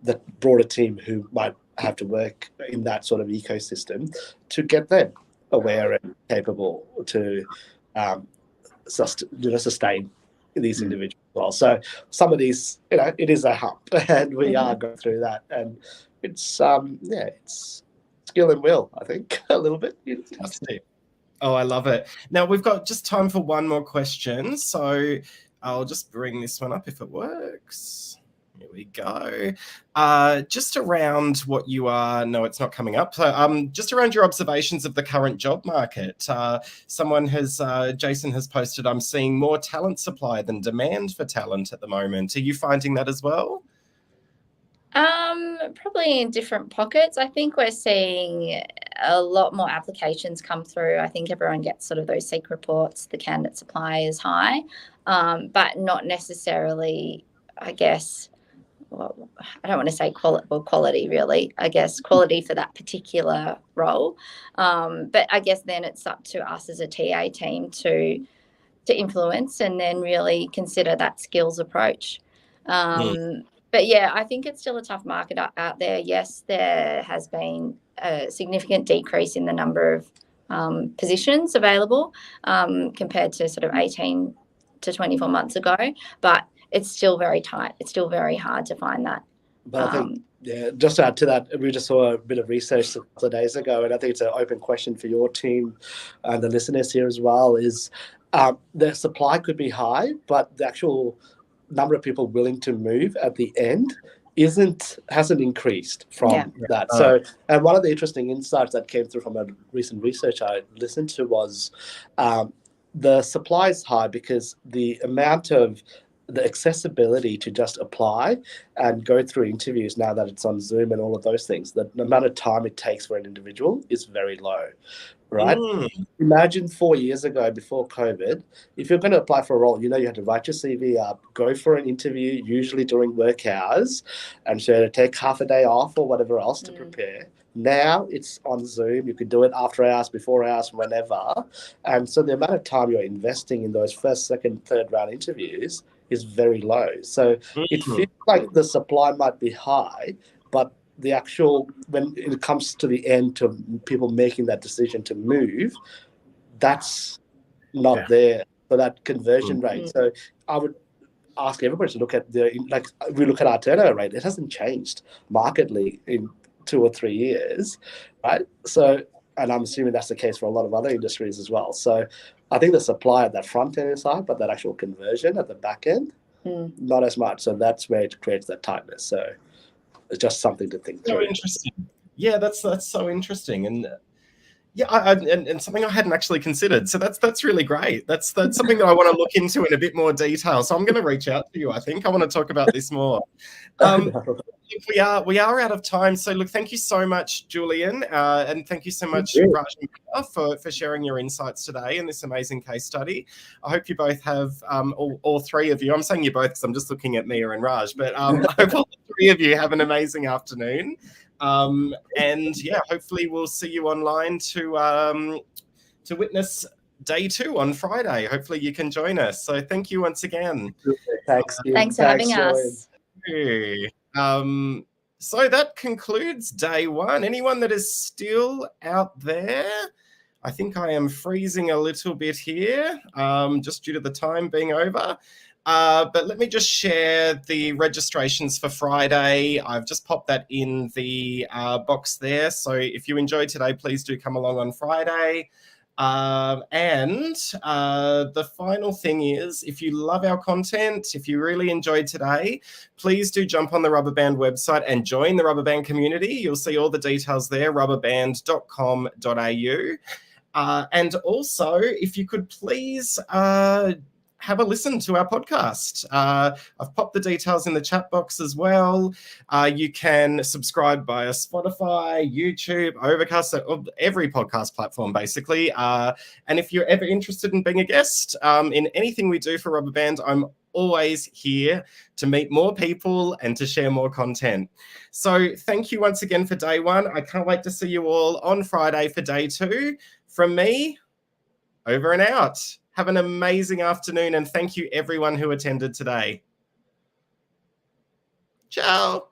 the broader team who might have to work in that sort of ecosystem to get them aware and capable to sustain these individuals as well. So some of these, it is a hump, and we are going through that, and it's it's skill and will, I think, a little bit. Fantastic. Oh, I love it. Now we've got just time for one more question, so I'll just bring this one up if it works. Here we go. Just around what you are, no, it's not coming up. So just around your observations of the current job market. Jason has posted, I'm seeing more talent supply than demand for talent at the moment. Are you finding that as well? Probably in different pockets. I think we're seeing a lot more applications come through. I think everyone gets sort of those SEEK reports. The candidate supply is high, but not necessarily, I guess, well, I don't want to say quality really, I guess quality for that particular role. But I guess then it's up to us as a TA team to influence and then really consider that skills approach. But yeah, I think it's still a tough market out there. Yes, there has been a significant decrease in the number of positions available compared to sort of 18 to 24 months ago, but it's still very tight. It's still very hard to find that. But I think, just to add to that, we just saw a bit of research a couple of days ago, and I think it's an open question for your team and the listeners here as well, is the supply could be high, but the actual number of people willing to move at the end hasn't increased from that. So, and one of the interesting insights that came through from a recent research I listened to was the supply is high because the amount of the accessibility to just apply and go through interviews now that it's on Zoom and all of those things, the amount of time it takes for an individual is very low, right? Imagine 4 years ago, before COVID, if you're going to apply for a role, you had to write your CV up, go for an interview, usually during work hours, and so to take half a day off or whatever else to prepare. Now it's on Zoom. You could do it after hours, before hours, whenever. And so the amount of time you're investing in those first, second, third round interviews is very low. So it feels like the supply might be high, but the actual, when it comes to the end to people making that decision to move, that's not there for that conversion rate. So I would ask everybody to look at we look at our turnover rate. It hasn't changed markedly in 2 or 3 years, right? So, and I'm assuming that's the case for a lot of other industries as well. So I think the supply at that front end is high, but that actual conversion at the back end, not as much. So that's where it creates that tightness. So it's just something to think through. So interesting. Yeah, that's so interesting. And and something I hadn't actually considered. So that's really great. That's something that I want to look into in a bit more detail. So I'm going to reach out to you. I think I want to talk about this more. We are out of time. So look, thank you so much, Julian, and thank you so much, Raj and Peter, for sharing your insights today in this amazing case study. I hope you both have all three of you. I'm saying you both because I'm just looking at Mia and Raj, but I hope all three of you have an amazing afternoon. And yeah, hopefully we'll see you online to witness day 2 on Friday. Hopefully you can join us. So thank you once again. Thanks for having us. So that concludes day 1. Anyone that is still out there, I think I am freezing a little bit here, just due to the time being over. But let me just share the registrations for Friday. I've just popped that in the box there. So if you enjoyed today, please do come along on Friday. And the final thing is, if you love our content, if you really enjoyed today, please do jump on the Rubberband website and join the Rubberband community. You'll see all the details there, rubberband.com.au. And also, if you could please have a listen to our podcast. I've popped the details in the chat box as well. You can subscribe via Spotify, YouTube, Overcast, every podcast platform, basically. And if you're ever interested in being a guest in anything we do for Rubber Band, I'm always here to meet more people and to share more content. So thank you once again for day one. I can't wait to see you all on Friday for day two. From me, over and out. Have an amazing afternoon, and thank you everyone who attended today. Ciao.